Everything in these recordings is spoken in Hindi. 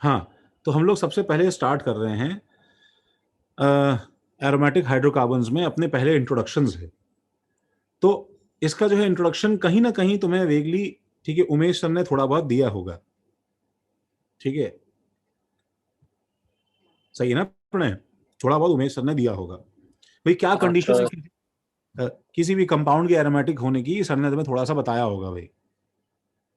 हाँ, तो हम लोग सबसे पहले स्टार्ट कर रहे हैं एरोमेटिक हाइड्रोकार्बन्स में अपने पहले इंट्रोडक्शन से। तो इसका जो है इंट्रोडक्शन कहीं ना कहीं तुम्हें वेगली, ठीक है, उमेश सर ने थोड़ा बहुत दिया होगा, ठीक है, सही है ना प्रणय? थोड़ा बहुत उमेश सर ने दिया होगा। भाई क्या हाँ कंडीशन है सर। किसी भी कंपाउंड के एरोमेटिक होने की, सर ने तुम्हें थोड़ा सा बताया होगा भाई,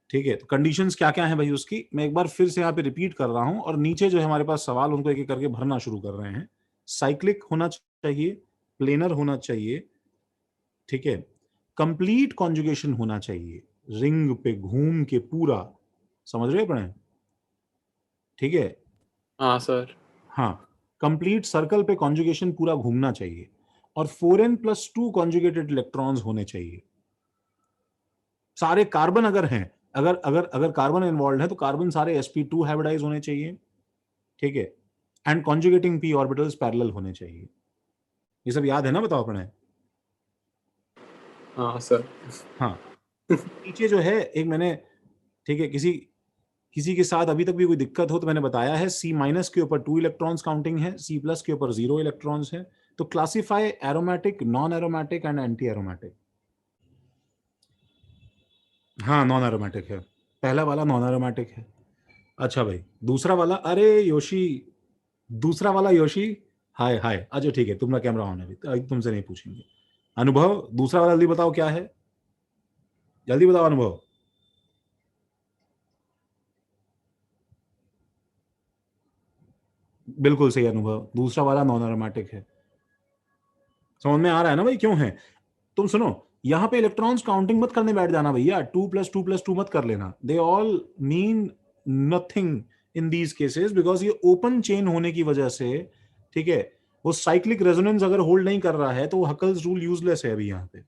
ठीक है। तो कंडीशंस क्या क्या हैं भाई उसकी, मैं एक बार फिर से यहाँ पे रिपीट कर रहा हूँ, और नीचे जो है हमारे पास सवाल, उनको एक एक करके भरना शुरू कर रहे हैं। साइक्लिक होना चाहिए, प्लेनर होना चाहिए, ठीक है, कंप्लीट कॉन्जुगेशन होना चाहिए, रिंग पे घूम के पूरा, समझ रहे हैं, ठीक है। हाँ सर। हाँ, कंप्लीट सर्कल पे कॉन्जुगेशन पूरा घूमना चाहिए, और 4n+2 कॉन्जुगेटेड इलेक्ट्रॉन्स होने चाहिए। सारे कार्बन अगर हैं, अगर अगर अगर कार्बन इन्वॉल्व है तो कार्बन सारे sp2 हाइब्रिडाइज होने चाहिए, ठीक है, and conjugating p orbitals parallel होने चाहिए। ये सब याद है ना, बताओ अपने? हाँ सर। हाँ, नीचे जो है एक मैंने, ठीक है, किसी किसी के साथ अभी तक भी कोई दिक्कत हो तो मैंने बताया है, C- के ऊपर 2 इलेक्ट्रॉन्स काउंटिंग है, C+ के ऊपर 0 इलेक्ट्रॉन्स है। तो classify aromatic, non aromatic and anti aromatic. हाँ, नॉन एरोमेटिक है, पहला वाला नॉन एरोमेटिक है। अच्छा भाई, दूसरा वाला, अरे योशी, दूसरा वाला योशी, हाय हाय, अच्छा ठीक है, तुम्हारा कैमरा ऑन है अभी, तो तुमसे नहीं पूछेंगे। अनुभव, दूसरा वाला जल्दी बताओ क्या है, जल्दी बताओ अनुभव। बिल्कुल सही अनुभव, दूसरा वाला नॉन एरोमेटिक है। समझ में आ रहा है ना भाई क्यों है? तुम सुनो, यहां पे इलेक्ट्रॉन्स काउंटिंग मत करने बैठ जाना भैया, 2+2+2 मत कर लेना, they all mean nothing in these cases, because ये ओपन चेन होने की वजह से, ठीक है, वो साइक्लिक रेजोनेंस अगर होल्ड नहीं कर रहा है तो वो हकल्स रूल यूजलेस है अभी यहाँ पे।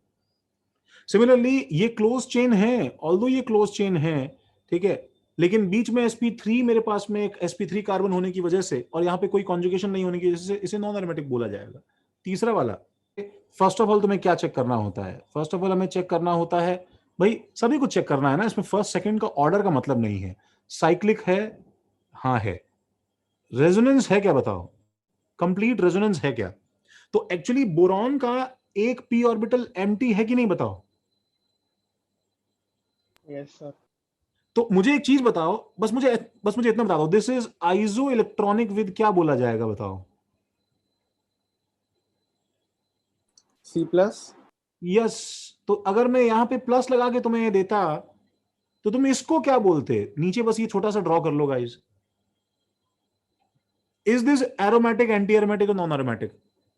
सिमिलरली ये क्लोज चेन है, ऑल्दो ये क्लोज चेन है, ठीक है, लेकिन बीच में sp3, मेरे पास में एक sp3 कार्बन होने की वजह से, और यहाँ पे कोई कॉन्जुगेशन नहीं होने की वजह से इसे नॉन एरोमेटिक बोला जाएगा। तीसरा वाला, फर्स्ट ऑफ ऑल तुम्हें क्या चेक करना होता है? फर्स्ट ऑफ ऑल हमें चेक करना होता है, भाई सभी कुछ चेक करना है ना, इसमें फर्स्ट सेकंड का ऑर्डर का मतलब नहीं है। साइक्लिक है, हाँ है। रेजोनेंस है क्या बताओ? कंप्लीट रेजोनेंस है क्या? तो एक्चुअली बोरॉन का एक पी ऑर्बिटल एम्प्टी है कि नहीं, बताओ? Yes sir. तो मुझे एक चीज बताओ, बस मुझे इतना बता दो, this is iso electronic with क्या बोला जाएगा, बताओ? C+। यस। तो अगर मैं यहां पे प्लस लगा के तुम्हें ये देता, तो तुम इसको क्या बोलते? नीचे बस ये छोटा सा ड्रॉ कर लो guys. Is this aromatic, anti aromatic और non aromatic?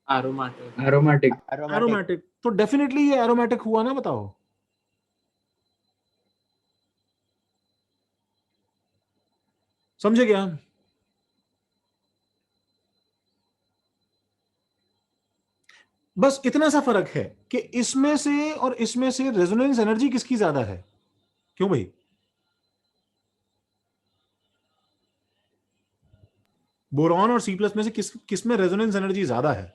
Aromatic. Aromatic. Aromatic. Aromatic. तो डेफिनेटली ये एरोमेटिक हुआ ना, बताओ? समझे क्या? बस इतना सा फर्क है कि इसमें से और इसमें से रेजोनेंस एनर्जी किसकी ज्यादा है? क्यों भाई? बोरॉन और C+ में से किस में रेजोनेंस एनर्जी ज्यादा है?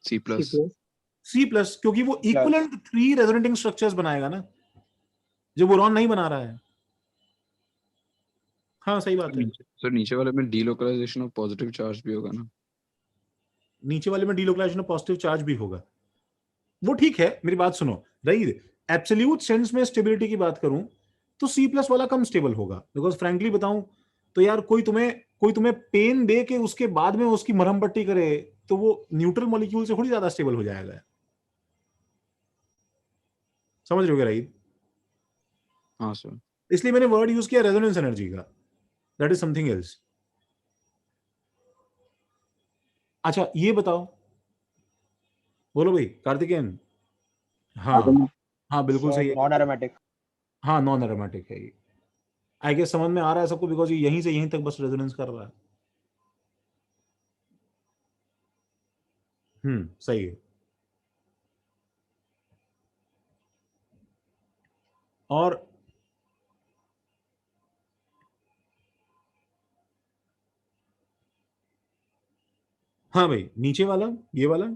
C+। C+, क्योंकि वो प्लस। इक्विवेलेंट 3 रेजोनेटिंग स्ट्रक्चर्स बनाएगा ना, जो बोरॉन नहीं बना रहा है। हाँ सही बात है। नीचे वाले में डीलोकलाइजेशन ऑफ पॉजिटिव चार्ज भी होगा ना? नीचे वाले में डीलोकलाइजेशन ऑफ पॉजिटिव चार्ज भी होगा, वो ठीक है, मेरी बात सुनो। रही एब्सोल्यूट सेंस में स्टेबिलिटी की बात करूं, तो C+ वाला कम स्टेबल होगा, बिकॉज फ्रैंकली बताऊं तो यार, कोई तुम्हें पेन दे के उसके बाद में उसकी मरहम पट्टी करे, तो वो न्यूट्रल मॉलिक्यूल से थोड़ी ज्यादा स्टेबल हो जाएगा। समझ रहे हो क्या, राइट? हाँ सर। इसलिए मैंने वर्ड यूज किया रेजोनेंस एनर्जी का, दैट इज समथिंग एल्स। अच्छा ये बताओ, बोलो भाई कार्तिकेयन। हाँ, हाँ बिल्कुल सर सही है, नॉन एरोमेटिक। हाँ नॉन एरोमेटिक है ये। आई गेस समझ में आ रहा है सबको, बिकॉज ये यहीं से यहीं तक बस रेजोनेंस कर रहा है। सही है। और हाँ भाई, नीचे वाला, ये वाला,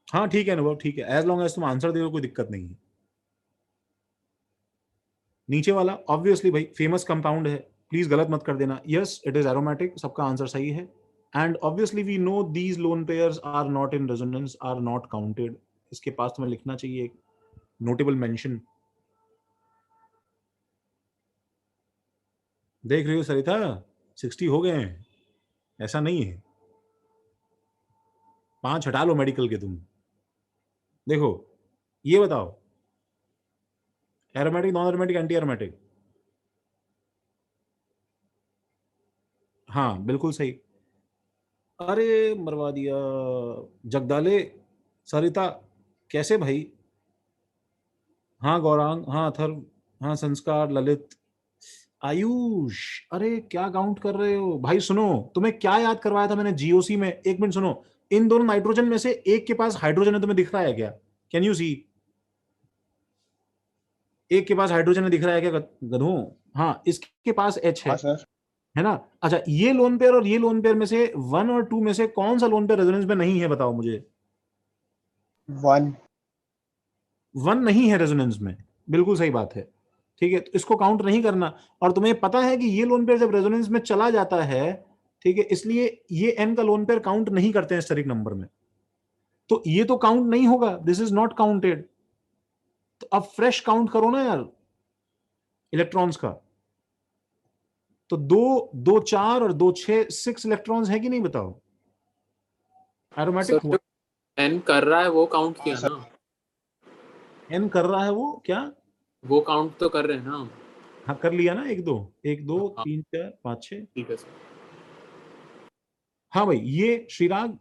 हाँ ठीक है अनुभव, ठीक है, एज लॉन्ग एज तुम आंसर दे दो कोई दिक्कत नहीं है। नीचे वाला ऑब्वियसली भाई फेमस कंपाउंड है, प्लीज गलत मत कर देना। यस इट इज एरोमेटिक, सबका आंसर सही है। And obviously we know these lone pairs are not in resonance, are not counted. इसके पास तुम्हें लिखना चाहिए एक नोटेबल मेंशन। देख रही हो सरिता, 60 हो गए हैं, ऐसा नहीं है। 5 हटा लो मेडिकल के तुम। देखो ये बताओ, aromatic, non aromatic, anti aromatic? हाँ बिल्कुल सही। अरे मरवा दिया जगदाले। सरिता कैसे भाई? हाँ गौरांग, हाँ अथर्व, हाँ संस्कार, ललित, आयुष। अरे क्या काउंट कर रहे हो भाई? सुनो, तुम्हें क्या याद करवाया था मैंने जीओसी में? एक मिनट सुनो, इन दोनों नाइट्रोजन में से एक के पास हाइड्रोजन है, तुम्हें दिख रहा है क्या? Can you see? एक के पास हाइड्रोजन है, दिख रहा है क्या गधों? हाँ इसके पास एच हाँ सर। है ना? अच्छा ये लोन पेयर और ये लोन पेयर में से 1 और 2 में से कौन सा लोन पेयर रेजोनेंस में नहीं है, बताओ मुझे। 1। 1 नहीं है रेजोनेंस में, बिल्कुल सही बात है। ठीक है, तो इसको काउंट नहीं करना। और तुम्हें पता है कि ये लोन पेयर जब रेजोनेंस में चला जाता है, ठीक है, इसलिए ये एन का लोन पेयर काउंट नहीं करते हैं स्टेरिक नंबर में, तो ये तो काउंट नहीं होगा, दिस इज नॉट काउंटेड। तो अब फ्रेश काउंट करो ना यार इलेक्ट्रॉन्स का। तो 2 2 4 और 2 6 6 इलेक्ट्रॉन्स है कि नहीं, बताओ? एरोमेटिक सर हुआ। जो एन कर रहा है वो काउंट किया हाँ, ना? एन कर रहा है वो क्या? वो काउंट तो कर रहे हैं ना हम? हाँ कर लिया ना, 1 2 1 2 हाँ 3 4 5 6। ठीक है सर। हाँ भाई, ये Shreerag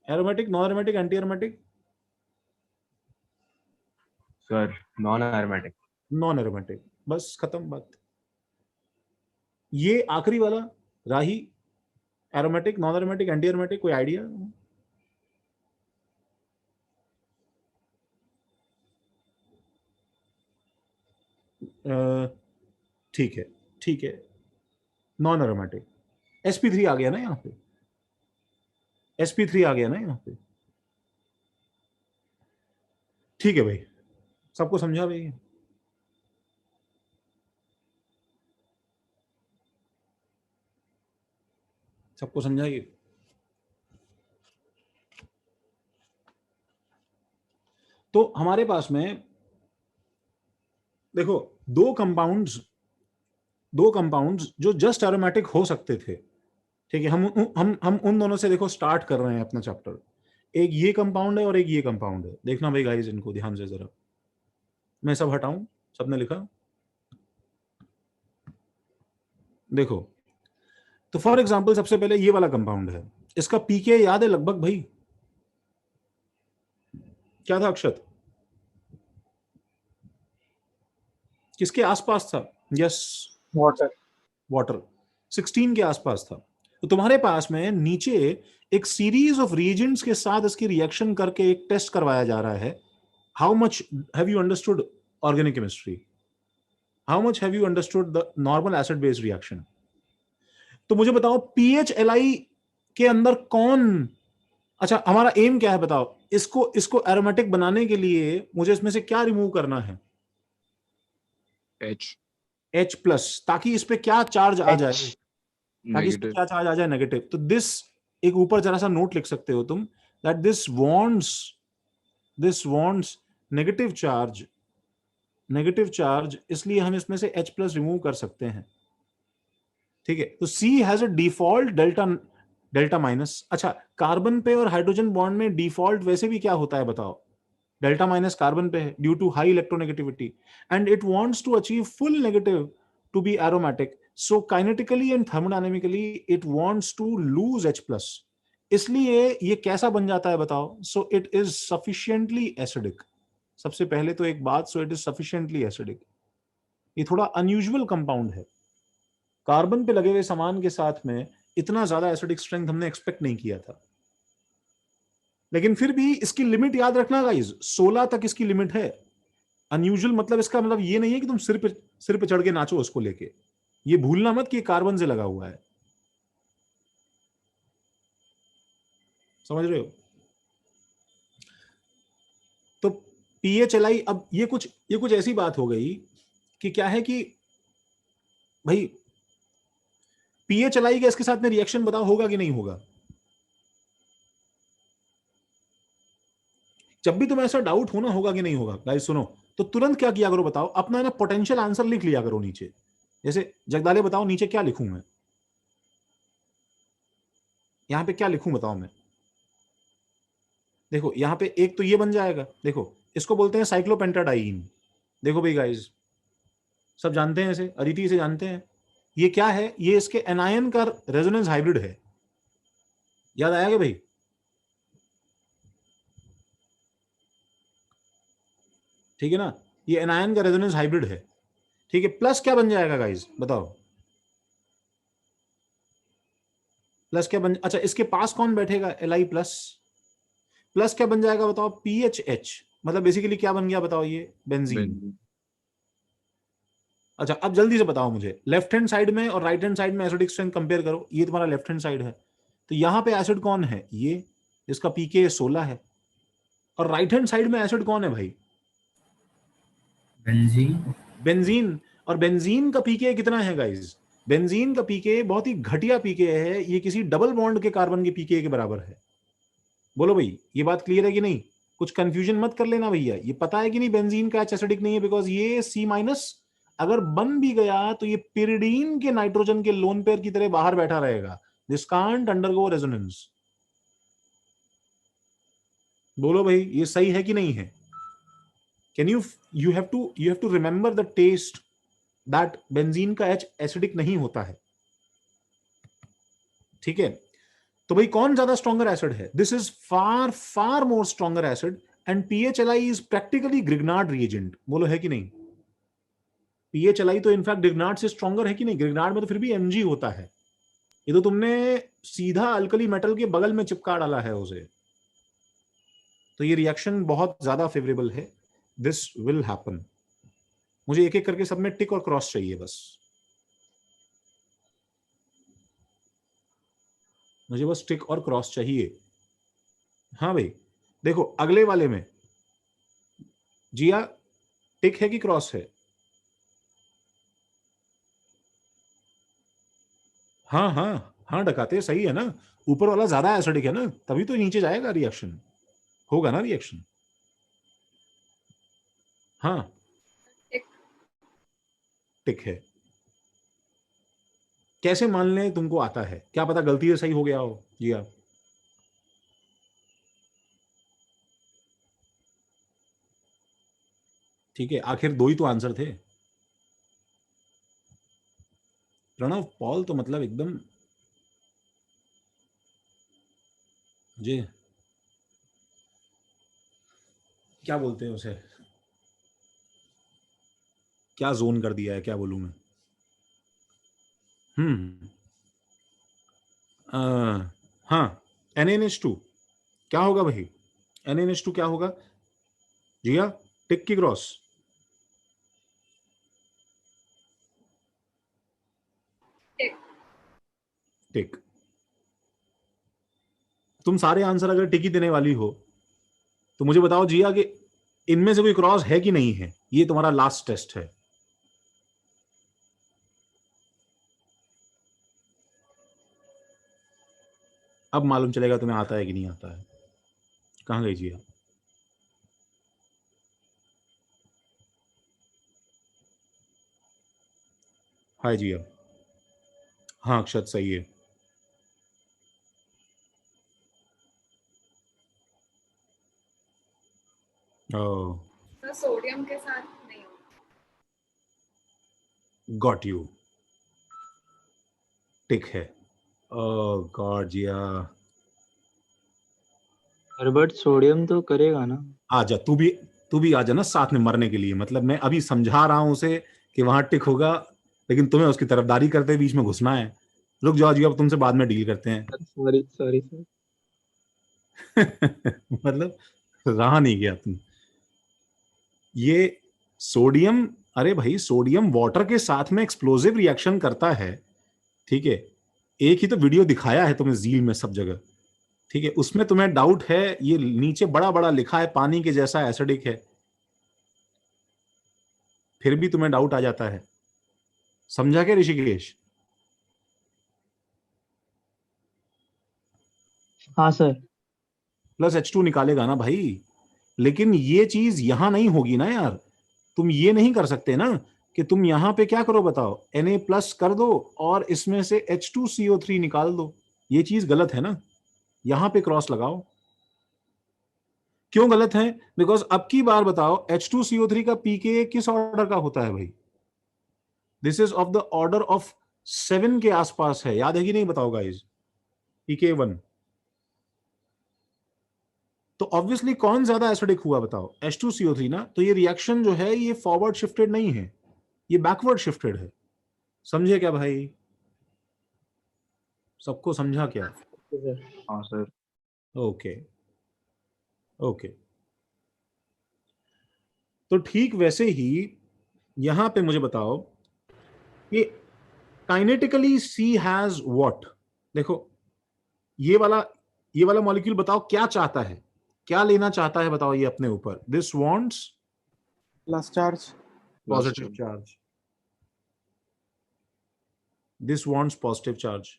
aromatic, non aromatic, anti aromatic? Sir non aromatic. Non aromatic, बस खत्म बात। ये आखिरी वाला राही, aromatic, non aromatic, anti aromatic, कोई आइडिया? ठीक है, ठीक है, नॉन एरोमेटिक। sp3 आ गया ना यहाँ पे, sp3 आ गया ना यहाँ पे। ठीक है भाई, सबको समझा भाई? सबको समझाइए। तो हमारे पास में देखो दो कंपाउंड्स जो जस्ट एरोमेटिक हो सकते थे। ठीक है, हम उन दोनों से देखो स्टार्ट कर रहे हैं अपना चैप्टर। एक ये कंपाउंड है और एक ये कंपाउंड है। देखना भाई गाइस, इनको ध्यान से जरा, मैं सब हटाऊं, सबने लिखा? देखो, तो फॉर एग्जांपल सबसे पहले ये वाला कंपाउंड है, इसका पीके याद है लगभग भाई? क्या था अक्षत? किसके आसपास था? Yes, water. वाटर। 16 के आसपास था। तो तुम्हारे पास में नीचे एक सीरीज ऑफ रिएजेंट्स के साथ इसकी रिएक्शन करके एक टेस्ट करवाया जा रहा है। How much have you understood organic chemistry? How much have you understood the normal acid base reaction? तो मुझे बताओ PHLi के अंदर कौन, अच्छा हमारा एम क्या है बताओ? इसको एरोमेटिक बनाने के लिए मुझे इसमें से क्या रिमूव करना है? H H+, ताकि इस पे क्या चार्ज आ जाए? H। ताकि इस पे negative. क्या चार्ज आ जाए? नेगेटिव। तो दिस, एक ऊपर जरा सा नोट लिख सकते हो तुम, that this wants negative charge, इसलिए हम इसमें से H+ रिमूव कर सकते हैं। ठीक है, तो C has a default delta minus. अच्छा, कार्बन पे और हाइड्रोजन बॉन्ड में डिफॉल्ट वैसे भी क्या होता है बताओ? डेल्टा माइनस कार्बन पे है due to high electronegativity, and it wants to achieve full negative to be aromatic, so kinetically and thermodynamically it wants to lose H+। इसलिए ये कैसा बन जाता है बताओ? So it is sufficiently acidic. सबसे पहले तो एक बात, so it is sufficiently acidic. ये थोड़ा अनयूजुअल कंपाउंड है, कार्बन पे लगे हुए सामान के साथ में इतना ज्यादा एसिडिक स्ट्रेंथ हमने एक्सपेक्ट नहीं किया था। लेकिन फिर भी इसकी लिमिट याद रखना गाइस, 16 तक इसकी लिमिट है। अनयूजुअल मतलब इसका मतलब ये नहीं है कि तुम सिर पे चढ़ के नाचो उसको लेके। ये भूलना मत कि ये कार्बन से लगा हुआ है, समझ रहे हो? तो PHLi, अब ये कुछ ऐसी बात हो गई कि क्या है कि भाई पीएच एलआई गैस के साथ में रिएक्शन बताओ होगा कि नहीं होगा। जब भी तुम्हें ऐसा डाउट होना होगा कि नहीं होगा गाइस सुनो, तो तुरंत क्या किया करो बताओ, अपना ना पोटेंशियल आंसर लिख लिया करो नीचे। जैसे जगदाले बताओ नीचे क्या लिखूं मैं, यहां पे क्या लिखूं बताओ मैं। देखो यहां पे एक तो ये बन जाएगा, देखो इसको बोलते हैं साइक्लोपेंटाडाइन। देखो भाई गाइस सब जानते हैं इसे, अदिति इसे जानते हैं। ये क्या है, ये इसके एनायन का रेजोनेंस हाइब्रिड है। याद आया क्या भाई? ठीक है ना, ये एनायन का रेजोनेंस हाइब्रिड है। ठीक है, प्लस क्या बन जाएगा गाइस बताओ, प्लस क्या बन, अच्छा इसके पास कौन बैठेगा, Li प्लस। प्लस क्या बन जाएगा बताओ, PHH, मतलब बेसिकली क्या बन गया बताओ, ये बेंजीन। अच्छा अब जल्दी से बताओ मुझे, लेफ्ट हैंड साइड में और राइट हैंड साइड में एसिडिक स्ट्रेंथ कंपेयर करो। ये तुम्हारा लेफ्ट हैंड साइड है, तो यहां पे एसिड कौन है, ये जिसका पीके 16 है। और राइट हैंड साइड में एसिड कौन है भाई, बेंजीन। बेंजीन। और बेंजीन का पीके कितना है गाइस, बेंजीन का पीके बहुत ही घटिया पीके है, ये किसी डबल बॉन्ड के कार्बन के पीके के बराबर है। बोलो भाई ये बात क्लियर है कि नहीं, कुछ कंफ्यूजन मत कर लेना भैया, ये पता है कि नहीं बेंजीन का एच एसिडिक नहीं है, बिकॉज ये C- अगर बन भी गया तो ये पिरिडीन के नाइट्रोजन के लोन पेयर की तरह बाहर बैठा रहेगा, दिस कांट अंडरगो रेजोनेंस। बोलो भाई ये सही है कि नहीं है। Can you have to remember the test that benzene का एच एसिडिक नहीं होता है। ठीक है, तो भाई कौन ज्यादा स्ट्रॉन्गर एसिड है, this is far far more stronger acid and PHLi is practically Grignard reagent. बोलो है कि नहीं, PHLi तो इनफैक्ट ग्रिग्नार्ड से स्ट्रॉन्गर है कि नहीं, ग्रिग्नार्ड में तो फिर भी Mg होता है, ये तो तुमने सीधा अल्कली मेटल के बगल में चिपका डाला है उसे। तो ये रिएक्शन बहुत ज्यादा फेवरेबल है, दिस विल हैपन। मुझे एक एक करके सब में टिक और क्रॉस चाहिए बस, मुझे बस टिक और क्रॉस चाहिए। हाँ भाई देखो अगले वाले में जिया टिक है कि क्रॉस है, हाँ हाँ हाँ डकाते सही है ना, ऊपर वाला ज्यादा एसिडिक है ना, तभी तो नीचे जाएगा, रिएक्शन होगा ना रिएक्शन। हाँ टिक है, कैसे मान लें तुमको आता है, क्या पता गलती से सही हो गया हो जी आप। ठीक है, आखिर दो ही तो आंसर थे। प्रणव पॉल तो मतलब एकदम जी, क्या बोलते हैं उसे, क्या जोन कर दिया है, क्या बोलूं मैं। हम्म हाँ NaNH2 क्या होगा भाई, NaNH2 क्या होगा जिया, टिक की क्रॉस। टिक। तुम सारे आंसर अगर टिक ही देने वाली हो तो मुझे बताओ जिया कि इनमें से कोई क्रॉस है कि नहीं है, ये तुम्हारा लास्ट टेस्ट है। अब मालूम चलेगा तुम्हें आता है कि नहीं आता है। कहां गई जिया, हाय जिया, हाँ अक्षत सही है। तो सोडियम के साथ नहीं होता। गॉट यू, टिक है। गॉड जिया, बट सोडियम तो करेगा ना। आजा तू भी आजा ना साथ में मरने के लिए, मतलब मैं अभी समझा रहा हूं उसे कि वहां टिक होगा, लेकिन तुम्हें उसकी तरफदारी करते बीच में घुसना है। रुक जाओ जी, अब तुमसे बाद में डील करते हैं। Sorry sorry sir. मतलब रहा नहीं गया तुम, ये सोडियम, अरे भाई सोडियम वाटर के साथ में एक्सप्लोसिव रिएक्शन करता है। ठीक है, एक ही तो वीडियो दिखाया है तुम्हें झील में सब जगह। ठीक है, उसमें तुम्हें डाउट है, ये नीचे बड़ा बड़ा लिखा है पानी के जैसा एसिडिक है। फिर भी तुम्हें डाउट आ जाता है। समझा क्या ऋषिकेश? हाँ सर। प्लस H2 निकालेगा ना भाई, लेकिन ये चीज यहां नहीं होगी ना यार। तुम ये नहीं कर सकते ना कि तुम यहां पे क्या करो बताओ, Na प्लस कर दो और इसमें से H2CO3 निकाल दो। ये चीज गलत है ना, यहां पे क्रॉस लगाओ। क्यों गलत है? बिकॉज अब की बार बताओ H2CO3 का pKa किस ऑर्डर का होता है भाई? This is of the order of 7 के आसपास है, याद है कि नहीं बताओ गाइज? pKa 1। तो ऑब्वियसली कौन ज्यादा एसिडिक हुआ बताओ? H2CO3 ना। तो ये रिएक्शन जो है ये फॉरवर्ड शिफ्टेड नहीं है, ये बैकवर्ड शिफ्टेड है। समझे क्या भाई? सबको समझा क्या? सर हाँ सर। Okay okay. तो ठीक वैसे ही यहां पे मुझे बताओ कि काइनेटिकली सी हैज व्हाट। देखो ये वाला मॉलिक्यूल बताओ क्या चाहता है, क्या लेना चाहता है बताओ ये अपने ऊपर? This wants Plus charge. Positive charge, this wants positive charge.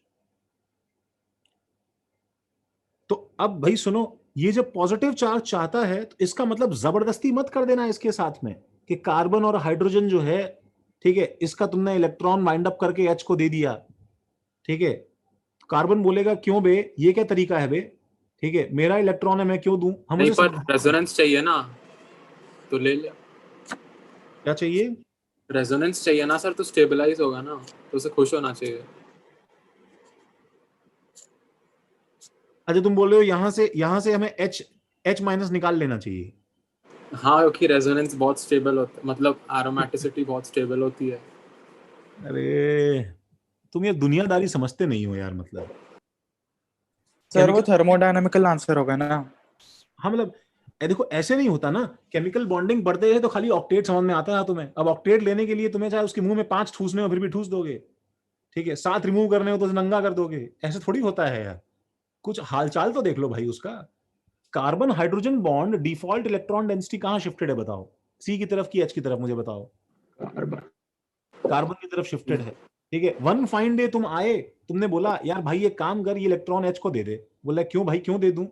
तो अब भाई सुनो, ये जब पॉजिटिव चार्ज चाहता है तो इसका मतलब जबरदस्ती मत कर देना इसके साथ में कि कार्बन और हाइड्रोजन जो है, ठीक है, इसका तुमने इलेक्ट्रॉन वाइंड अप करके H को दे दिया, ठीक है। कार्बन बोलेगा क्यों बे, ये क्या तरीका है बे, ठीक है, मेरा इलेक्ट्रॉन है मैं क्यों दूं? हम नहीं, उसे पर रेजोनेंस चाहिए ना, तो ले लिया। क्या चाहिए? रेजोनेंस चाहिए ना सर, तो स्टेबलाइज होगा ना, तो उसे खुश होना चाहिए। अच्छा तुम बोल रहे हो यहां से हमें H माइनस निकाल लेना चाहिए? हाँ, क्योंकि रेजोनेंस बहुत स्टेबल होता है, मतलब एरोमेटिसिटी बहुत स्टेबल होती है। अरे तुम ये दुनियादारी समझते नहीं हो यार। मतलब सर वो केमिकल, थर्मोडायनामिकल आंसर होगा ना। हाँ मतलब देखो ऐसे नहीं होता ना। केमिकल बॉन्डिंग बढ़ते है तो खाली ऑक्टेट समझ में आता है तुम्हें। अब ऑक्टेट लेने के लिए तुम्हें चाहे उसके मुंह में 5 ठूसने हो फिर भी ठूस दोगे, ठीक है। 7 रिमूव करने हो तो उसे नंगा कर दोगे। ऐसे थोड़ी होता है यार, कुछ हालचाल तो देख लो भाई उसका। Carbon hydrogen bond default electron density कहां शिफ्टेड है बताओ? सी की तरफ की H की तरफ? मुझे बताओ। कार्बन की तरफ शिफ्टेड है, ठीक है। वन फाइन डे तुम आए, तुमने बोला यार भाई ये काम कर, ये इलेक्ट्रॉन H को दे दे। बोला क्यों भाई, क्यों दे दूं?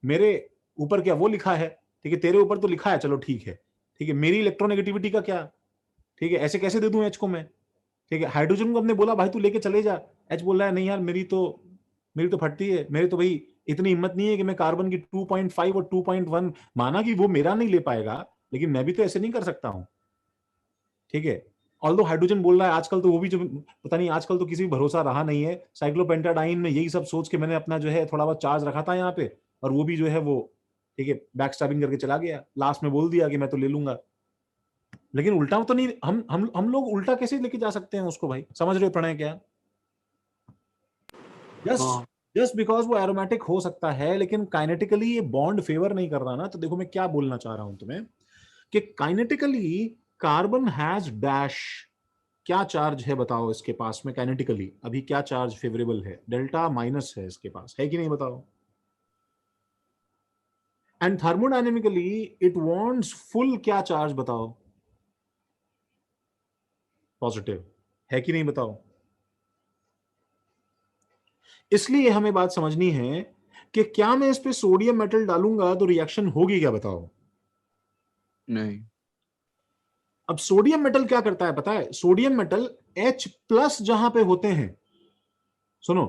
मेरे ऊपर क्या वो लिखा है, ठीक है, तेरे ऊपर तो लिखा है, चलो ठीक है, ठीक है, मेरी इलेक्ट्रोनेगेटिविटी का क्या, ठीक है, ऐसे कैसे दे दूं H को मैं, ठीक है। हाइड्रोजन को हमने बोला भाई तू लेके चले जा, H बोल रहा है नहीं यार मेरी तो फटती है, मेरे तो भाई इतनी हिम्मत नहीं है कि मैं कार्बन की 2.5 और 2.1, माना कि वो मेरा नहीं ले पाएगा, लेकिन मैं भी तो ऐसे नहीं कर सकता हूं, ठीक है। ऑल्दो हाइड्रोजन बोल रहा है आजकल तो वो भी जो पता नहीं, आजकल तो किसी भी भरोसा रहा नहीं है। साइक्लोपेंटाडाइन में यही सब सोच के मैंने अपना जो है थोड़ा बहुत चार्ज रखा था यहाँ पे, और वो भी जो है वो, ठीक है, बैक स्टैबिंग करके चला गया। लास्ट में बोल दिया कि मैं तो ले लूंगा। लेकिन उल्टा तो नहीं, हम लोग उल्टा कैसे लेके जा सकते हैं उसको भाई? समझ रहे हो प्रणय क्या? हाँ। जस्ट बिकॉज वो एरोमेटिक हो सकता है लेकिन काइनेटिकली ये बॉन्ड फेवर नहीं कर रहा ना। तो देखो मैं क्या बोलना चाह रहा हूं तुम्हें कि काइनेटिकली कार्बन हैज डैश, क्या चार्ज है बताओ इसके पास में? काइनेटिकली अभी क्या चार्ज फेवरेबल है? डेल्टा माइनस है इसके पास, है कि नहीं बताओ? And thermodynamically it wants full क्या चार्ज बताओ? पॉजिटिव, है कि नहीं बताओ? इसलिए हमें बात समझनी है कि क्या मैं इस पे सोडियम मेटल डालूंगा तो रिएक्शन होगी क्या बताओ? नहीं। अब सोडियम मेटल क्या करता है पता है? सोडियम मेटल H प्लस जहां पे होते हैं, सुनो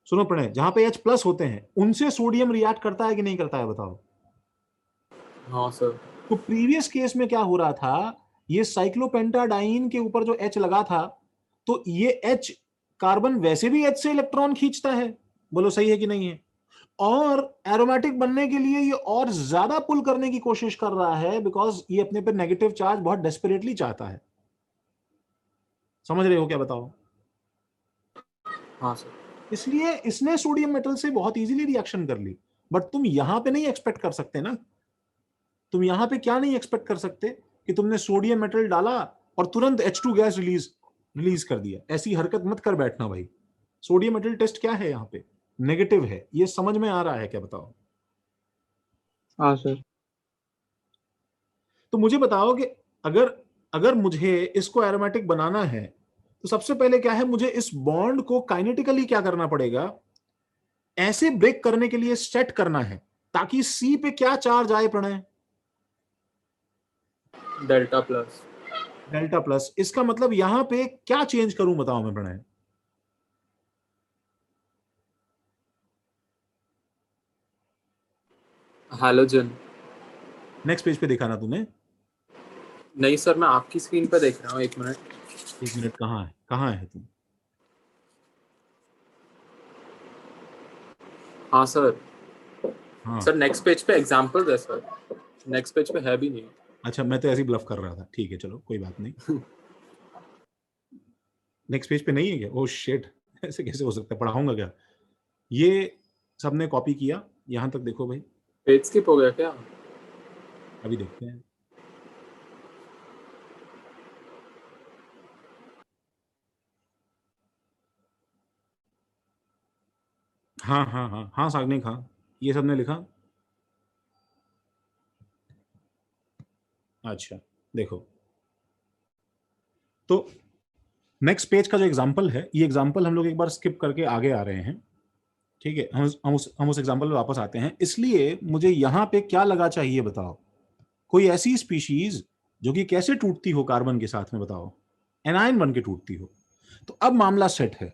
सुनो प्रणय, जहां पे H प्लस होते हैं उनसे सोडियम रिएक्ट करता है कि नहीं करता है बताओ? हाँ सर। तो प्रीवियस केस में क्या हो रहा था, ये साइक्लोपेंटाडाइन के ऊपर जो H लगा था, तो ये H कार्बन वैसे भी H से इलेक्ट्रॉन खींचता है, बोलो सही है कि नहीं है? और एरोमेटिक बनने के लिए ये और ज्यादा पुल करने की कोशिश कर रहा है बिकॉज ये अपने पे नेगेटिव चार्ज बहुत डेस्परेटली चाहता है। समझ रहे हो क्या बताओ? हाँ सर। इसलिए इसने सोडियम मेटल से बहुत इजीली रिएक्शन कर ली। बट तुम यहां पे नहीं एक्सपेक्ट कर सकते ना। तुम यहां पे क्या नहीं एक्सपेक्ट कर सकते कि तुमने सोडियम मेटल डाला और तुरंत H2 गैस रिलीज कर दिया। ऐसी हरकत मत कर बैठना भाई। सोडियम मेटल टेस्ट क्या है यहाँ पे? नेगेटिव है। ये समझ में आ रहा है क्या बताओ? हाँ सर। तो मुझे बताओ कि अगर अगर मुझे इसको एरोमेटिक बनाना है तो सबसे पहले क्या है, मुझे इस बॉन्ड को काइनेटिकली क्या करना पड़ेगा, ऐसे ब्रेक करने के लिए सेट करना है ताकि सी पे क्या चार्ज आए Pranay, delta plus. Delta plus. इसका मतलब यहां पे क्या चेंज करूं बताओ मैं प्रणय? हैलोजन। नेक्स्ट पेज पे देखा ना तूने? नहीं सर, मैं आपकी स्क्रीन पे देख रहा हूँ, एक मिनट। एक मिनट, कहाँ है तू? हाँ सर। हाँ सर नेक्स्ट पेज पे एग्जांपल है सर, नेक्स्ट पेज पे है भी नहीं। अच्छा, मैं तो ऐसे ही ब्लफ कर रहा था। ठीक है चलो कोई बात नहीं। नेक्स्ट पेज पे नहीं है क्या? ओह शिट, ऐसे कैसे हो सकता है, पढ़ाऊंगा क्या? ये सबने कॉपी किया, यहां तक देखो भाई। पेज स्किप हो गया क्या? अभी देखते हैं। हाँ हाँ हाँ हाँ सागनिक, हाँ ये सबने लिखा। अच्छा देखो, तो नेक्स्ट पेज का जो एग्जांपल है, ये एग्जांपल हम लोग एक बार स्किप करके आगे आ रहे हैं। ठीक है, हम उस एग्जांपल पे वापस आते हैं। इसलिए मुझे यहां पे क्या लगा चाहिए बताओ, कोई ऐसी स्पीशीज जो कि कैसे टूटती हो कार्बन के साथ में, बताओ, एनायन बन के टूटती हो। तो अब मामला सेट है।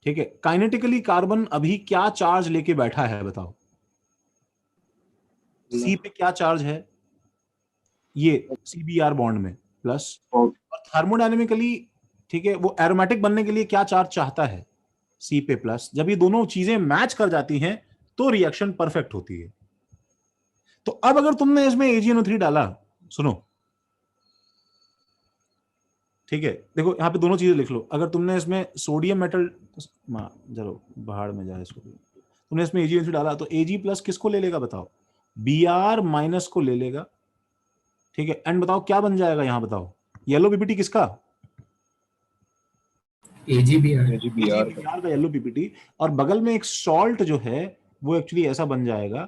ठीक है, काइनेटिकली कार्बन अभी क्या चार्ज लेके बैठा है बताओ? सी पे क्या चार्ज है? ये सीबीआर बॉन्ड में प्लस। और थर्मोडायनेमिकली, ठीक है, वो एरोमेटिक बनने के लिए क्या चार्ज चाहता है? सी पे प्लस। जब ये दोनों चीजें मैच कर जाती हैं तो रिएक्शन परफेक्ट होती है। तो अब अगर तुमने इसमें AgNO3 डाला, सुनो, ठीक है, देखो यहां पे दोनों चीजें लिख लो। अगर तुमने इसमें सोडियम मेटल, चलो बाहर में जाए सोडियम, तुमने इसमें AgNO3 डाला तो Ag प्लस किसको ले लेगा बताओ? Br माइनस को ले लेगा। ठीक है, एंड बताओ क्या बन जाएगा यहां, बताओ येलो पीपीटी किसका? AgBr का। AgBr का येलो पीपीटी। और बगल में एक सॉल्ट जो है वो एक्चुअली ऐसा बन जाएगा।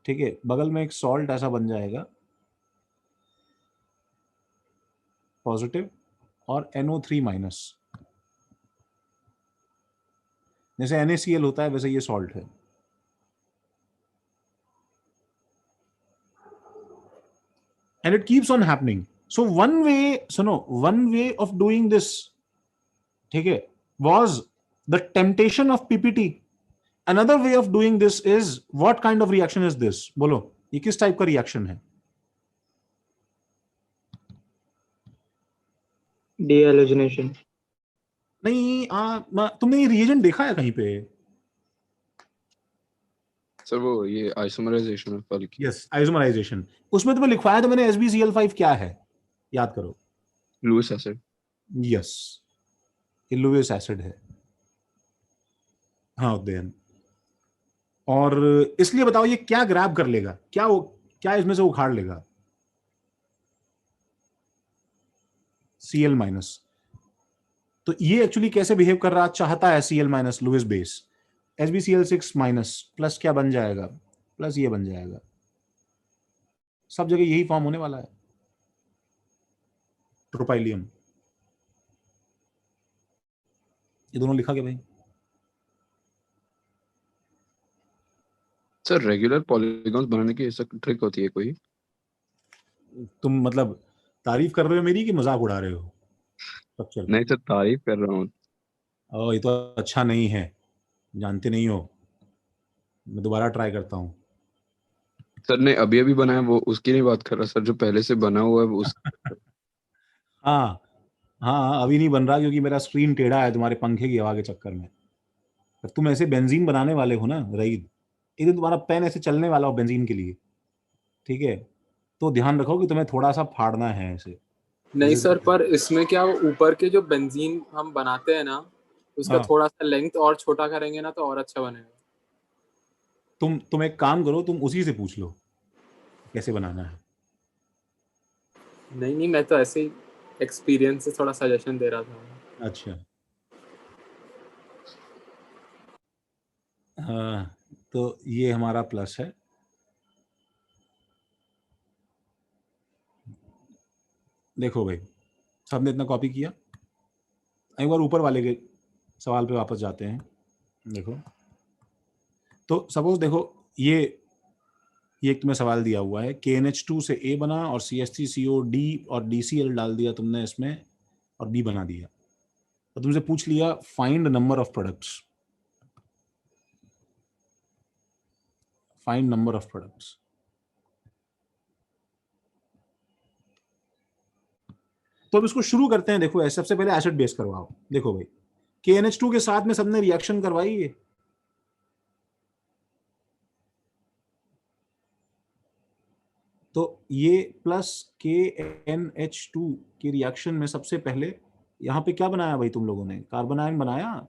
ठीक है, बगल में एक सॉल्ट ऐसा बन जाएगा पॉजिटिव, और NO3 माइनस। जैसे NaCl होता है वैसे ये सॉल्ट है। And it keeps on happening. So one way, सुनो, one way of doing this, ठीक है, was the temptation of PPT. Another way of doing this is, what kind of reaction is this? बोलो, ये किस टाइप का रिएक्शन है? Dehalogenation. नहीं, तुमने ये रिएजेंट देखा है कहीं पे? सर वो ये आइसोमराइजेशन ऑफ पल की यस, आइसोमराइजेशन। उसमें तुम्हें लिखवाया था मैंने SbCl5 क्या है, याद करो? Lewis acid. यस, ये लुईस एसिड है। हाँ उदयन। और इसलिए बताओ ये क्या ग्रैब कर लेगा, क्या इसमें से उखाड़ लेगा? Cl minus. तो ये एक्चुअली कैसे बिहेव कर रहा चाहता है Cl minus Lewis base? SbCl6 minus plus क्या बन जाएगा? प्लस ये बन जाएगा। सब जगह यही फॉर्म होने वाला है, ट्रोपाइलियम। ये दोनों लिखा गया भाई? सर रेगुलर पॉलीगॉन्स बनाने की ऐसा ट्रिक होती है कोई? तुम मतलब तारीफ कर रहे हो मेरी कि मजाक उड़ा रहे हो स्ट्रक्चर? नहीं सर, तारीफ कर रहा हूँ। ये तो अच्छा नहीं है, जानते नहीं हो। मैं दोबारा ट्राई करता हूँ। सर ने अभी अभी बनाया वो उसकी नहीं बात कर रहा सर, जो पहले से बना हुआ है वो उस हाँ हाँ, अभी नहीं बन रहा क्योंकि मेरा स्क्रीन टेढ़ा है तुम्हारे पंखे की हवा के चक्कर में। पर तुम ऐसे बेंजीन बनाने वाले हो ना रईद, एक दिन तुम्हारा पेन ऐसे चलने वाला हो बेंजीन के लिए, ठीक है, तो ध्यान रखो कि तुम्हें थोड़ा सा फाड़ना है ऐसे। नहीं सर, पर इसमें क्या, वो ऊपर के जो बेंजीन हम बनाते हैं ना, उसका हाँ, थोड़ा सा लेंथ और छोटा करेंगे ना तो और अच्छा बनेगा। तुम एक काम करो, तुम उसी से पूछ लो कैसे बनाना है। नहीं नहीं, मैं तो ऐसे ही एक्सपीरियंस से थोड़ा सजेशन दे रहा था। अच्छा, हाँ, तो ये हमारा प्लस है। देखो भाई, सबने इतना कॉपी किया। एक बार ऊपर वाले के सवाल पे वापस जाते हैं। देखो, तो सपोज देखो ये एक तुम्हें सवाल दिया हुआ है, KNH2 से A बना और CH3COD और DCl डाल दिया तुमने इसमें और B बना दिया। तो तुमसे पूछ लिया find number of products, find number of products. तो अब इसको शुरू करते हैं। देखो सबसे पहले एसिड बेस करवाओ। देखो भाई, KNH2 के साथ में सबने रिएक्शन करवाई है। तो ये प्लस KNH2 की रिएक्शन में सबसे पहले यहां पे क्या बनाया भाई तुम लोगों ने? कार्बन आयन बनाया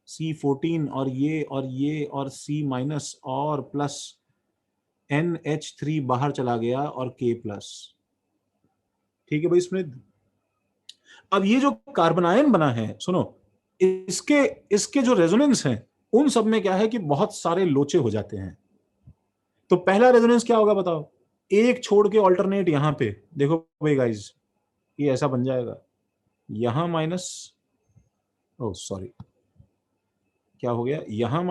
C14 और ये और C माइनस और प्लस NH3 बाहर चला गया और K प्लस। ठीक है भाई स्मृत। अब ये जो कार्बन आयन बना है, सुनो, इसके जो रेजोनेंस हैं उन सब में क्या है कि बहुत सारे लोचे हो जाते हैं। तो पहला रेजोनेंस क्या होगा बताओ? एक छोड़ के ऑल्टरनेट यहां पे देखो भाई गाइस, ये ऐसा बन जाएगा, यहां माइनस, ओ सॉरी क्या हो गया, यहां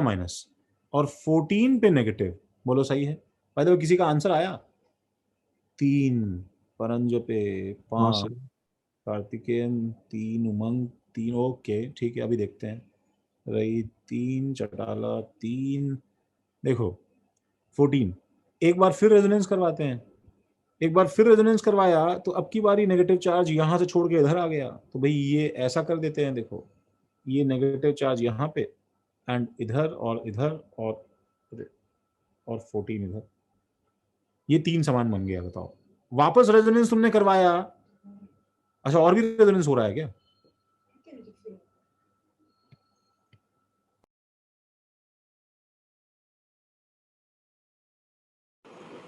माइनस और 14 पे नेगेटिव। बोलो सही है? भाई देखो किसी का आंसर आया? 3 परंजपे, हाँ 5 सर। कार्तिकेयन, 3 उमंग, 3 ओके ठीक है। अभी देखते हैं, रही 3 चटाला 3, देखो 14। एक बार फिर रेजोनेंस करवाते हैं। एक बार फिर रेजोनेंस करवाया तो अब की बारी नेगेटिव चार्ज यहां से छोड़ के इधर आ गया। तो भाई ये ऐसा कर देते हैं, देखो ये नेगेटिव चार्ज यहाँ पे एंड इधर और इधर और 14 इधर, ये 3 समान बन गया। बताओ, वापस रेजोनेंस तुमने करवाया। अच्छा और भी रेजोनेंस हो रहा है क्या?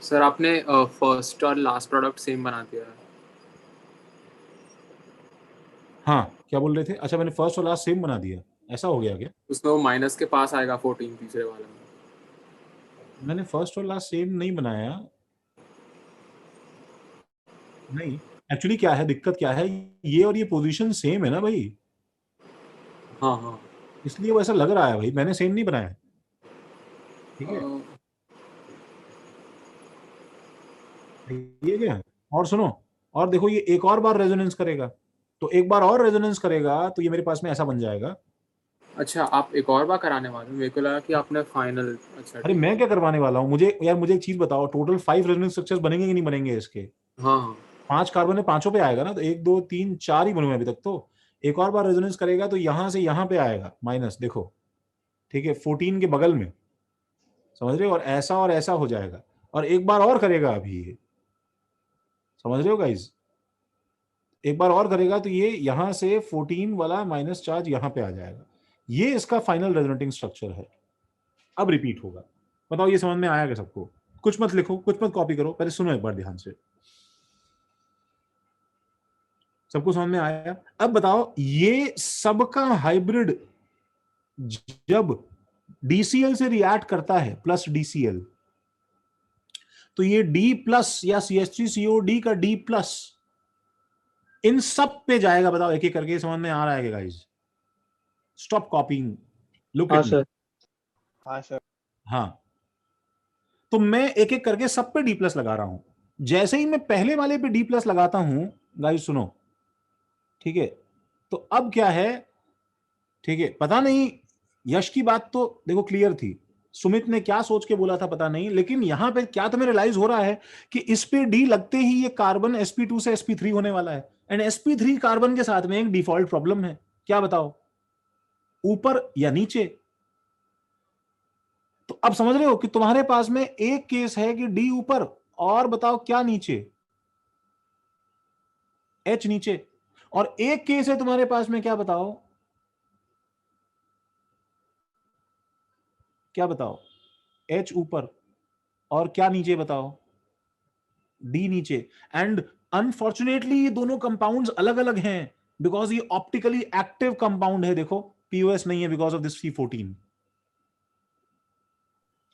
सर आपने फर्स्ट और लास्ट प्रोडक्ट सेम बना दिया है। हाँ क्या बोल रहे थे? अच्छा मैंने फर्स्ट और लास्ट सेम बना दिया, ऐसा हो गया क्या? उसमें वो माइनस के पास आएगा 14 तीसरे वाले में। मैंने फर्स्ट और लास्ट सेम नहीं बनाया। नहीं, एक्चुअली क्या है, दिक्कत क्या है, ये और ये पोजीशन सेम है ना भाई, हाँ हाँ। इसलिए वो ऐसा लग रहा है भाई। मैंने सेम नहीं बनाया। ठीक है, ये क्या है? और सुनो, और देखो ये एक और बार रेजोनेंस करेगा, तो एक बार और रेजोनेंस करेगा तो ये मेरे पास में ऐसा बन जाएगा। अच्छा आप एक और बार कराने वाले हो? मेरे को लगा कि आपने फाइनल। अच्छा अरे ठीक मैं है। क्या करवाने वाला हूँ? मुझे यार मुझे एक चीज बताओ, टोटल 5 रेजोनेंस स्ट्रक्चर्स बनेंगे कि नहीं बनेंगे इसके? हाँ हाँ 5 कार्बन है, पांचों पे आएगा ना, तो 1 2 3 4 ही बने हुए हैं अभी तक। तो एक और बार रेजोनेंस करेगा तो यहां से यहां पे आएगा माइनस, देखो ठीक है, 14 के बगल में, समझ रहे हो? और ऐसा हो जाएगा, और एक बार और करेगा अभी ये, समझ रहे हो गाइज? एक बार और करेगा तो ये यहां से 14 वाला माइनस चार्ज यहां पे आ जाएगा। ये इसका फाइनल रेजोनेटिंग स्ट्रक्चर है। अब रिपीट होगा। बताओ ये समझ में आया क्या सबको? कुछ मत लिखो, कुछ मत कॉपी करो, पहले सुनो एक बार ध्यान से। सबको समझ में आया? अब बताओ ये सबका हाइब्रिड जब DCl से रिएक्ट करता है, प्लस DCl, तो ये D प्लस या CH3COD का D प्लस इन सब पे जाएगा। बताओ एक एक करके, समझ में आ रहा है क्या गाइस? स्टॉप कॉपिंग, लुक हाँ एट मी। सर। हाँ सर। हाँ, तो मैं एक एक करके सब पे D प्लस लगा रहा हूं। जैसे ही मैं पहले वाले पे D प्लस लगाता हूं गाइस, सुनो ठीक है, तो अब क्या है, ठीक है, पता नहीं, यश की बात तो देखो क्लियर थी, सुमित ने क्या सोच के बोला था पता नहीं, लेकिन यहां पे क्या तुम्हें रियलाइज हो रहा है कि इस पे डी लगते ही ये कार्बन sp2 से sp3 होने वाला है, एंड sp3 कार्बन के साथ में एक डिफॉल्ट प्रॉब्लम है। क्या बताओ, ऊपर या नीचे? तो अब समझ रहे हो कि तुम्हारे पास में एक केस है कि डी ऊपर, और बताओ क्या नीचे? एच नीचे। और एक केस है तुम्हारे पास में, क्या बताओ, क्या बताओ? एच ऊपर और क्या नीचे बताओ? डी नीचे। एंड अनफॉर्चुनेटली ये दोनों कंपाउंड्स अलग अलग हैं, बिकॉज ये ऑप्टिकली एक्टिव कंपाउंड है। देखो पीओएस नहीं है बिकॉज ऑफ दिस C14।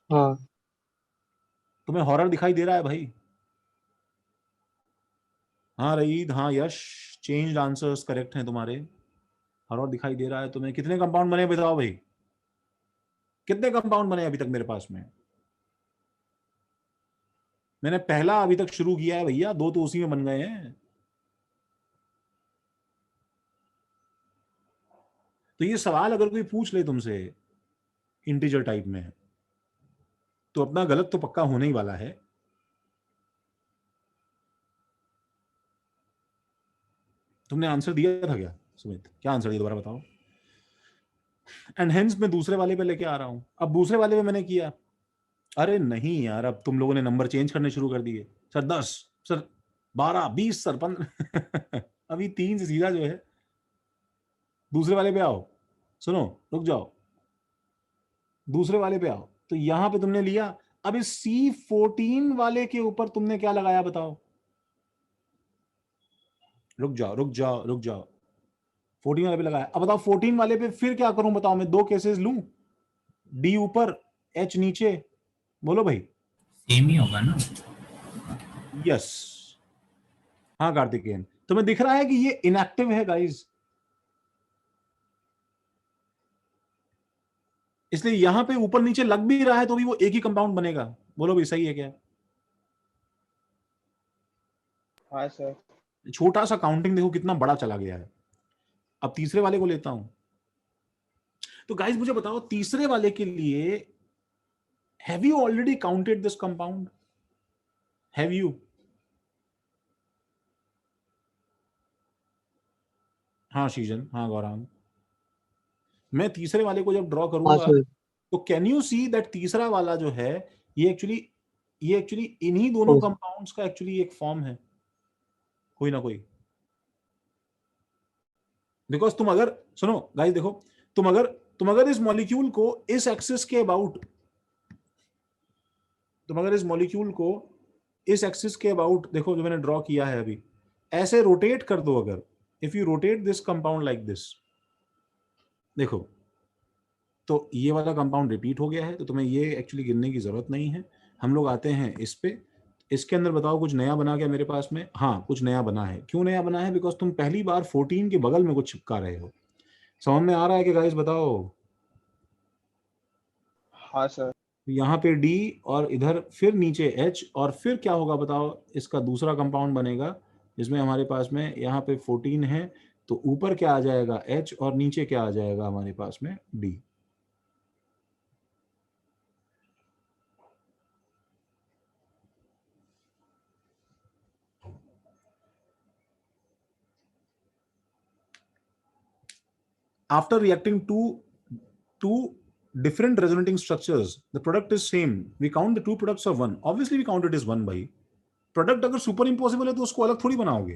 हाँ तुम्हें हॉरर दिखाई दे रहा है भाई? हाँ रईद, हाँ यश, चेंज आंसर्स करेक्ट हैं तुम्हारे। हर और दिखाई दे रहा है तुम्हें। कितने कंपाउंड बने बताओ भाई, कितने कंपाउंड बने अभी तक मेरे पास में? मैंने पहला अभी तक शुरू किया है भैया, 2 तो उसी में बन गए हैं। तो ये सवाल अगर कोई पूछ ले तुमसे इंटीजर टाइप में, तो अपना गलत तो पक्का होने ही वाला है। तुमने आंसर दिया था क्या सुमित? क्या आंसर दिया दोबारा बताओ। एंड हेंस मैं दूसरे वाले पे लेके आ रहा हूं। अब दूसरे वाले पे मैंने किया, अरे नहीं यार, अब तुम लोगों ने नंबर चेंज करने शुरू कर दिए। सर 10, सर 12, 20, सर 15 अभी 3 से सीधा जो है दूसरे वाले पे आओ। सुनो, रुक जाओ, दूसरे वाले पे आओ। तो यहां पे तुमने लिया, अब इस C14 वाले के ऊपर तुमने क्या लगाया बताओ? रुक जाओ रुक जाओ रुक जाओ, 14 वाले पे लगाया। अब बताओ 14 वाले पे फिर क्या करूं बताओ? मैं 2 केसेस लूं, D ऊपर H नीचे, बोलो भाई। सेम ही होगा ना। यस, हाँ कार्तिकेयन, तुम्हें दिख रहा है कि ये इनएक्टिव है गाइस, इसलिए यहां पे ऊपर नीचे लग भी रहा है तो भी वो एक ही कंपाउंड बनेगा। बोलो भाई सही है क्या? हाँ सर। छोटा सा काउंटिंग देखो कितना बड़ा चला गया है। अब तीसरे वाले को लेता हूं। तो गाइस मुझे बताओ, तीसरे वाले के लिए have you already counted this compound? Have you? हाँ शीजन, हाँ गौरांग, मैं तीसरे वाले को जब ड्रॉ हाँ करूंगा सर। तो कैन यू सी दैट तीसरा वाला जो है ये एक्चुअली इन्हीं दोनों कंपाउंड्स का एक्चुअली एक फॉर्म है, कोई ना कोई। बिकॉज तुम अगर सुनो गाइस, देखो, तुम अगर इस मॉलिक्यूल को इस एक्सिस के अबाउट, तुम अगर इस मॉलिक्यूल को इस एक्सिस के अबाउट देखो, जो मैंने ड्रॉ किया है अभी, ऐसे रोटेट कर दो। अगर if you rotate this compound like this, देखो, तो ये वाला कंपाउंड रिपीट हो गया है, तो तुम्हें ये एक्चुअली गिनने की जरूरत नहीं है। हम लोग आते हैं इस पे, इसके अंदर बताओ कुछ नया बना क्या मेरे पास में? हाँ कुछ नया बना है। क्यों नया बना है? बिकॉज तुम पहली बार 14 के बगल में कुछ चिपका रहे हो। समझ में आ रहा है कि गाइस बताओ? हाँ सर। यहाँ पे D और इधर फिर नीचे H, और फिर क्या होगा बताओ? इसका दूसरा कंपाउंड बनेगा जिसमें हमारे पास में यहाँ पे 14 है, तो ऊपर क्या आ जाएगा? H, और नीचे क्या आ जाएगा हमारे पास में? D। After reacting two different resonating structures, the product is same. We count the two products of one. Obviously we count it as one भाई। प्रोडक्ट अगर सुपर इम्पॉसिबल है तो उसको अलग थोड़ी बनाओगे।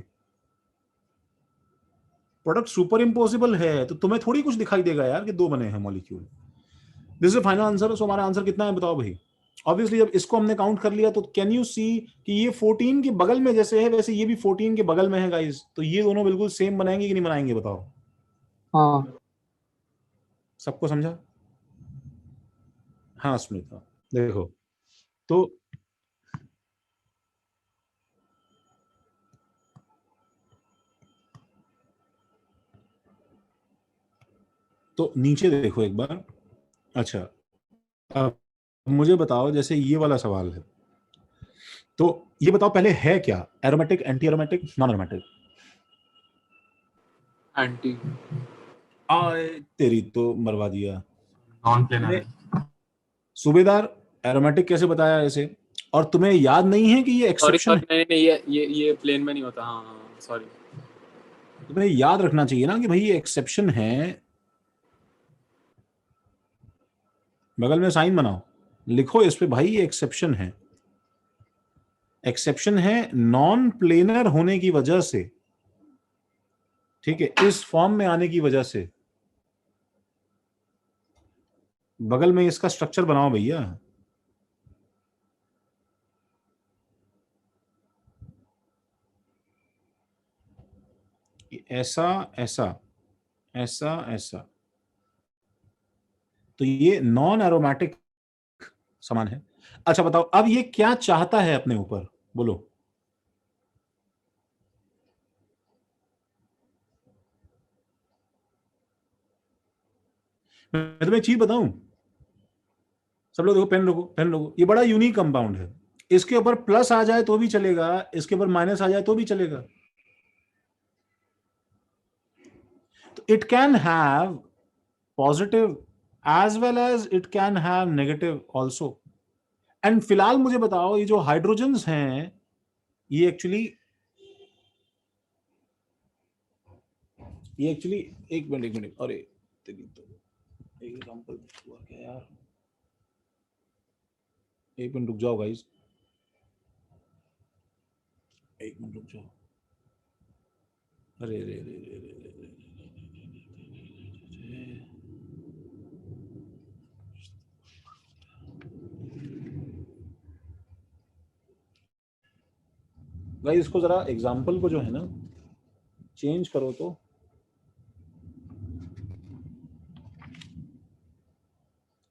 प्रोडक्ट सुपर इम्पॉसिबल है तो तुम्हें थोड़ी कुछ दिखाई देगा यार कि 2 बने हैं molecule. This is final answer. So हमारा आंसर कितना है बताओ भाई? ऑब्वियसली जब इसको हमने काउंट कर लिया तो कैन यू सी कि ये 14 के बगल में जैसे है वैसे ये भी 14 के बगल में है गाइस, तो ये दोनों बिल्कुल सेम बनाएंगे कि नहीं बनाएंगे बताओ? हाँ। सबको समझा? हाँ स्मिता देखो, तो नीचे देखो एक बार। अच्छा, अब मुझे बताओ, जैसे ये वाला सवाल है, तो ये बताओ पहले है क्या? Aromatic, anti aromatic, non aromatic? Anti. आए तेरी तो मरवा दिया। Non planar. सूबेदार, एरोमेटिक कैसे बताया इसे? और तुम्हें याद नहीं है कि ये सॉरी एक्सेप्शन? सॉरी, नहीं ये प्लेन में नहीं होता। हाँ हाँ सॉरी। तुम्हें याद रखना चाहिए ना कि भाई ये एक्सेप्शन है। बगल में साइन बनाओ, लिखो इस पे भाई ये एक्सेप्शन है। एक्सेप्शन है नॉन प्लेनर होने की वजह से, ठीक है, इस फॉर्म में आने की वजह से। बगल में इसका स्ट्रक्चर बनाओ भैया। ऐसा ऐसा ऐसा ऐसा, तो ये नॉन एरोमेटिक समान है। अच्छा बताओ अब ये क्या चाहता है अपने ऊपर? बोलो। मैं तुम्हें एक चीज बताऊं, सब लोग देखो, पेन रखो, पेन रखो, ये बड़ा यूनिक कंपाउंड है। इसके ऊपर प्लस आ जाए तो भी चलेगा, इसके ऊपर माइनस आ जाए तो भी चलेगा। तो it can have positive as well as it can have negative also. And फिलहाल मुझे बताओ, ये जो हाइड्रोजन्स हैं, ये एक्चुअली एक मिनट, अरे तेरी तो एक एग्जांपल हुआ क्या यार, एक मिनट रुक जाओ गाइस, एक मिनट रुक जाओ। अरे रे रे रे रे रे रे गाइस, इसको जरा एग्जांपल को जो है ना चेंज करो तो।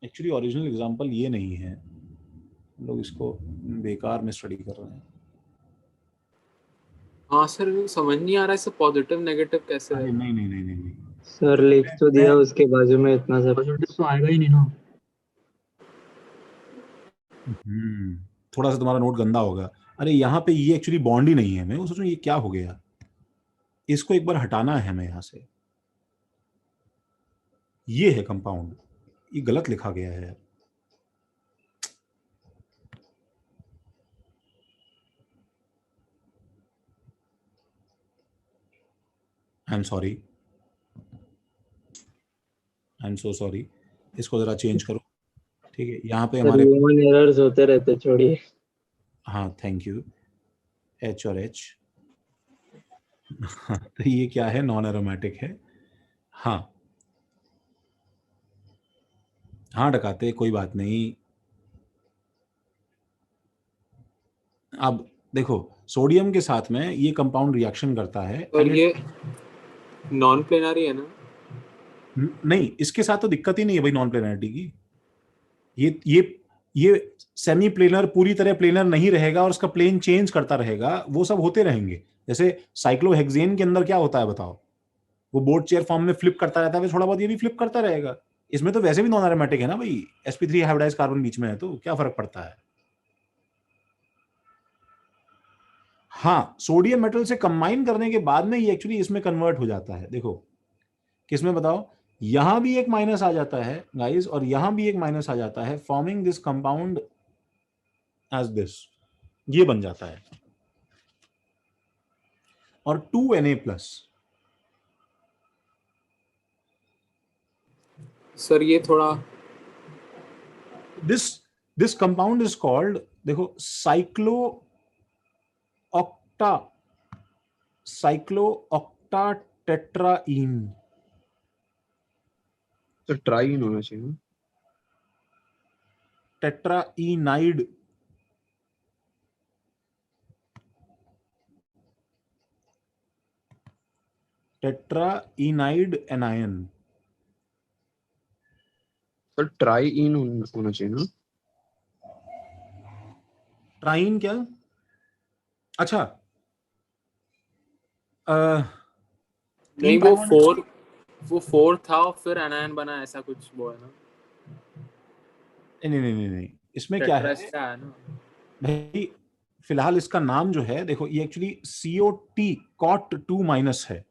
एक्चुअली ओरिजिनल एग्जांपल ये नहीं है, हम लोग इसको बेकार में स्टडी कर रहे हैं। हाँ सर, समझ नहीं आ रहा है इससे पॉजिटिव नेगेटिव कैसे अरे है। नहीं। सर लिख तो दिया उसके बाजू में इतना सब। परसेंटेज तो आएगा ही नहीं ना। थोड़ा सा तुम्हारा नोट गंदा होगा। अरे यहाँ पे ये एक्चुअली बॉन्ड ही नहीं है, मैं वो सोचूं ये क्या हो गया, इसको एक बार हटाना है हमें यहाँ से। ये है कंपाउंड, ये गलत लिखा गया है। I am sorry, I am so sorry. इसको जरा चेंज करो, ठीक है। यहाँ पे सर हमारे, ह्यूमन एरर्स होते रहते, छोड़िए। हाँ थैंक यू, एच और एच। तो ये क्या है, नॉन एरोमेटिक है। हाँ हाँ डकाते, कोई बात नहीं। अब देखो, सोडियम के साथ में ये कंपाउंड रिएक्शन करता है और and ये नॉन प्लेनरी है ना। नहीं, इसके साथ तो दिक्कत ही नहीं है भाई नॉन प्लेनरिटी की। ये सेमी प्लेनर पूरी तरह प्लेनर नहीं रहेगा और उसका प्लेन चेंज करता रहेगा, वो सब होते रहेंगे। जैसे साइक्लोहेक्सेन के अंदर क्या होता है बताओ, वो बोर्ड चेयर फॉर्म में फ्लिप करता रहता है, थोड़ा बहुत ये भी फ्लिप करता रहेगा। इसमें तो वैसे भी नॉन एरोमेटिक है ना भाई, sp3 हाइब्रिडाइज कार्बन बीच में है, तो क्या फर्क पड़ता है। हाँ, सोडियम मेटल से कंबाइन करने के बाद में ये एक्चुअली इसमें कन्वर्ट हो जाता है। देखो किसमें बताओ, यहां भी एक माइनस आ जाता है गाइस, और यहां भी एक माइनस आ जाता है, forming this compound as this, ये बन जाता है। और 2Na+, सर ये थोड़ा दिस कंपाउंड इज कॉल्ड, देखो, साइक्लो टेट्राईन। तो ट्राई इन होना चाहिए ना। टेट्राईनाइड, टेट्राईनाइड एनायन। तो ट्राई इन होना चाहिए ना। ट्राइन क्या, अच्छा नहीं, तीन पाई वो फोर था और फिर एनायन बना, ऐसा कुछ वो है ना। नहीं, इसमें क्या है टेट्रा है ना भाई, फिलहाल इसका नाम जो है, देखो ये एक्चुअली COT COT2- है,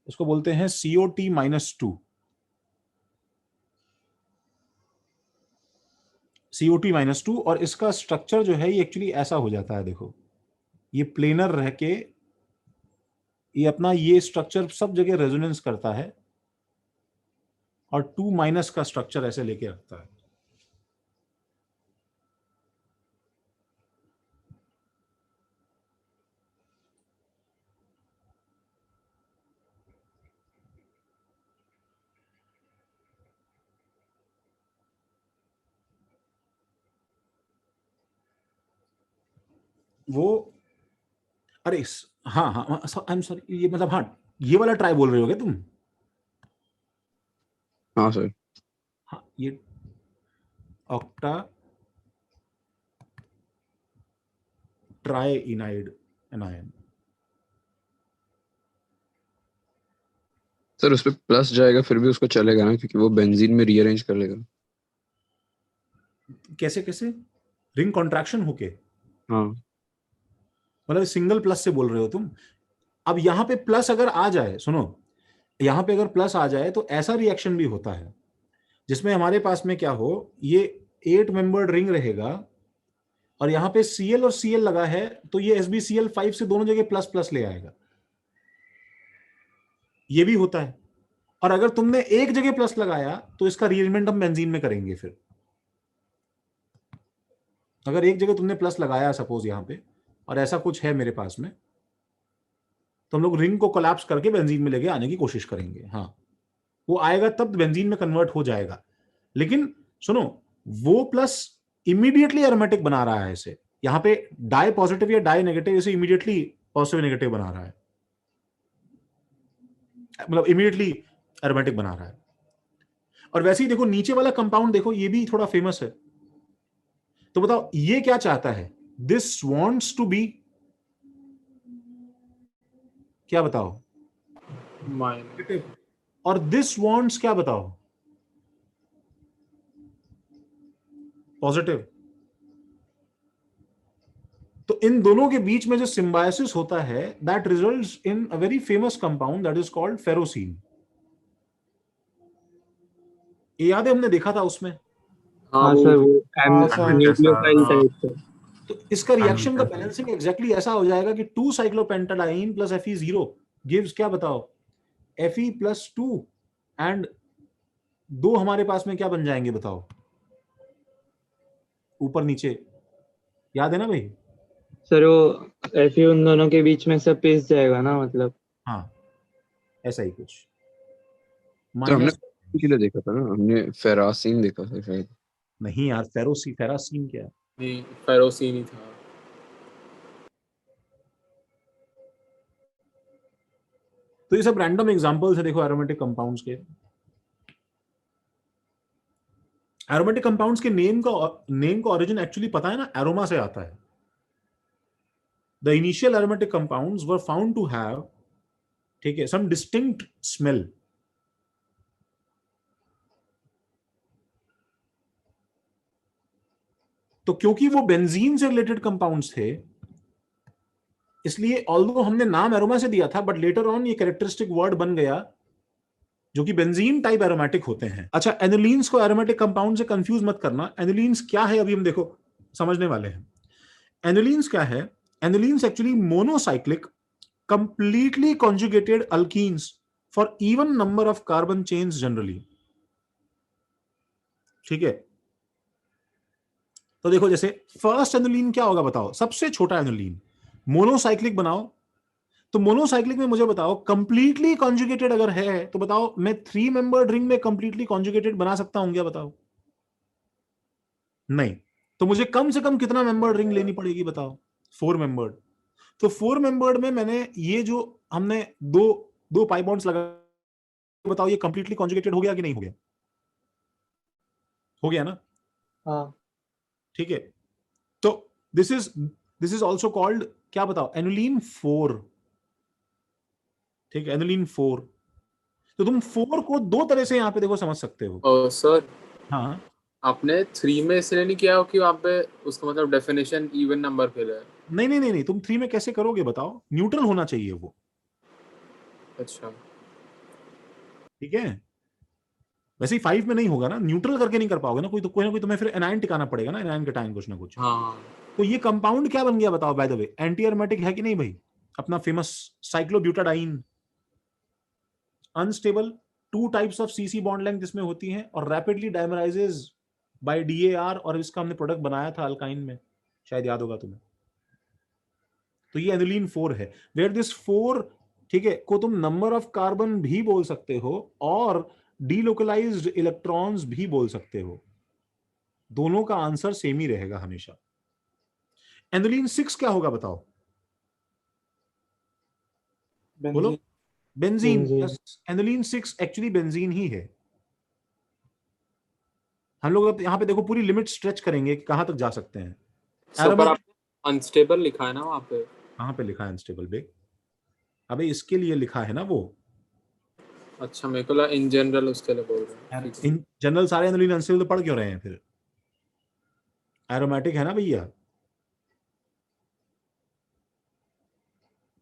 इसको बोलते हैं COT-2, COT-2। और इसका स्ट्रक्चर जो है ये एक्चुअली ऐसा हो जाता है, देखो ये प्लेनर रह के, ये अपना ये स्ट्रक्चर सब जगह रेजोनेंस करता है, और 2- का स्ट्रक्चर ऐसे लेके रखता है। वो, अरे हाँ हाँ, आई एम सॉरी, ये मतलब, हाँ ये वाला ट्राई बोल रहे हो क्या तुम। हाँ सर। हाँ, ये ऑक्टा ट्राइनाइड एनायन। सर उस पे प्लस जाएगा फिर भी उसको चलेगा ना, क्योंकि वो बेंजीन में रीअरेंज कर लेगा। कैसे कैसे? रिंग कॉन्ट्रैक्शन होके? हाँ मतलब सिंगल प्लस से बोल रहे हो तुम? अब यहां पे प्लस अगर आ जाए, सुनो, यहां पे अगर प्लस आ जाए तो ऐसा रिएक्शन भी होता है जिसमें हमारे पास में क्या हो, ये 8 मेंबर्ड रिंग रहेगा और यहां पे Cl और Cl लगा है, तो ये SbCl5 से दोनों जगह प्लस प्लस ले आएगा। ये भी होता है। और अगर तुमने एक जगह प्लस लगाया तो इसका रीअरेंजमेंट हम बेंजीन में करेंगे। फिर अगर एक जगह तुमने प्लस लगाया सपोज यहां पे, और ऐसा कुछ है मेरे पास में, तो हम लोग रिंग को कोलैप्स करके बेंजीन में लेके आने की कोशिश करेंगे। हाँ, वो आएगा तब बेंजीन में कन्वर्ट हो जाएगा। लेकिन सुनो, वो प्लस इमीडिएटली एरोमेटिक बना रहा है इसे। यहां पे डाई पॉजिटिव या डाई नेगेटिव इसे इमीडिएटली पॉजिटिव नेगेटिव बना रहा है, मतलब इमीडिएटली एरोमेटिक बना रहा है। और वैसे ही देखो नीचे वाला कंपाउंड देखो, ये भी थोड़ा फेमस है। तो बताओ ये क्या चाहता है? दिस वांट्स टू बी, क्या बताओ? माइनस। और दिस वांट्स क्या बताओ? पॉजिटिव। तो इन दोनों के बीच में जो सिम्बायोसिस होता है, that results in a very famous compound that is called ferrocene. ये याद है, हमने देखा था उसमें। हाँ हाँ वो सर, वो हाँ सर। न्यूक्लियोफाइल हाँ। टाइप का। तो इसका रिएक्शन का हाँ, बैलेंसिंग एग्जैक्टली ऐसा हो जाएगा कि 2 साइक्लोपेंटाडाइन प्लस Fe0 गिव्स क्या बताओ? Fe+2 एंड 2 हमारे पास में क्या बन जाएंगे बताओ? ऊपर नीचे, याद है ना भाई? सर वो Fe उन दोनों के बीच में सब पिस जाएगा ना, मतलब। हाँ, ऐसा ही कुछ। तो हमने माइनस के लिए देखा था ना, हमने फेरासीन देखा था शायद। नहीं यार, फेरासीन क्या है? नहीं, फेरोसीन ही था। तो ये सब रैंडम एग्जांपल्स है देखो एरोमेटिक कंपाउंड्स के। एरोमेटिक कंपाउंड्स के नेम का ओरिजिन एक्चुअली पता है ना, एरोमा से आता है। The initial aromatic compounds were found to have, ठीक है, सम डिस्टिंक्ट स्मेल। तो क्योंकि वो बेंजीन से रिलेटेड कंपाउंड्स थे, इसलिए ऑल्दो हमने नाम एरोमा से दिया था, बट लेटर ऑन ये कैरेक्टरिस्टिक वर्ड बन गया जो कि बेंजीन टाइप एरोमेटिक होते हैं। अच्छा, एनिलीन्स को एरोमेटिक कंपाउंड से कंफ्यूज मत करना। एनिलीन्स क्या है अभी हम देखो समझने वाले हैं। एनिलीन्स क्या है? Annulenes actually monocyclic completely conjugated alkenes for even number of carbon chains generally. ठीक है, तो देखो जैसे फर्स्ट एनिलीन क्या होगा बताओ? सबसे छोटा एनिलीन। मोनोसाइक्लिक बनाओ, तो मोनोसाइक्लिक में मुझे बताओ कंप्लीटली कॉन्जुगेटेड अगर है तो बताओ मैं 3 मेंबर्ड रिंग में कंप्लीटली कॉन्जुगेटेड बना सकता हूं क्या? बताओ। नहीं। तो मुझे कम से कम कितना मेंबर्ड रिंग लेनी पड़ेगी बताओ? 4 मेंबर्ड। तो 4 मेंबर्ड में मैंने ये जो हमने दो दो पाई बॉन्ड्स लगा, बताओ ये कंप्लीटली कॉन्जुगेटेड हो गया कि नहीं हो गया? हो गया ना? हाँ ठीक है, तो दिस इज ऑल्सो कॉल्ड, क्या बताओ? एनुलीन 4। ठीक है, एनुलीन 4। तो तुम 4 को 2 तरह से यहां पे देखो समझ सकते हो। और सर हाँ, आपने 3 में इसलिए नहीं किया हो कि वहाँ पे उसका मतलब डेफिनेशन इवन नंबर के लिए है। नहीं नहीं नहीं नहीं, तुम 3 में कैसे करोगे बताओ? न्यूट्रल होना चाहिए वो। अच्छा। ठीक है, वैसे ही 5 में नहीं होगा ना, न्यूट्रल करके नहीं कर पाओगे ना, कोई ना कोई तुम्हें फिर एनायन टिकाना पड़ेगा ना, एनायन कटायन कुछ ना कुछ। हाँ तो ये कंपाउंड क्या बन गया बताओ? By the way, anti aromatic है कि नहीं भाई? अपना famous cyclobutadiene. Unstable, 2 types of CC bond length इसमें होती हैं, और रैपिडली डायमराइजेज बाय DAR, और इसका हमने प्रोडक्ट बनाया था अल्काइन में, शायद याद होगा तुम्हें। तो ये एनिलीन 4 है, वेयर दिस 4, ठीक है, को तुम नंबर ऑफ कार्बन भी बोल सकते हो और डीलोकलाइज्ड इलेक्ट्रॉन्स भी बोल सकते हो। दोनों का आंसर सेम ही रहेगा हमेशा। एनिलीन 6 क्या होगा बताओ? बोलो। Benzene. Benzene. Benzene. Yes, annulene 6 actually benzene ही है। हम लोग अब यहां पे देखो पूरी लिमिट स्ट्रेच करेंगे कि कहां तक जा सकते हैं। सर, पर आप अनस्टेबल लिखा है ना वहाँ पे? कहां पे लिखा है अनस्टेबल बे? अबे इसके लिए लिखा है ना वो। अच्छा, मेरे को लगा इन जनरल उसके लिए बोल रहे हैं। ठीक है। इन जनरल सारे एनुलिन अनस्टेबल तो पढ़ क्यों रहे हैं फिर? एरोमेटिक है ना भैया,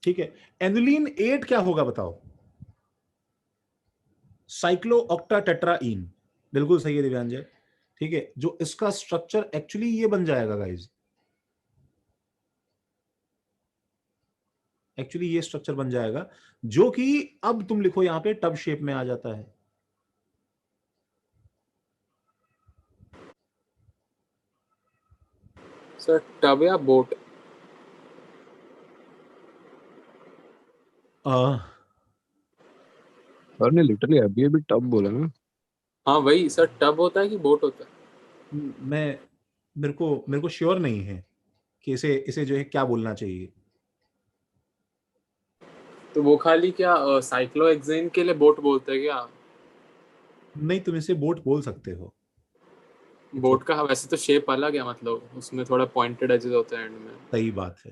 ठीक है। एनुलिन 8 क्या होगा बताओ? साइक्लो ऑक्टा टेट्राईन, बिल्कुल सही है दिव्यांजय, ठीक है। जो इसका स्ट्रक्चर एक्चुअली ये बन जाएगा गाइज, एक्चुअली ये स्ट्रक्चर बन जाएगा, जो कि अब तुम लिखो यहां पे टब शेप में आ जाता है। सर टब या बोट? सर ने लिटरली अभी अभी टब बोला ना। हाँ वही सर, टब होता है कि बोट होता है? मैं मेरे को श्योर नहीं है कि इसे इसे जो है क्या बोलना चाहिए। तो वो खाली क्या साइक्लोहेक्सेन के लिए बोट बोलते हैं क्या? नहीं, तुम इसे बोट बोल सकते हो। बोट का वैसे तो शेप अलग है, मतलब उसमें थोड़ा पॉइंटेड एजेस होते हैं एंड में। सही बात है,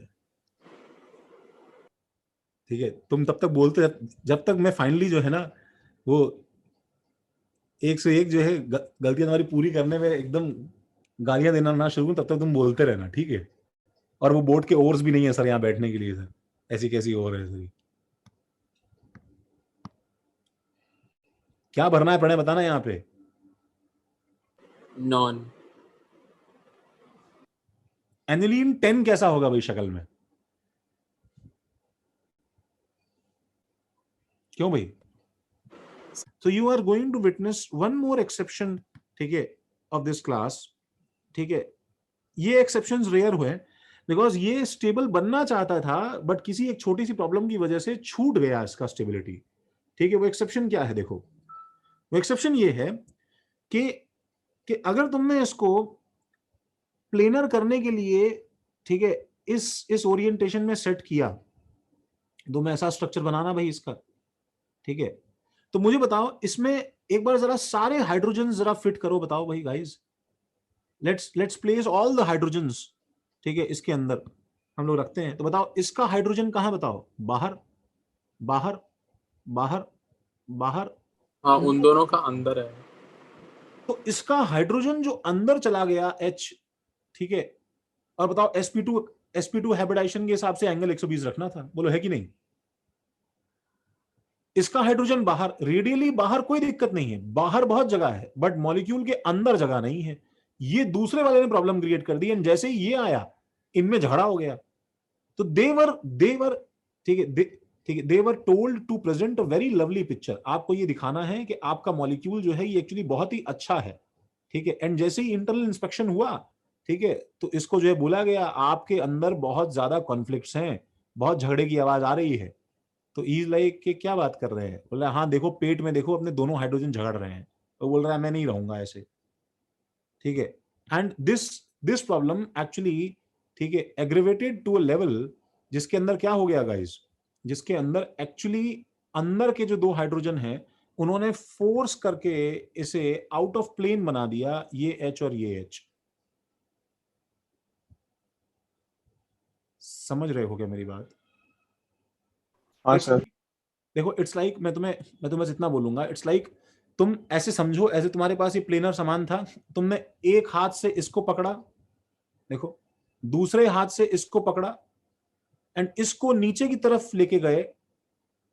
ठीक है। तुम तब तक बोलते जब तक मैं फाइनली जो है ना वो एक से एक जो है गलतियां तुम्हारी पूरी करने में एकदम गालियां देना ना शुरू, तब तक तुम बोलते रहना, ठीक है। और वो बोट के ओर्स भी नहीं है सर यहाँ बैठने के लिए सर, ऐसी कैसी ओर है सर? क्या भरना है प्रणय, बताना यहाँ पे। नॉन। एनिलीन 10 कैसा होगा भाई शक्ल में? क्यों भाई? So you are going to witness one more exception, ठीक है, of this class, ठीक है। ये exceptions rare हुए बिकॉज ये स्टेबल बनना चाहता था बट किसी एक छोटी सी प्रॉब्लम की वजह से छूट गया इसका स्टेबिलिटी, ठीक है। वो एक्सेप्शन क्या है देखो, वो एक्सेप्शन ये है कि अगर तुमने इसको प्लेनर करने के लिए, ठीक है, इस ओरिएंटेशन में सेट किया, तो मैं ऐसा स्ट्रक्चर बनाना भाई इसका, ठीक है। तो मुझे बताओ इसमें एक बार जरा सारे हाइड्रोजन जरा फिट करो, बताओ भाई guys, let's place all the hydrogens, ठीक है, इसके अंदर हम लोग रखते हैं। तो बताओ इसका हाइड्रोजन कहां, बताओ, बाहर बाहर बाहर बाहर। हाँ उन दोनों का अंदर है। तो इसका हाइड्रोजन जो अंदर चला गया H, ठीक है। और बताओ sp2 हाइब्रिडाइजेशन के हिसाब से एंगल 120 रखना था, बोलो है कि नहीं? इसका हाइड्रोजन बाहर, रेडियली बाहर कोई दिक्कत नहीं है, बाहर बहुत जगह है, बट मॉलिक्यूल के अंदर जगह नहीं है। ये दूसरे वाले ने प्रॉब्लम क्रिएट कर दी, एंड जैसे ही ये आया इनमें झगड़ा हो गया। तो देवर ठीक है, ठीक है, they were told to present a very lovely picture. आपको ये दिखाना है कि आपका मॉलिक्यूल जो है ये एक्चुअली बहुत ही अच्छा है, ठीक है। एंड जैसे ही इंटरनल इंस्पेक्शन हुआ, ठीक है, तो इसको जो है बोला गया आपके अंदर बहुत ज्यादा कॉन्फ्लिक्ट्स हैं, बहुत झगड़े की आवाज आ रही है। तो इज लाइक कि क्या बात कर रहे हैं, बोला हाँ देखो पेट में देखो अपने दोनों हाइड्रोजन झगड़ रहे हैं। तो बोल रहा है मैं नहीं रहूंगा ऐसे, ठीक है। एंड दिस प्रॉब्लम एक्चुअली, ठीक है, एग्रीवेटेड टू अ लेवल जिसके अंदर क्या हो गया गाइस, जिसके अंदर एक्चुअली अंदर के जो दो हाइड्रोजन हैं उन्होंने फोर्स करके इसे आउट ऑफ प्लेन बना दिया, ये H और ये H। समझ रहे हो क्या मेरी बात? हाँ सर। देखो इट्स लाइक मैं तुम्हें बस इतना बोलूंगा, इट्स लाइक तुम ऐसे समझो, ऐसे तुम्हारे पास ये प्लेनर सामान था, तुमने एक हाथ से इसको पकड़ा, देखो, दूसरे हाथ से इसको पकड़ा एंड इसको नीचे की तरफ लेके गए,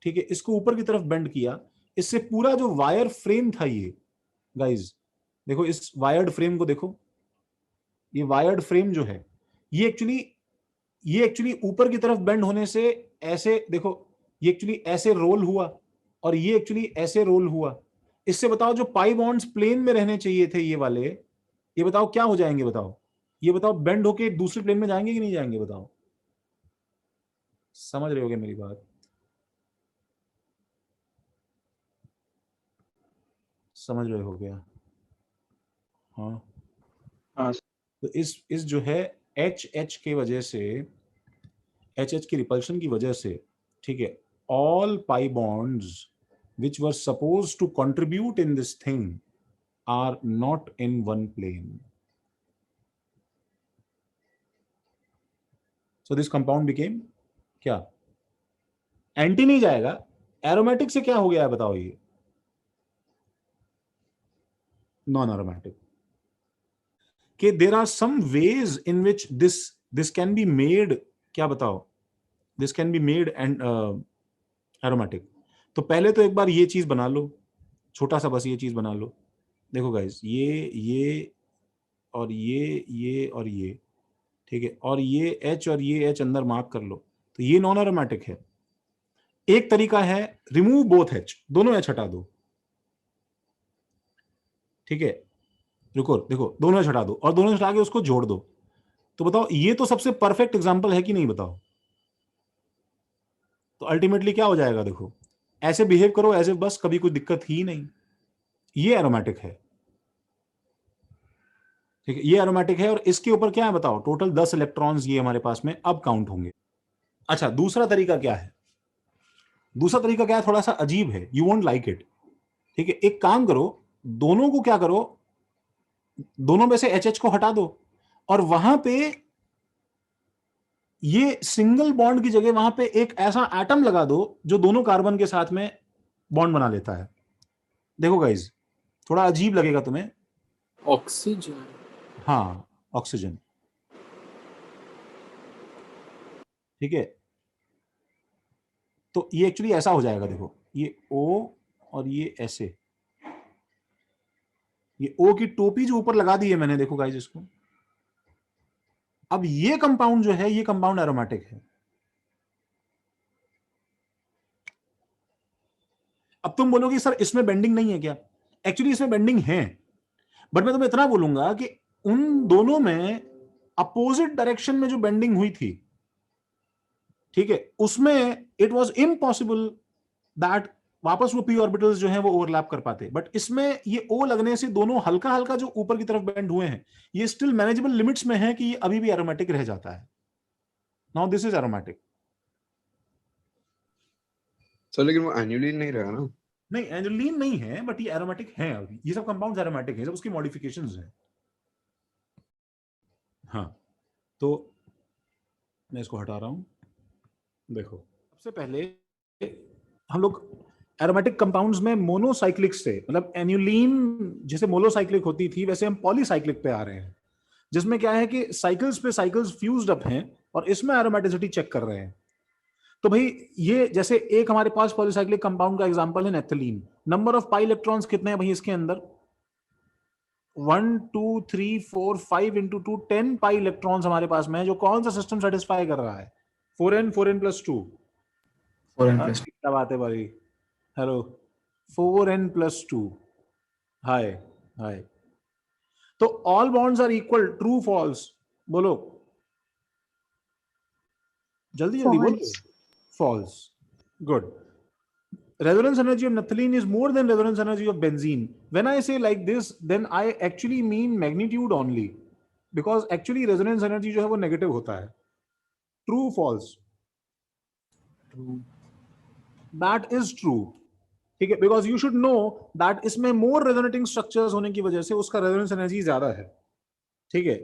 ठीक है, इसको ऊपर की तरफ बेंड किया। इससे पूरा जो वायर फ्रेम था ये गाइज, देखो इस वायर्ड फ्रेम को देखो, ये वायर्ड फ्रेम जो है ये एक्चुअली ऊपर की तरफ बेंड होने से ऐसे देखो, ये एक्चुअली ऐसे रोल हुआ और ये एक्चुअली ऐसे रोल हुआ। इससे बताओ जो पाई बॉन्ड्स प्लेन में रहने चाहिए थे ये वाले, ये बताओ क्या हो जाएंगे, बताओ, ये बताओ बेंड होके दूसरे प्लेन में जाएंगे कि नहीं जाएंगे, बताओ। समझ रहे होगे मेरी बात? समझ रहे हो क्या? हाँ हाँ तो इस जो है एच के वजह से, एच की रिपल्शन की वजह से, ठीक है, all pi bonds which were supposed to contribute in this thing are not in one plane. So this compound became क्या? एंटी नहीं जाएगा, एरोमेटिक से क्या हो गया है बताओ ये? Non aromatic. कि there are some ways in which this can be made, क्या बताओ, this can be made and aromatic. तो पहले तो एक बार ये चीज बना लो, छोटा सा बस ये चीज बना लो। देखो गाइस, ये और ये और ये, ठीक है, और ये H और ये H अंदर मार्क कर लो, तो ये नॉन एरोमेटिक है। एक तरीका है रिमूव बोथ H, दोनों H हटा दो, ठीक है, रुको देखो, दोनों H हटा दो और दोनों H हटा के उसको जोड़ दो। तो बताओ ये तो सबसे परफेक्ट एग्जांपल है कि नहीं, बताओ। तो अल्टीमेटली क्या हो जाएगा, देखो ऐसे बिहेव करो एज ए बस कभी कोई दिक्कत ही नहीं, ये एरोमेटिक है, ठीक है, ये एरोमेटिक है। और इसके ऊपर क्या है बताओ, टोटल 10 इलेक्ट्रॉन्स ये हमारे पास में अब काउंट होंगे। अच्छा, दूसरा तरीका क्या है, दूसरा तरीका क्या है, थोड़ा सा अजीब है, यू वोंट लाइक इट, ठीक है। एक काम करो, दोनों को क्या करो, दोनों में से HH को हटा दो और वहां पे ये सिंगल बॉन्ड की जगह वहां पे एक ऐसा एटम लगा दो जो दोनों कार्बन के साथ में बॉन्ड बना लेता है। देखो गाइज, थोड़ा अजीब लगेगा तुम्हें। ऑक्सीजन, हाँ, ऑक्सीजन, ठीक है। तो ये एक्चुअली ऐसा हो जाएगा, देखो ये O और ये ऐसे, ये O की टोपी जो ऊपर लगा दी है मैंने, देखो गाइज इसको। अब ये कंपाउंड जो है, ये कंपाउंड एरोमेटिक है। अब तुम बोलोगे सर इसमें बेंडिंग नहीं है क्या, एक्चुअली इसमें बेंडिंग है, बट मैं तुम्हें इतना बोलूंगा कि उन दोनों में अपोजिट डायरेक्शन में जो बेंडिंग हुई थी, ठीक है, उसमें इट वाज इम्पॉसिबल दैट वापस वो p ऑर्बिटल्स जो हैं वो ओवरलैप कर पाते। बट इसमें ये O लगने से दोनों हल्का हल्का जो ऊपर की तरफ बेंड हुए हैं, ये स्टिल मैनेजेबल लिमिट्स में है कि ये अभी भी एरोमेटिक रह जाता है। Now this is aromatic. Sir लेकिन वो एनुलिन नहीं रहा ना। नहीं, एनुलिन नहीं है, बट ये एरोमेटिक है। अभी ये सब कंपाउंड्स एरोमेटिक हैं, सब उसकी मॉडिफिकेशंस हैं। हाँ, तो मैं इसको हटा रहा हूं। देखो, सबसे पहले हम लोग एरोमेटिक कंपाउंड्स में मोनोसाइक्लिक से, मतलब एन्युलीन जैसे मोनोसाइक्लिक होती थी, वैसे हम पॉलीसाइक्लिक पे आ रहे हैं, जिसमें क्या है कि साइकिल्स पे साइकिल्स फ्यूज्ड अप हैं और इसमें एरोमेटिसिटी चेक कर रहे हैं। तो भाई ये जैसे एक हमारे पास पॉलीसाइक्लिक कंपाउंड का एग्जांपल है नेथलीन। नंबर ऑफ पाई इलेक्ट्रॉन्स कितने हैं भाई इसके अंदर, 1 2 3 4 5 इंटू 2 10 पाई इलेक्ट्रॉन्स हमारे पास में है। जो कौन सा सिस्टम सेटिस्फाई कर रहा है, 4n प्लस 2। 4n+2। क्या बात है भाई, हेलो, 4n प्लस 2, हाय हाय। तो all bonds are equal, true false, बोलो जल्दी जल्दी बोलो। False, good. Resonance energy of naphthalene is more than resonance energy of benzene. When I say like this, then I actually mean magnitude only, because actually resonance energy जो है वो negative होता है। True, false? True. That is true, ठीक है, because you should know that इसमें more resonating structures होने की वजह से उसका resonance energy ज्यादा है, ठीक है।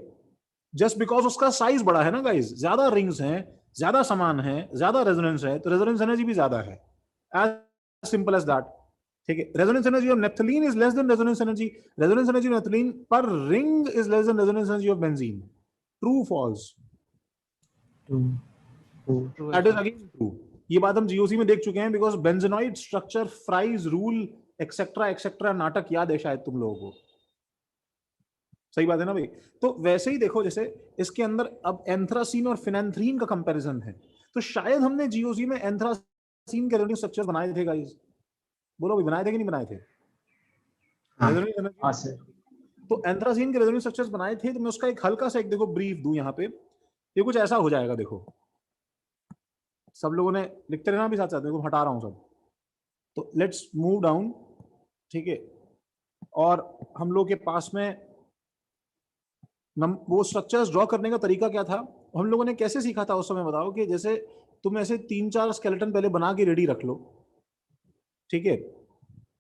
Just because उसका size बड़ा है ना guys, ज्यादा rings हैं, ज्यादा सामान है, ज्यादा resonance है, तो resonance energy भी ज्यादा है। As simple as that, ठीक है। resonance energy of naphthalene is less than resonance energy of naphthalene per ring is less than resonance energy of benzene. True, false? True. That is again true. ये बात हम GOC में देख चुके हैं, because benzenoid structure, Fry's rule, etcetera नाटक याद है शायद तुम लोगों को, सही बात है ना भाई। तो वैसे ही देखो, जैसे इसके अंदर अब एंथ्रासीन और फिनेंथ्रीन का कंपैरिजन है, तो शायद हमने GOC में एंथ्रासीन के रेजोनेंस स्ट्रक्चर बनाए थे गाइस, बोलो भाई, बनाए थे कि नहीं बनाए थे? हाँ सर। तो एंथ्रासीन के रेजोनेंस स्ट्रक्चर्स बनाए थे, तो मैं उसका एक हल्का सा एक देखो ब्रीफ दूं यहाँ पे। ये कुछ ऐसा हो जाएगा, देखो सब लोगों ने लिखते रहना भी साथ साथ, देखो हटा रहा हूं सब। तो लेट्स मूव डाउन, ठीक है। और हम लोग के पास में वो स्ट्रक्चर्स ड्रॉ करने का तरीका क्या था, हम लोगों ने कैसे सीखा था उस समय, बताओ। कि जैसे तुम ऐसे 3-4 स्केलेटन पहले बना के रेडी रख लो, ठीक है,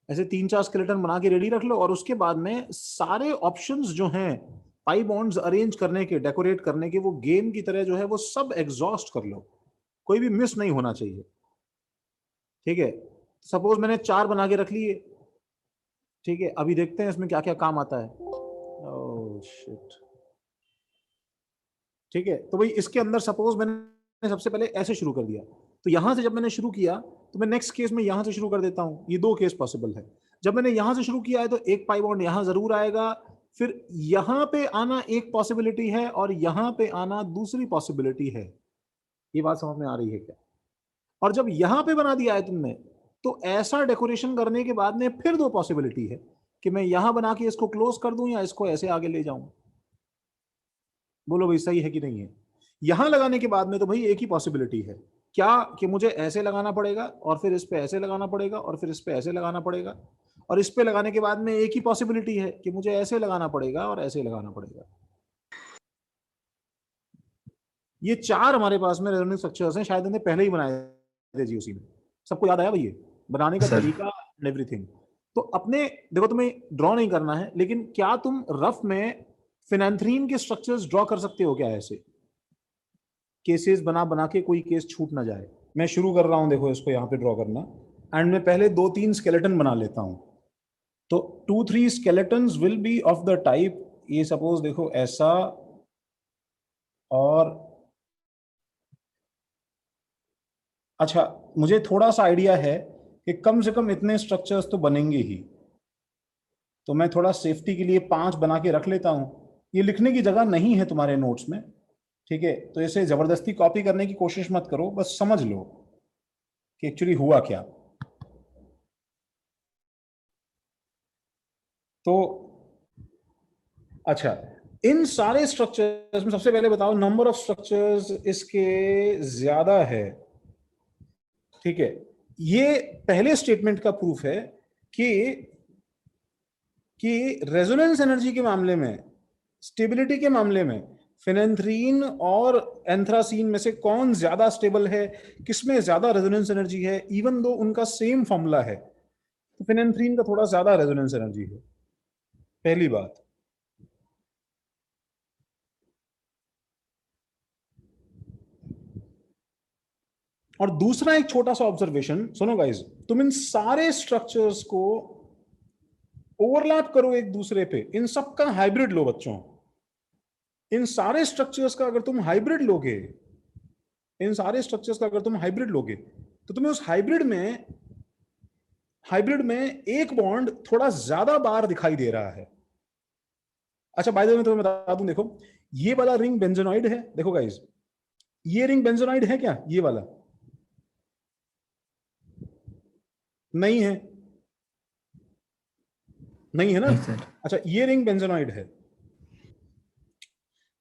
ऐसे 3-4 स्केलेटन बना के रेडी रख लो, और उसके बाद में सारे ऑप्शंस जो हैं पाई बॉन्ड्स अरेंज करने के, डेकोरेट करने के, वो गेम की तरह जो है वो सब एग्जॉस्ट कर लो, कोई भी मिस नहीं होना चाहिए, ठीक है। सपोज मैंने 4 बना के रख लिए, ठीक है, अभी देखते हैं इसमें क्या क्या काम आता है। Oh shit. ठीक है, तो भाई इसके अंदर सपोज मैंने सबसे पहले ऐसे शुरू कर दिया, तो यहां से जब मैंने शुरू किया तो मैं नेक्स्ट केस में यहां से शुरू कर देता हूं। ये 2 केस पॉसिबल है। जब मैंने यहां से शुरू किया है तो एक पाई बॉन्ड यहां जरूर आएगा, फिर यहां पे आना एक पॉसिबिलिटी है और यहां पे आना दूसरी पॉसिबिलिटी है। ये बात समझ में आ रही है क्या? और जब यहां पे बना दिया है तुमने, तो ऐसा डेकोरेशन करने के बाद में फिर 2 पॉसिबिलिटी है कि मैं यहां बना के इसको क्लोज कर दूं या इसको ऐसे आगे ले जाऊं। बोलो भाई सही है कि नहीं है? यहां लगाने के बाद में तो भाई एक ही पॉसिबिलिटी है, क्या कि मुझे ऐसे लगाना पड़ेगा और फिर इस पे ऐसे लगाना पड़ेगा और फिर इस पे ऐसे लगाना पड़ेगा, और इस पे लगाने के बाद में एक ही पॉसिबिलिटी है कि मुझे ऐसे लगाना पड़ेगा और ऐसे लगाना पड़ेगा। ये 4 हमारे पास में रेजोनेंस स्ट्रक्चर्स हैं, शायद इन्हें पहले ही बनाए थे जी उसी में। सबको याद आया भाई ये बनाने का तरीका एंड एवरीथिंग? तो अपने देखो, तुम्हें ड्रॉ नहीं करना है, लेकिन क्या तुम रफ में फिनैंथ्रीन के स्ट्रक्चर्स ड्रॉ कर सकते हो क्या? ऐसे केसेस बना बना के कोई केस छूट ना जाए। मैं शुरू कर रहा हूं, देखो इसको यहाँ पे ड्रॉ करना, एंड मैं पहले 2-3 स्केलेटन बना लेता हूं। तो 2-3 skeletons will be of the type, ये सपोज देखो ऐसा, और अच्छा मुझे थोड़ा सा आइडिया है कि कम से कम इतने स्ट्रक्चर्स तो बनेंगे ही, तो मैं थोड़ा सेफ्टी के लिए 5 बना के रख लेता हूं। ये लिखने की जगह नहीं है तुम्हारे नोट्स में, ठीक है? तो इसे जबरदस्ती कॉपी करने की कोशिश मत करो, बस समझ लो कि एक्चुअली हुआ क्या। तो अच्छा, इन सारे स्ट्रक्चर्स में सबसे पहले बताओ नंबर ऑफ स्ट्रक्चर्स इसके ज्यादा है, ठीक है? ये पहले स्टेटमेंट का प्रूफ है कि रेजोनेंस एनर्जी के मामले में, स्टेबिलिटी के मामले में फिनेंथ्रीन और एंथ्रासीन में से कौन ज्यादा स्टेबल है, किसमें ज्यादा रेजोनेंस एनर्जी है, इवन दो उनका सेम फॉर्मूला है, तो फिनेंथ्रीन का थोड़ा ज्यादा रेजोनेंस एनर्जी है, पहली बात। और दूसरा एक छोटा सा ऑब्जर्वेशन सुनो गाइस, तुम इन सारे स्ट्रक्चर्स को ओवरलैप करो एक दूसरे पे, इन सब का हाइब्रिड लो बच्चों। इन सारे स्ट्रक्चर्स का अगर तुम हाइब्रिड लोगे, इन सारे स्ट्रक्चर्स का अगर तुम हाइब्रिड लोगे, तो तुम्हें उस हाइब्रिड में एक बॉन्ड थोड़ा ज्यादा बार दिखाई दे रहा है। अच्छा बाय द वे मैं तुम्हें बता दूं, देखो ये वाला रिंग बेंजोनॉइड है, देखो गाइस ये रिंग बेंजोनॉइड है क्या? ये वाला नहीं है, नहीं है ना? अच्छा ये रिंग बेंजोनॉइड है,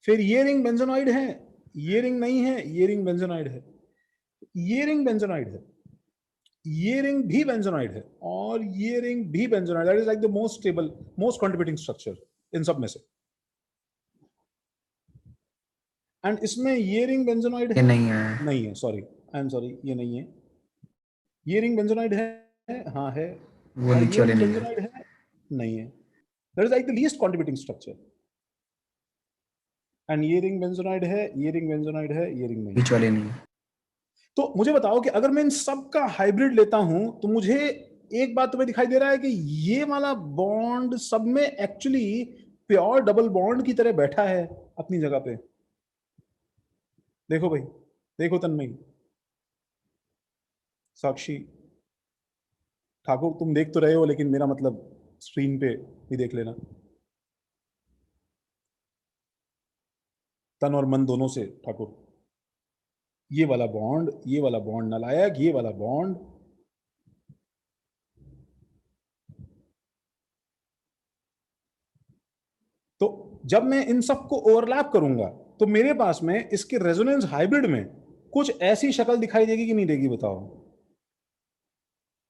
फिर ये रिंग बेंजोनॉइड है, ये रिंग नहीं है, ये रिंग बेंजोनॉइड है, ये रिंग बेंजोनॉइड है, ये रिंग भी बेंजोनॉइड है, और ये रिंग भी benzenoid. That is like the most stable, most contributing structure in सब में से। एंड इसमें ये रिंग बेंजोनॉइड है? नहीं है, नहीं है, सॉरी, आई एम सॉरी, ये नहीं है। ये रिंग बेंजोनॉइड है? हाँ है। वो नीचे वाले नहीं है, बेंजोनॉइड है? नहीं है। That is like the least contributing structure. And ये रिंग बेंजोनॉइड है, ये रिंग बेंजोनॉइड है, ये रिंग नहीं है, बीच वाले नहीं है। तो मुझे बताओ कि अगर मैं इन सब का हाइब्रिड लेता हूं, तो मुझे एक बात तुम्हें दिखाई दे रहा है कि ये वाला बॉन्ड सब में एक्चुअली प्योर डबल बॉन्ड की तरह बैठा है अपनी जगह पे। देखो भाई, देखो तन्मय, साक्षी, ठाकुर, तुम देख तो रहे हो, लेकिन मेरा मतलब स्क्रीन पे भी देख लेना, तन और मन दोनों से। ठाकुर, ये वाला बॉन्ड नालायक, ये वाला बॉन्ड, तो जब मैं इन सबको ओवरलैप करूंगा तो मेरे पास में इसके रेजोनेंस हाइब्रिड में कुछ ऐसी शक्ल दिखाई देगी कि नहीं देगी? बताओ।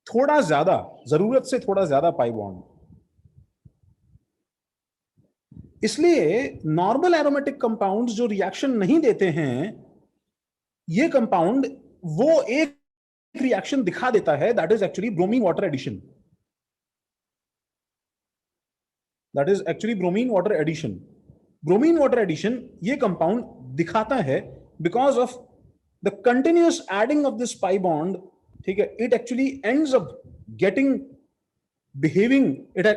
थोड़ा ज्यादा, जरूरत से थोड़ा ज्यादा पाई बॉन्ड। इसलिए नॉर्मल एरोमेटिक कंपाउंड्स जो रिएक्शन नहीं देते हैं, ये कंपाउंड वो एक रिएक्शन दिखा देता है, that is actually bromine water addition. That is actually bromine water addition. Bromine water addition ये कंपाउंड दिखाता है because of the continuous adding of this pi bond, ठीक है? It actually ends up getting behaving, it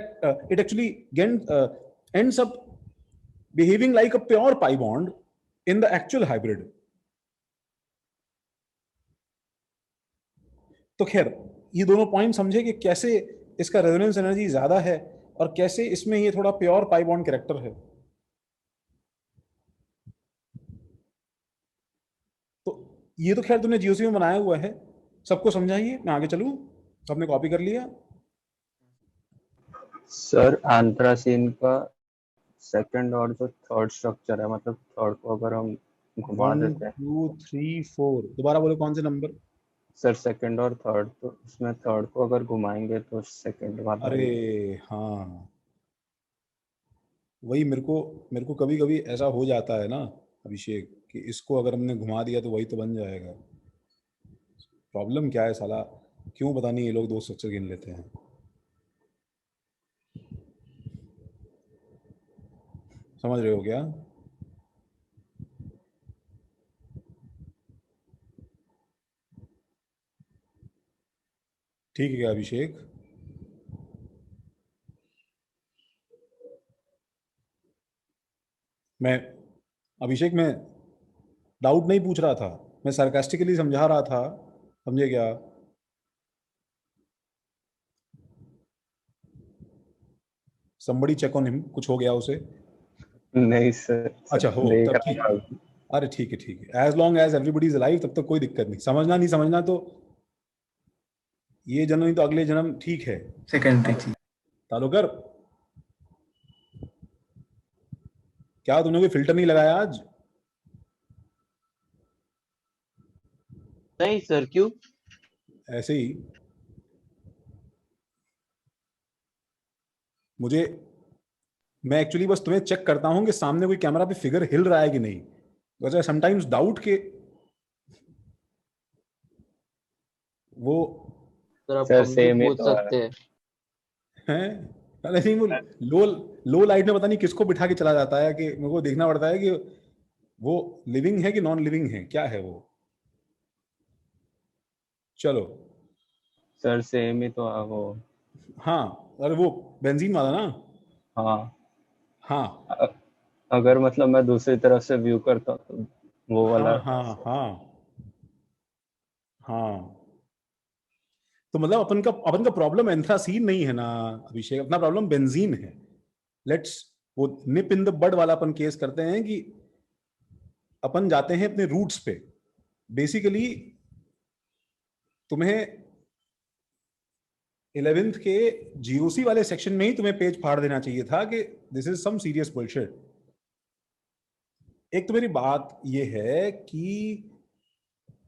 actually ends up behaving like a pure pi bond in the actual hybrid. तो खैर ये दोनों पॉइंट समझे कि कैसे इसका रेजोनेंस एनर्जी ज्यादा है और कैसे इसमें ये थोड़ा प्योर पाई बॉन्ड कैरेक्टर है। तो ये तो खैर तूने जीओसी में बनाया हुआ है, सबको समझाइए, मैं आगे चलूं। आपने कॉपी कर लिया? सर एंथ्रासीन का सेकंड और जो थर्ड स्ट्रक्चर है, मतलब थर्ड को अगर हम घुमा 1 देते हैं 2 3 4, दोबारा बोलो कौन से नंबर? सर सेकंड और थर्ड, तो उसमें थर्ड को अगर घुमाएंगे तो सेकंड वाला। अरे हाँ, वही मेरे को कभी कभी ऐसा हो जाता है ना अभिषेक कि इसको अगर हमने घुमा दिया तो वही तो बन जाएगा। प्रॉब्लम क्या है साला, क्यों पता नहीं ये लोग दो स्ट्रक्चर गिन लेते हैं। समझ रहे हो क्या? ठीक है क्या अभिषेक? मैं डाउट नहीं पूछ रहा था, मैं सार्कास्टिकली समझा रहा था, समझे क्या? somebody check on him, कुछ हो गया उसे? नहीं सर। अच्छा हो तब ठीक है। अरे ठीक है, as long as everybody is alive तब तक कोई दिक्कत नहीं। समझना नहीं समझना तो ये जन्म नहीं तो अगले जन्म, ठीक है। सेकेंडरी थी। तालुकर क्या तुमने कोई फिल्टर नहीं लगाया आज? नहीं सर, क्यों? ऐसे ही मैं एक्चुअली बस तुम्हें चेक करता हूं कि सामने कोई कैमरा पे फिगर हिल रहा है कि नहीं। वैसे समटाइम्स डाउट के वो सर सेम ही पूछ सकते हैं। अरे नहीं, वो लो लाइट में पता नहीं किसको बिठा के चला जाता है कि मेरे को देखना पड़ता है कि वो लिविंग है कि नॉन लिविंग है, क्या है वो। चलो सर सेम ही तो है वो। हाँ, अरे वो बेंजीन वाला ना। हाँ हाँ अगर मतलब मैं दूसरी तरफ से व्यू करता तो वो वाला। हाँ तो मतलब अपन का प्रॉब्लम एंथ्रासीन नहीं है ना अभिषेक, अपना प्रॉब्लम बेंजीन है। लेट्स वो निप इन द बड वाला अपन केस करते हैं कि अपन जाते हैं अपने रूट्स पे। बेसिकली तुम्हें 11th के जीओसी वाले सेक्शन में ही तुम्हें पेज फाड़ देना चाहिए था कि this is some serious bullshit. एक तो मेरी बात ये है कि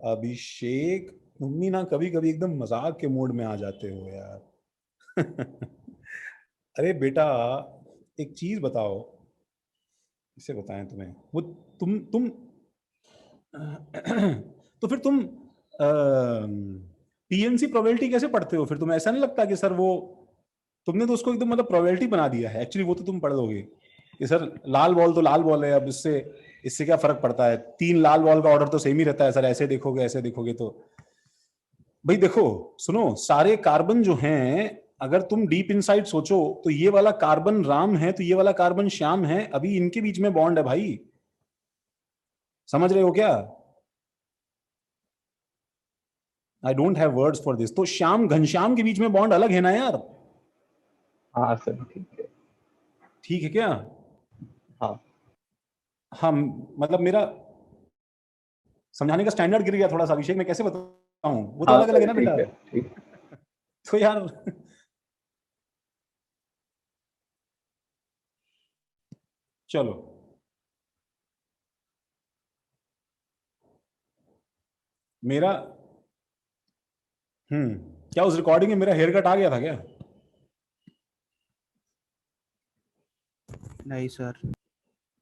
अभिषेक तुम ना कभी कभी एकदम मजाक के मूड में आ जाते हो यार। अरे बेटा एक चीज बताओ, इसे बताएं तुम्हें वो तुम तो फिर तुम पीएनसी प्रोबेबिलिटी कैसे पढ़ते हो? फिर तुम्हें ऐसा नहीं लगता कि सर वो तुमने तो उसको एकदम मतलब प्रोबेबिलिटी बना दिया है। एक्चुअली वो तो तुम पढ़ लोगे कि सर लाल बॉल तो लाल बॉल है, अब इससे क्या फर्क पड़ता है, 3 लाल बॉल का ऑर्डर तो सेम ही रहता है सर, ऐसे देखोगे तो। भाई देखो सुनो, सारे कार्बन जो हैं अगर तुम डीप इनसाइड सोचो तो ये वाला कार्बन राम है तो ये वाला कार्बन श्याम है, अभी इनके बीच में बॉन्ड है भाई। समझ रहे हो क्या? I don't have words for this. तो श्याम घनश्याम के बीच में बॉन्ड अलग है ना यार। हाँ सर ठीक है क्या? हाँ मतलब मेरा समझाने का स्टैंडर्ड गिर गया थोड़ा सा अभिषेक, मैं कैसे बताऊं, वो तो अलग अलग है ना बेटा। ठीक तो यार चलो मेरा क्या उस रिकॉर्डिंग में मेरा हेयर कट आ गया था क्या? नहीं सर,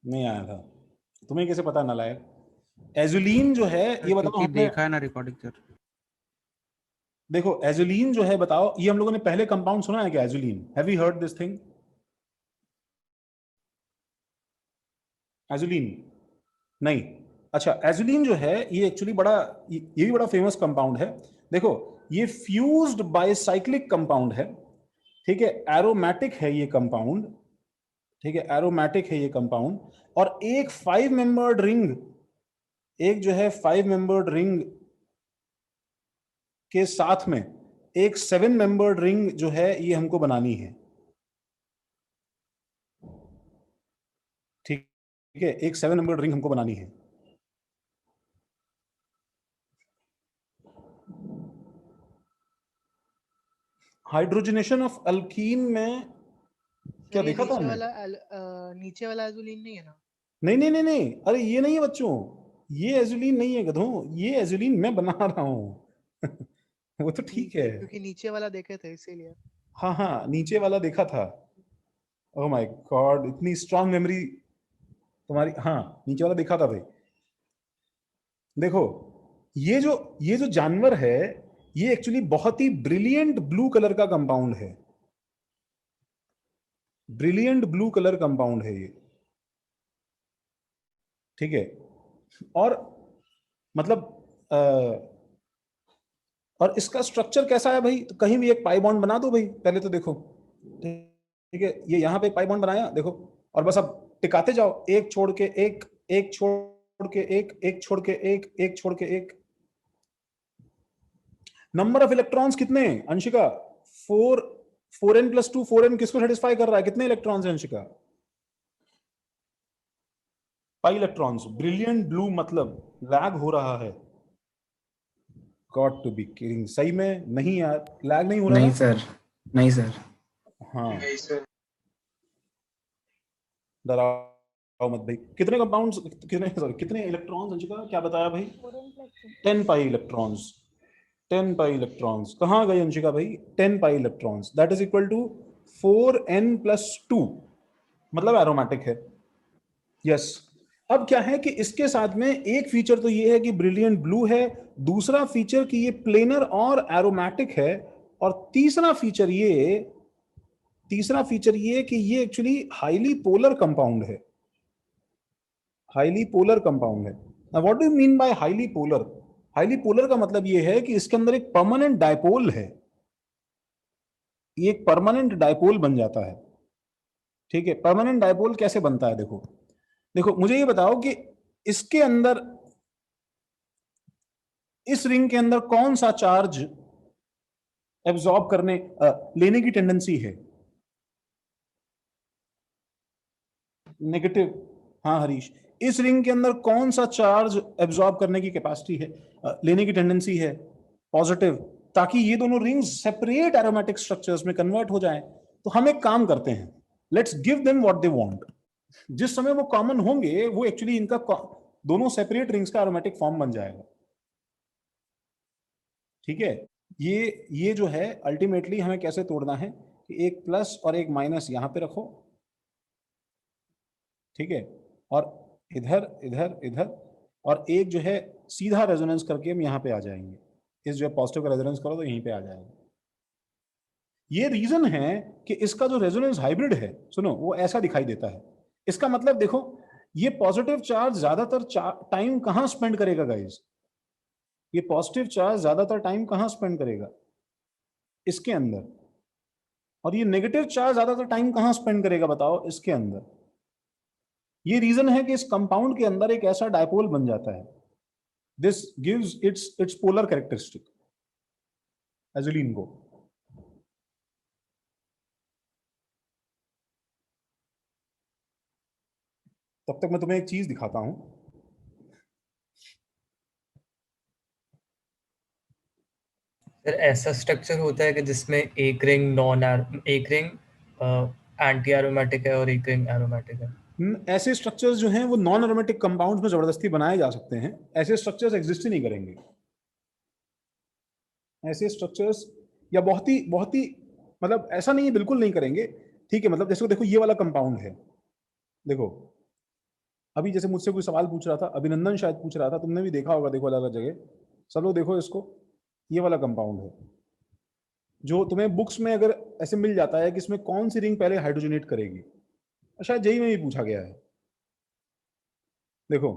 नहीं आया था। तुम्हें कैसे पता नालायक? एजुलीन जो है ये बताओ, हमने देखा है ना रिकॉर्डिंग सर। देखो एजुलीन जो है बताओ, ये हम लोगों ने पहले कंपाउंड सुना है क्या azulene? Have you heard this thing azulene? नहीं। अच्छा एजुलीन जो है ये एक्चुअली ये भी बड़ा फेमस कंपाउंड है। देखो ये फ्यूज्ड बाइसाइक्लिक कंपाउंड है। ठीक है, एरोमेटिक है ये कंपाउंड, ठीक है, एरोमेटिक है ये कंपाउंड, और एक 5 मेंबर्ड रिंग, एक जो है 5 मेंबर्ड रिंग के साथ में एक 7 मेंबर्ड रिंग जो है ये हमको बनानी है। ठीक है, एक 7 मेंबर्ड रिंग हमको बनानी है। हाइड्रोजनेशन ऑफ अल्कीन में क्या सर ये देखा था हमने? नीचे वाला एजुलिन नहीं है ना? नहीं नहीं नहीं नहीं, अरे ये नहीं है बच्चों, ये एजुलिन नहीं है गधों, ये एजुलिन मैं बना रहा हूं वो तो ठीक है। क्योंकि नीचे वाला देखे थे इसीलिए। हाँ हाँ, नीचे वाला देखा था। ओह माय गॉड, इतनी स्ट्रांग मेमोरी तुम्हारी। हाँ, नीचे वाला देखा था भाई। देखो, ये जो जानवर है, ये एक्चुअली बहुत ही ब्रिलियंट ब्लू कलर का कंपाउंड है, ब्रिलियंट ब्लू कलर कंपाउंड है ये, ठीक है। और मतलब और इसका स्ट्रक्चर कैसा है भाई? तो कहीं भी एक पाई बॉन्ड बना दो भाई, पहले तो देखो, ठीक है, ये यहां पे एक पाई बॉन्ड बनाया देखो, और बस अब टिकाते जाओ, एक छोड़ के एक, एक छोड़ के एक छोड़ के एक छोड़ के एक। नंबर ऑफ इलेक्ट्रॉन्स कितने हैं अंशिका? 4, 4n + 2, 4n किसको सेटिस्फाई कर रहा है? कितने इलेक्ट्रॉन्स हैं Anshika? Pi electrons. Brilliant blue मतलब लैग हो रहा है। गॉट टू बी किडिंग, सही में? नहीं यार, लैग नहीं हो रहा नहीं ना? सर, नहीं सर। हाँ, डराओ मत भाई। कितने कंपाउंड्स, कितने, सॉरी, कितने इलेक्ट्रॉन्स अंशिका, क्या बताया भाई? 10 पाई इलेक्ट्रॉन्स। 10 पाई इलेक्ट्रॉन्स कहाँ गए अंशिका भाई? 10 pi electrons, that is equal to 4n + 2, मतलब एरोमेटिक है। यस। अब क्या है कि इसके साथ में एक फीचर तो ये है कि ब्रिलियंट ब्लू है, दूसरा फीचर कि ये प्लेनर और एरोमेटिक है, और तीसरा फीचर ये कि ये एक्चुअली हाईली पोलर कंपाउंड है, हाईली पोलर कंपाउंड है। Now what do you mean by highly polar? Highly polar का मतलब ये है कि इसके अंदर एक परमानेंट डायपोल है, ये एक परमानेंट डायपोल बन जाता है, ठीक है। परमानेंट डायपोल कैसे बनता है? देखो देखो, मुझे ये बताओ कि इसके अंदर, इस रिंग के अंदर कौन सा चार्ज एब्जॉर्ब करने, लेने की टेंडेंसी है? नेगेटिव। हाँ हरीश, इस रिंग के अंदर कौन सा चार्ज एब्जॉर्ब करने की कैपेसिटी है, लेने की टेंडेंसी है? पॉजिटिव, ताकि ये दोनों रिंग्स सेपरेट एरोमेटिक स्ट्रक्चर्स में कन्वर्ट हो जाएं। तो हम एक काम करते हैं, let's give them what they want. जिस समय वो कॉमन होंगे, वो एक्चुअली इनका दोनों सेपरेट रिंग्स का एरोमेटिक फॉर्म बन जाएगा, ठीक है। ये जो है अल्टीमेटली हमें कैसे तोड़ना है कि एक प्लस और एक माइनस यहां पे रखो, ठीक है, और इधर इधर इधर, और एक जो है सीधा रेजोनेंस करके हम यहां पे आ जाएंगे। इस जो है पॉजिटिव का रेजोनेंस करो तो यहीं पे आ जाएगा। ये रीजन है कि इसका जो रेजोनेंस हाइब्रिड है, सुनो, वो ऐसा दिखाई देता है। इसका मतलब देखो, ये पॉजिटिव चार्ज ज्यादातर टाइम कहां स्पेंड करेगा गाइस? ये पॉजिटिव चार्ज ज्यादातर टाइम कहां स्पेंड करेगा? इसके अंदर। और ये नेगेटिव चार्ज ज्यादातर टाइम कहां स्पेंड करेगा बताओ? इसके अंदर। ये रीजन है कि इस कंपाउंड के अंदर एक ऐसा डायपोल बन जाता है, this gives it's polar characteristic azulene को। तब तक मैं तुम्हें एक चीज दिखाता हूं। सर ऐसा स्ट्रक्चर होता है कि जिसमें एक रिंग एंटी एरोमेटिक है और एक रिंग एरोमेटिक है? ऐसे स्ट्रक्चर्स जो हैं वो नॉन एरोमेटिक कंपाउंड्स में जबरदस्ती बनाए जा सकते हैं, ऐसे स्ट्रक्चर्स एग्जिस्ट ही नहीं करेंगे। ऐसे स्ट्रक्चर्स, या बहुत ही मतलब ऐसा नहीं है, बिल्कुल नहीं करेंगे, ठीक है। मतलब जैसे देखो, ये वाला कंपाउंड है, देखो, अभी जैसे मुझसे कोई सवाल पूछ रहा था, अभिनंदन शायद पूछ रहा था, तुमने भी देखा होगा, देखो अलग अलग जगह। सब लोग देखो इसको, ये वाला कंपाउंड है जो तुम्हें बुक्स में अगर ऐसे मिल जाता है कि इसमें कौन सी रिंग पहले हाइड्रोजनेट करेगी, शायद जेई में भी पूछा गया है। देखो,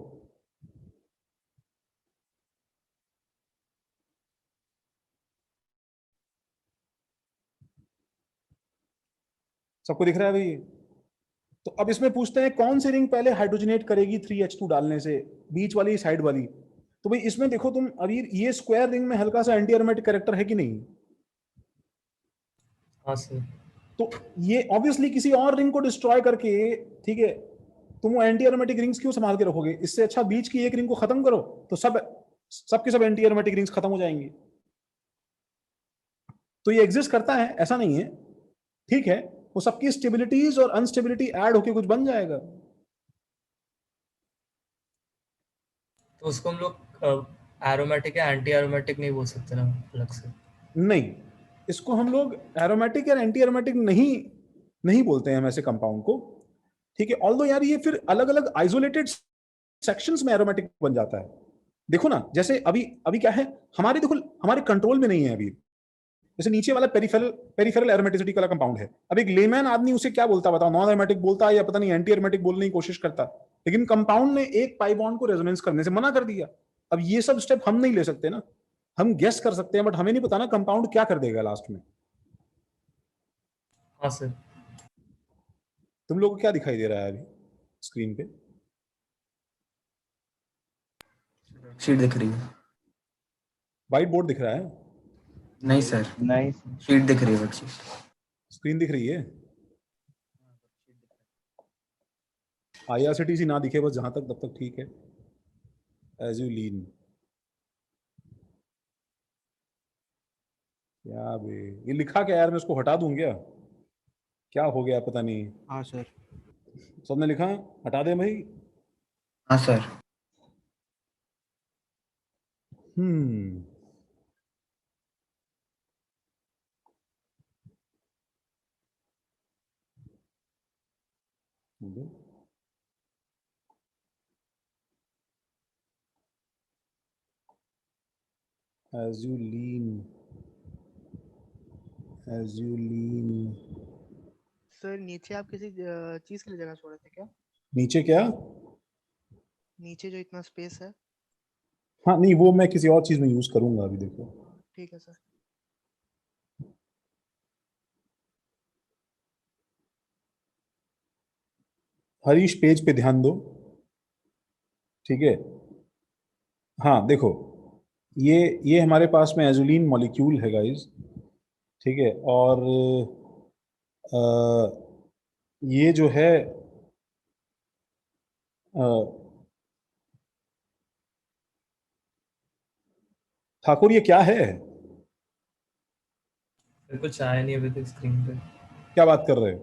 सबको दिख रहा है भाई? तो अब इसमें पूछते हैं कौन सी रिंग पहले हाइड्रोजनेट करेगी 3H2 डालने से, बीच वाली साइड वाली? तो भाई इसमें देखो तुम, अभी ये स्क्वायर रिंग में हल्का सा एंटी एरोमेटिक कैरेक्टर है कि नहीं? हाँ सर। तो ये ऑब्वियसली किसी और रिंग को डिस्ट्रॉय करके, ठीक है, तुम वो एंटी एरोमेटिक रिंग्स क्यों संभाल के रखोगे? इससे अच्छा बीच की एक रिंग को खत्म करो, तो सब एंटी एरोमेटिक रिंग्स खत्म हो जाएंगी। तो ये एग्जिस्ट करता है, ऐसा नहीं है, ठीक है, वो सबकी स्टेबिलिटीज और अनस्टेबिलिटी ऐड होके कुछ बन जाएगा। तो उसको हम लोग एरोमेटिक या एंटी एरोमेटिक नहीं बोल सकते ना अलग से? नहीं, इसको हम लोग एरोमेटिक या एंटी एरोमेटिक नहीं बोलते हैं हम ऐसे कंपाउंड को, ठीक है। ऑल्दो यार ये फिर अलग अलग आइसोलेटेड सेक्शंस में एरोमेटिक बन जाता है। देखो ना, जैसे अभी क्या है हमारे, देखो हमारे कंट्रोल में नहीं है अभी। जैसे नीचे वाला पेरिफेरल एरोमेटिसिटी वाला कंपाउंड है, अब एक लेमैन आदमी उसे क्या बोलता बताओ? नॉन एरोमेटिक बोलता है या पता नहीं एंटी एरोमेटिक बोलने की कोशिश करता, लेकिन कंपाउंड ने एक पाई बॉन्ड को रेजोनेंस करने से मना कर दिया। अब ये सब स्टेप हम नहीं ले सकते ना, हम गेस कर सकते हैं, बट हमें नहीं पता ना कंपाउंड क्या कर देगा लास्ट में। हाँ सर। तुम लोगों को क्या दिखाई दे रहा है अभी स्क्रीन पे? शीट दिख रही है। व्हाइट बोर्ड दिख रहा है? नहीं सर, नहीं शीट दिख रही है, वर्कशीट। स्क्रीन दिख रही है? IRCTC ना दिखे बस जहां तक, तब तक ठीक है। एज यू लीन, क्या बे ये लिखा क्या यार? मैं इसको हटा दूं क्या हो गया पता नहीं। हाँ सर। सबने लिखा हटा दे भाई। हाँ sir. As you lean, sir नीचे आप किसी चीज के लिए जगह छोड़े थे क्या? नीचे क्या? नीचे जो इतना स्पेस है। हाँ नहीं, वो मैं किसी और चीज में यूज करूंगा अभी, देखो। ठीक है सर। हरीश पेज पे ध्यान दो, ठीक है। हाँ देखो, ये हमारे पास में एजुलिन मॉलिक्यूल है गाइस, ठीक है। और ये जो है ठाकुर, ये क्या है? कुछ आया नहीं अभी तक स्क्रीन पे। क्या बात कर रहे हो?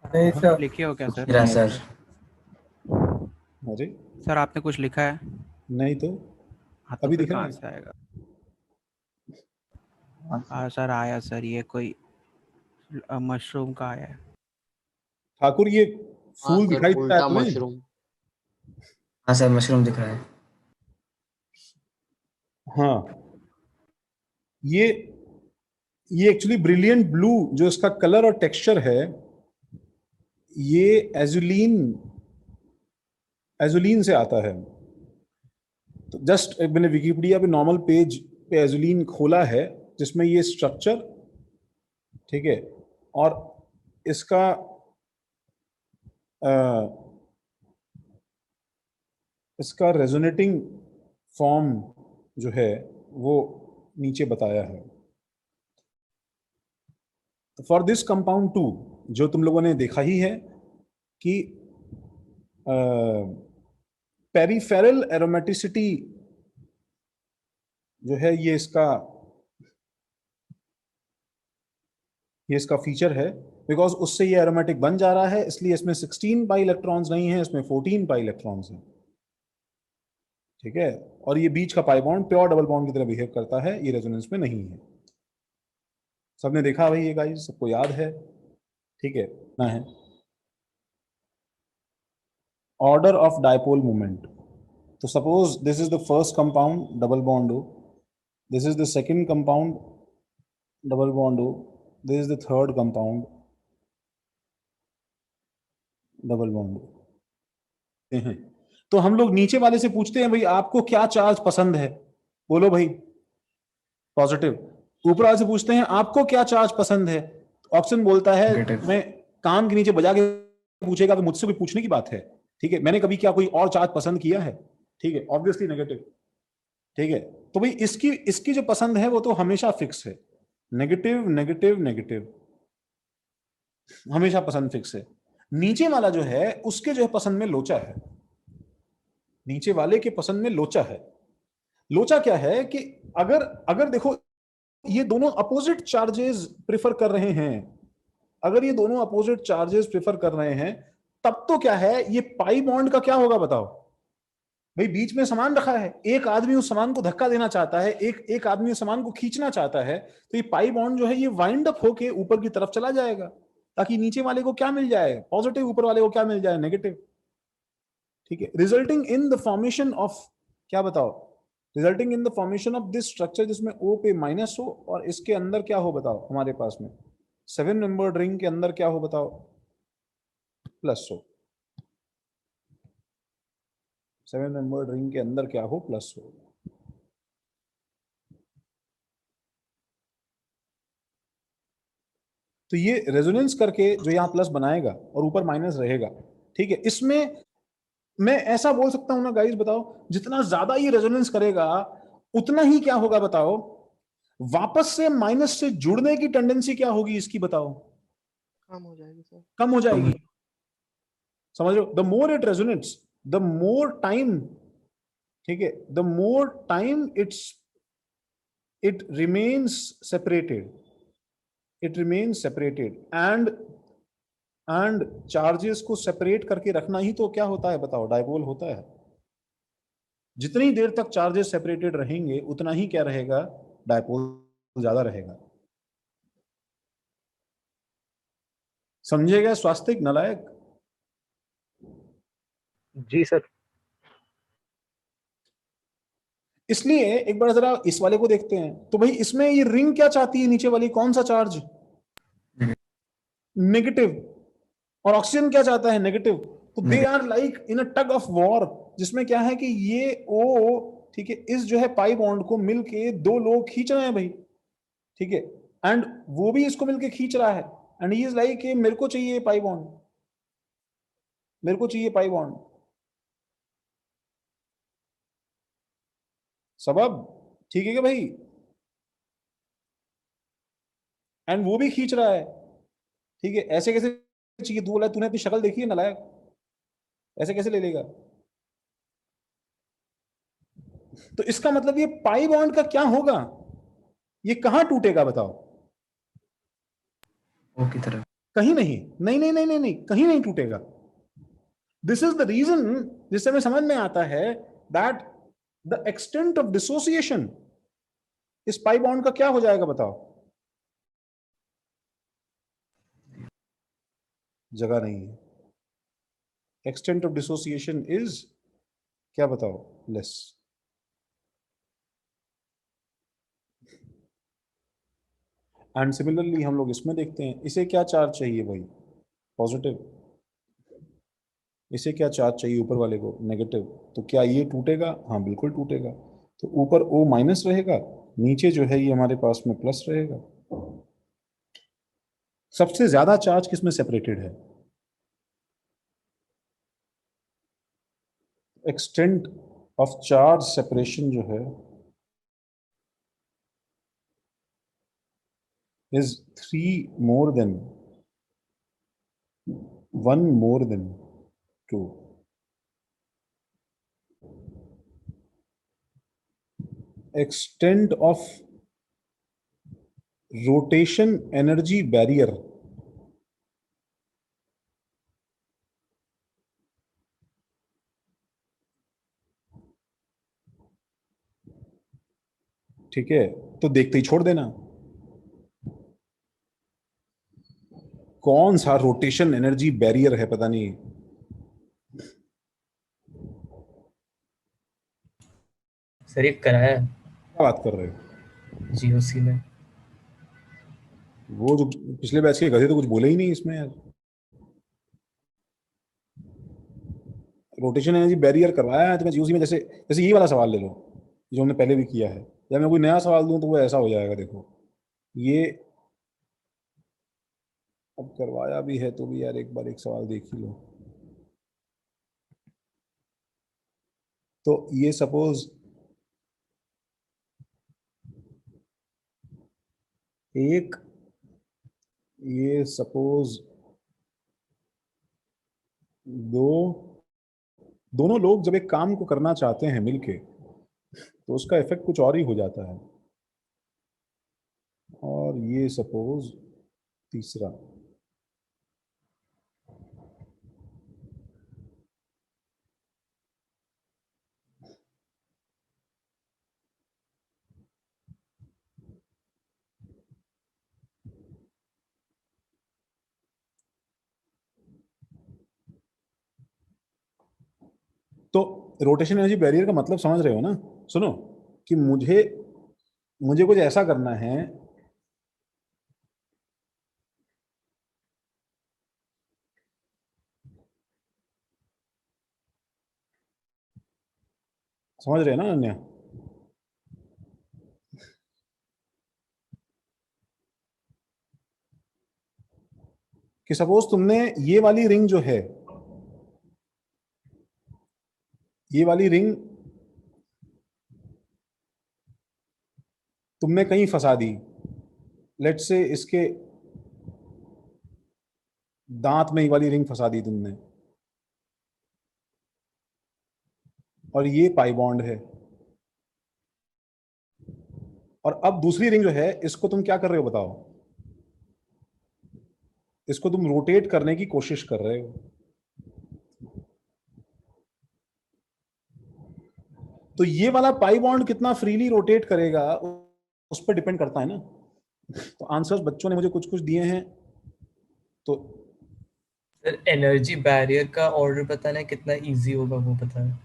अरे सर लिखे हो क्या सर? मेरा सर अरे सर आपने कुछ लिखा है? नहीं तो हाँ तो अभी फिर दिख रहा कहाँ है? से आएगा? हाँ सर आया सर, ये कोई मशरूम का आया है। ठाकुर ये फूल दिखाई दे रहा है तुम्हें? मशरूम। हाँ सर, मशरूम दिख रहा है। हाँ, ये एक्चुअली ब्रिलियंट ब्लू जो इसका कलर और टेक्सचर है, ये एजुलीन से आता है। तो जस्ट मैंने विकिपीडिया पे नॉर्मल पेज पे एजुलीन खोला है, जिसमें ये स्ट्रक्चर, ठीक है, और इसका रेजोनेटिंग फॉर्म जो है वो नीचे बताया है। फॉर दिस कंपाउंड 2, जो तुम लोगों ने देखा ही है कि पेरिफेरल एरोमेटिसिटी जो है ये इसका फीचर है, बिकॉज उससे ये एरोमेटिक बन जा रहा है, इसलिए इसमें 16 पाई इलेक्ट्रॉन्स नहीं है, इसमें 14 पाई इलेक्ट्रॉन्स हैं, ठीक है। और ये बीच का pi bond pure double bond की तरह बिहेव करता है, ये रेजोनेंस में नहीं है। सबने देखा भाई ये गाइस, सबको याद है, ठीक है ना? है ऑर्डर ऑफ डायपोल मोमेंट। तो suppose this is the first compound double bond O, this is the second compound double bond O, this is the third compound double bond O। तो हम लोग नीचे वाले से पूछते हैं भाई आपको क्या चार्ज पसंद है, बोलो भाई पॉजिटिव। ऊपर वाले से पूछते हैं आपको क्या चार्ज पसंद है, ऑक्सीजन बोलता है, Negative. मैं कान के नीचे बजा के पूछेगा कि मुझसे कोई पूछने की बात है, ठीक है, मैंने कभी क्या कोई और चार्ज पसंद किया है, ठीक है, ऑब्वियसली नेगेटिव, ठीक है। तो भाई इसकी जो पसंद है वो तो हमेशा फिक्स है, नेगेटिव नेगेटिव नेगेटिव, हमेशा पसंद फिक्स है। नीचे वाला जो है उसके जो है पसंद में लोचा है, नीचे वाले के पसंद में लोचा है। लोचा क्या है कि अगर देखो ये दोनों अपोजिट चार्जेस प्रिफर कर रहे हैं, अगर ये दोनों अपोजिट चार्जेस प्रिफर कर रहे हैं, तब तो क्या है, ये पाई बॉन्ड का क्या होगा बताओ भाई। बीच में सामान रखा है, एक आदमी उस सामान को धक्का देना चाहता है, एक आदमी उस सामान को खींचना चाहता है, तो ये पाई बॉन्ड जो है ये वाइंड अप होके ऊपर की तरफ चला जाएगा, ताकि नीचे वाले को क्या मिल जाए, पॉजिटिव, ऊपर वाले को क्या मिल जाए, नेगेटिव, ठीक है। Resulting in the formation of, क्या बताओ, resulting in the formation of this structure, जिसमें O पे माइनस हो और इसके अंदर क्या हो बताओ, हमारे पास में 7 मेंबर्ड रिंग के अंदर क्या हो बताओ, प्लस हो। 7 मेंबर्ड रिंग के अंदर क्या हो, प्लस हो। तो ये रेजोनेंस करके जो यहां प्लस बनाएगा और ऊपर माइनस रहेगा, ठीक है। इसमें मैं ऐसा बोल सकता हूं ना गाइस, बताओ, जितना ज्यादा ये रेजोनेंस करेगा उतना ही क्या होगा बताओ, वापस से माइनस से जुड़ने की टेंडेंसी क्या होगी इसकी बताओ, कम हो जाएगी सर। कम हो जाएगी, समझ लो। The more it resonates, the more time, ठीक है, the more time it remains separated, it remains separated, and charges को सेपरेट करके रखना ही तो क्या होता है बताओ, डायपोल होता है। जितनी देर तक चार्जेस सेपरेटेड रहेंगे उतना ही क्या रहेगा, डायपोल ज्यादा रहेगा। समझेगा स्वास्तिक नालायक? जी सर। इसलिए एक बार जरा इस वाले को देखते हैं। तो भाई इसमें ये रिंग क्या चाहती है, नीचे वाली कौन सा चार्ज, नेगेटिव, और ऑक्सीजन क्या चाहता है, नेगेटिव। तो they are like in a tug of war, जिसमें क्या है कि ये O, ठीक है, इस जो है पाई बॉन्ड को मिलके दो लोग खींच रहे हैं भाई, ठीक है, एंड वो भी इसको मिलके खींच रहा है, एंड ही इज लाइक मेरे को चाहिए पाई बॉन्ड, मेरे को चाहिए पाई बॉन्ड। सबब ठीक है क्या भाई, एंड वो भी खींच रहा है, ठीक है। ऐसे कैसे चाहिए, तू बोला तूने अपनी शक्ल देखी है नालायक, ऐसे कैसे ले लेगा। तो इसका मतलब ये पाई बॉन्ड का क्या होगा, ये कहां टूटेगा बताओ, O की तरफ। कहीं नहीं, नहीं नहीं नहीं नहीं नहीं, कहीं नहीं टूटेगा। दिस इज द रीजन, जिससे हमें समझ में आता है that the extent of dissociation इस पाई बॉन्ड का क्या हो जाएगा बताओ, जगह नहीं है। एक्सटेंट ऑफ डिसोसिएशन इज क्या बताओ, लेस। एंड सिमिलरली हम लोग इसमें देखते हैं, इसे क्या चार्ज चाहिए भाई, पॉजिटिव। इसे क्या चार्ज चाहिए ऊपर वाले को, नेगेटिव। तो क्या ये टूटेगा, हाँ बिल्कुल टूटेगा। तो ऊपर O माइनस रहेगा, नीचे जो है ये हमारे पास में प्लस रहेगा। सबसे ज्यादा चार्ज किसमें सेपरेटेड है, एक्सटेंट ऑफ चार्ज सेपरेशन जो है is 3 more than 1 more than 2. Extent of rotation energy barrier ठीक है। तो देखते ही छोड़ देना, कौन सा रोटेशन एनर्जी बैरियर है पता नहीं। सर ये कराया है क्या बात कर रहे हो, जीओसी में। वो जो पिछले बैच के गधे तो कुछ बोले ही नहीं इसमें यार। रोटेशन एनर्जी बैरियर करवाया है तुम्हें जीओसी में। जैसे जैसे ये वाला सवाल ले लो जो हमने पहले भी किया है, या मैं कोई नया सवाल दूं तो वो ऐसा हो जाएगा। देखो ये अब करवाया भी है तो भी यार एक बार एक सवाल देख ही लो। तो ये सपोज एक, ये सपोज दोनों लोग जब एक काम को करना चाहते हैं मिलके तो उसका इफेक्ट कुछ और ही हो जाता है। और ये सपोज तीसरा, तो रोटेशन एनर्जी बैरियर का मतलब समझ रहे हो ना? सुनो कि मुझे कुछ ऐसा करना है समझ रहे हैं ना अन्य? कि सपोज तुमने ये वाली रिंग जो है, ये वाली रिंग तुमने कहीं फंसा दी, लेट्स से इसके दांत में ये वाली रिंग फंसा दी तुमने, और ये पाई बॉन्ड है। और अब दूसरी रिंग जो है इसको तुम क्या कर रहे हो बताओ? इसको तुम रोटेट करने की कोशिश कर रहे हो। तो ये वाला पाई बॉन्ड कितना फ्रीली रोटेट करेगा उस पर डिपेंड करता है ना। तो आंसर्स बच्चों ने मुझे कुछ कुछ दिए हैं। तो सर एनर्जी बैरियर का ऑर्डर बताना कितना इजी होगा वो बताना।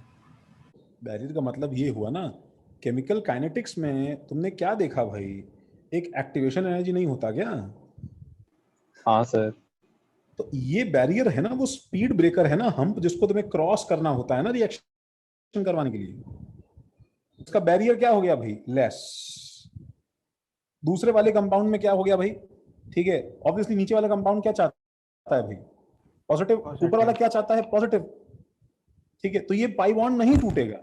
बैरियर का मतलब ये हुआ ना, केमिकल काइनेटिक्स में तुमने क्या देखा भाई? एक एक्टिवेशन एनर्जी नहीं होता क्या? हाँ सर। तो ये बैरियर है ना, वो स्पीड ब्रेकर है ना, हम्प जिसको तुम्हें क्रॉस करना होता है ना रिएक्शन करवाने के लिए। इसका बैरियर क्या हो गया भाई? लेस। दूसरे वाले कंपाउंड में क्या हो गया भाई? ठीक है, ऑब्वियसली नीचे वाला कंपाउंड क्या चाहता है भाई? पॉजिटिव। ऊपर वाला क्या चाहता है? पॉजिटिव। ठीक है, तो ये पाई बॉन्ड नहीं टूटेगा।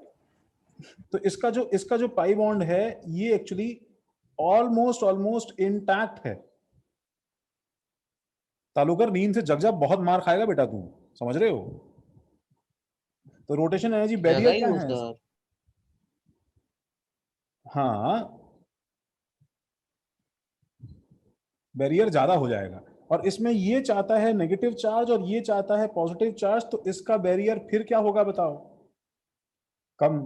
तो इसका जो पाई बॉन्ड है ये एक्चुअली ऑलमोस्ट इंटैक्ट है। तालुकर नींद से जग जा, बहुत मार खाएगा बेटा तू, समझ रहे हो? तो रोटेशन एनर्जी बैरियर क्या है? हाँ, बैरियर ज्यादा हो जाएगा। और इसमें ये चाहता है नेगेटिव चार्ज और ये चाहता है पॉजिटिव चार्ज, तो इसका बैरियर फिर क्या होगा बताओ? कम।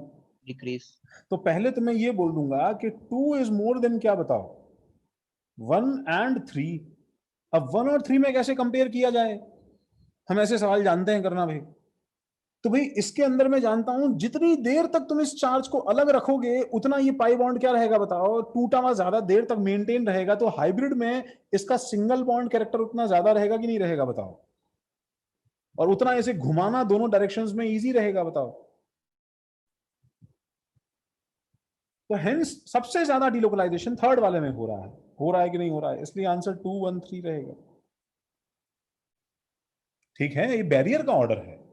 डिक्रीज। तो पहले तो मैं ये बोल दूंगा कि 2 इज मोर देन क्या बताओ? 1 and 3। अब 1 और 3 में कैसे कंपेयर किया जाए? हम ऐसे सवाल जानते हैं करना भाई। तो भाई इसके अंदर मैं जानता हूं जितनी देर तक तुम इस चार्ज को अलग रखोगे उतना ये पाई बॉन्ड क्या रहेगा बताओ? टूटा हुआ ज्यादा देर तक मेंटेन रहेगा। तो हाइब्रिड में इसका सिंगल बॉन्ड कैरेक्टर उतना ज्यादा रहेगा कि नहीं रहेगा बताओ? और उतना इसे घुमाना दोनों डायरेक्शंस में इजी रहेगा बताओ? तो हेंस सबसे ज्यादा डिलोकलाइजेशन थर्ड वाले में हो रहा है कि नहीं हो रहा है? इसलिए आंसर 2 1 3 रहेगा। ठीक है, ये बैरियर का ऑर्डर है।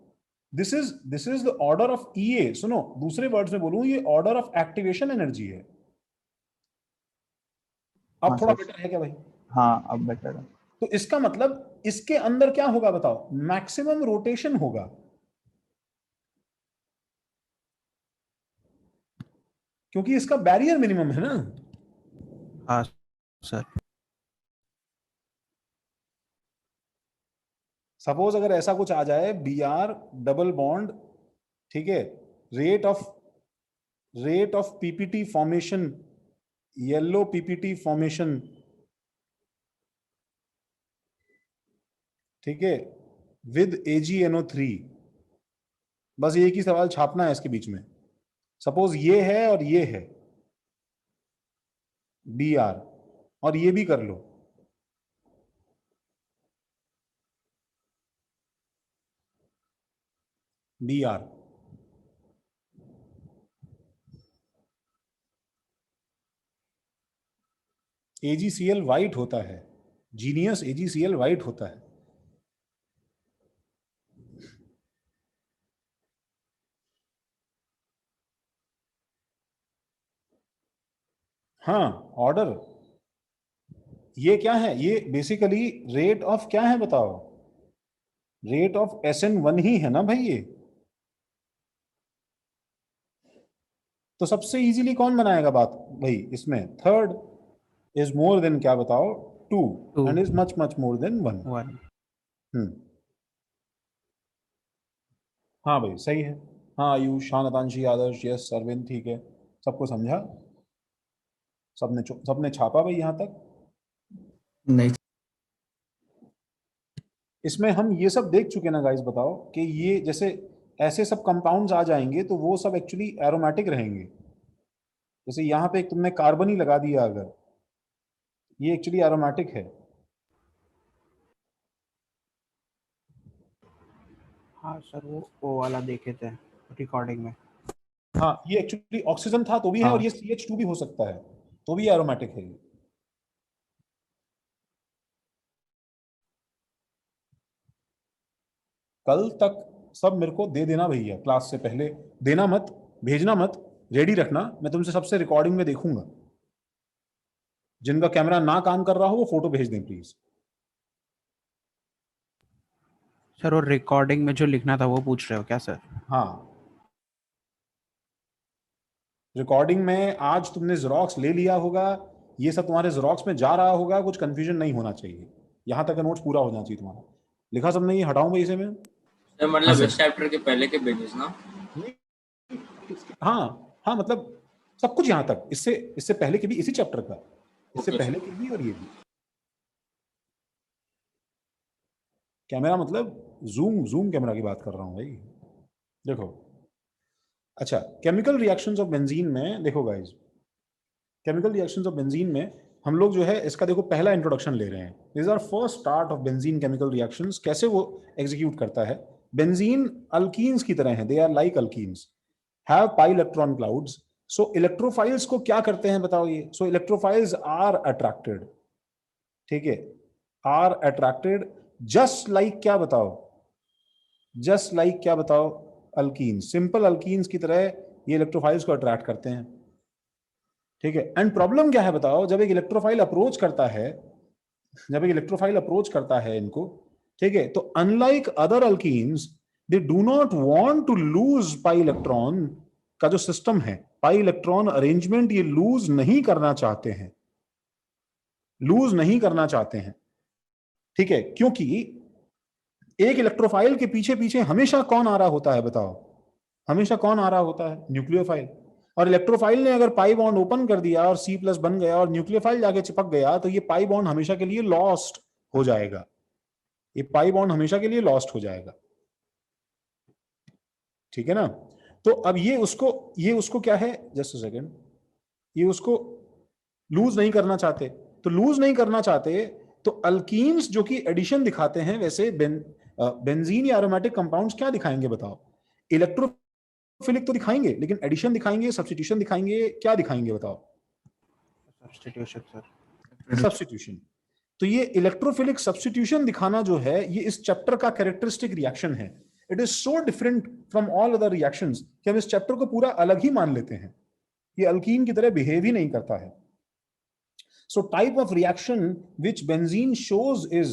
This is the order of EA. सुनो, दूसरे वर्ड्स में बोलूं, ये ऑर्डर ऑफ एक्टिवेशन एनर्जी है। अब हाँ थोड़ा सर। बेटर है क्या भाई? हाँ अब बेटर है। तो इसका मतलब इसके अंदर क्या होगा बताओ? मैक्सिमम रोटेशन होगा, क्योंकि इसका बैरियर मिनिमम है ना। हाँ सर। सपोज अगर ऐसा कुछ आ जाए, बी आर डबल बॉन्ड, ठीक है, rate of PPT formation, yellow PPT formation, ठीक है, विद AgNO3। बस एक ही सवाल छापना है इसके बीच में। सपोज ये है और ये है Br, और ये भी कर लो। Br AgCl वाइट होता है, जीनियस AgCl व्हाइट होता है। हाँ, ऑर्डर ये क्या है? ये बेसिकली रेट ऑफ क्या है बताओ? रेट ऑफ SN1 ही है ना भाई ये। तो सबसे इजीली कौन बनाएगा बात भाई इसमें? थर्ड इज मोर देन क्या बताओ? 2 and is much much more than 1। हाँ भाई सही है। हाँ आयुष, शानतांशी, आदर्श, यस अरविंद, ठीक है, सबको समझा, सबने छापा भाई यहाँ तक? नहीं। इसमें हम ये सब देख चुके ना गाइस, बताओ कि ये जैसे ऐसे सब कंपाउंड्स आ जाएंगे तो वो सब एक्चुअली एरोमेटिक रहेंगे। जैसे यहाँ पे तुमने कार्बन ही लगा दिया, अगर ये एक्चुअली एरोमेटिक है। हाँ सर, वो वाला देखे थे रिकॉर्डिंग में। हाँ ये एक्चुअली ऑक्सीजन था तो भी है, हाँ। और ये CH2 भी हो सकता है तो भी एरोमेटिक है ये। कल तक सब मेरे को दे देना भैया, क्लास से पहले देना मत, भेजना मत, रेडी रखना। मैं तुमसे सबसे रिकॉर्डिंग में देखूंगा। जिनका कैमरा ना काम कर रहा हो वो फोटो भेज दें प्लीज। सर वो रिकॉर्डिंग में जो लिखना था वो पूछ रहे हो क्या सर? हाँ, रिकॉर्डिंग में आज तुमने जेरोक्स ले लिया होगा, ये सब तुम्हारे जेरोक्स में जा रहा होगा, कुछ कंफ्यूजन नहीं होना चाहिए। यहाँ तक का नोट्स पूरा हो जाना चाहिए तुम्हारा। लिखा सबने? ये हटाऊं भाई इसे मैं? मतलब इस चैप्टर के पहले के पेजेस ना? हाँ हाँ, मतलब सब कुछ यहाँ तक, इससे पहले के भी, इसी चैप्टर का, इससे पहले के भी और ये भी। कैमरा मतलब जूम कैमरा की बात कर रहा हूँ भाई। देखो अच्छा, केमिकल रिएक्शंस ऑफ बेंजीन में देखो guys, chemical reactions of benzene में हम लोग जो है इसका देखो पहला इंट्रोडक्शन ले रहे हैं। This are first start of benzene chemical reactions. कैसे वो एग्जीक्यूट करता है? बेंजीन अल्कीन्स की तरह है, they are like alkenes, have pi electron clouds. So electrophiles को क्या करते हैं बताओ ये? सो इलेक्ट्रोफाइल्स आर अट्रैक्टेड, ठीक है, आर अट्रैक्टेड जस्ट लाइक क्या बताओ? जस्ट लाइक क्या बताओ? अल्कीन्स, सिंपल अल्कीन्स की तरह ये इलेक्ट्रोफाइल्स को अट्रैक्ट करते हैं, ठीक है। एंड प्रॉब्लम क्या है बताओ? जब एक इलेक्ट्रोफाइल अप्रोच करता है, जब एक इलेक्ट्रोफाइल अप्रोच करता है इनको, ठीक है, तो unlike other alkenes they do not want to lose pi electron का जो सिस्टम है, पाई इलेक्ट्रॉन अरेंजमेंट, ये लूज नहीं करना चाहते हैं, लूज नहीं करना चाहते हैं, ठीक है। क्योंकि एक इलेक्ट्रोफाइल के पीछे पीछे हमेशा कौन आ रहा होता है बताओ? हमेशा कौन आ रहा होता है? न्यूक्लियोफाइल। और इलेक्ट्रोफाइल ने अगर पाई बॉन्ड ओपन कर दिया और C+ बन गया और न्यूक्लियोफाइल जाके चिपक गया तो ये पाई बॉन्ड हमेशा के लिए लॉस्ट हो जाएगा, ये पाई बॉन्ड हमेशा के लिए लॉस्ट हो जाएगा, ठीक है ना। तो अब ये उसको क्या है, जस्ट अ सेकंड, ये उसको लूज नहीं करना चाहते। तो लूज नहीं करना चाहते तो अल्कीन्स जो कि एडिशन दिखाते हैं, वैसे बेंजीन या एरोमेटिक कंपाउंड्स क्या दिखाएंगे बताओ? इलेक्ट्रोफिलिक तो दिखाएंगे, लेकिन एडिशन दिखाएंगे, सब्स्टिट्यूशन दिखाएंगे, क्या दिखाएंगे बताओ? Substitution sir, substitution. तो ये इलेक्ट्रोफिलिक सब्स्टिट्यूशन दिखाना जो है, ये इस चैप्टर का कैरेक्टरिस्टिक रिएक्शन है। It is so different from all other reactions कि हम इस चैप्टर को पूरा अलग ही मान लेते हैं। ये अल्कीन की तरह बिहेव ही नहीं करता है। So type of reaction which benzene shows is,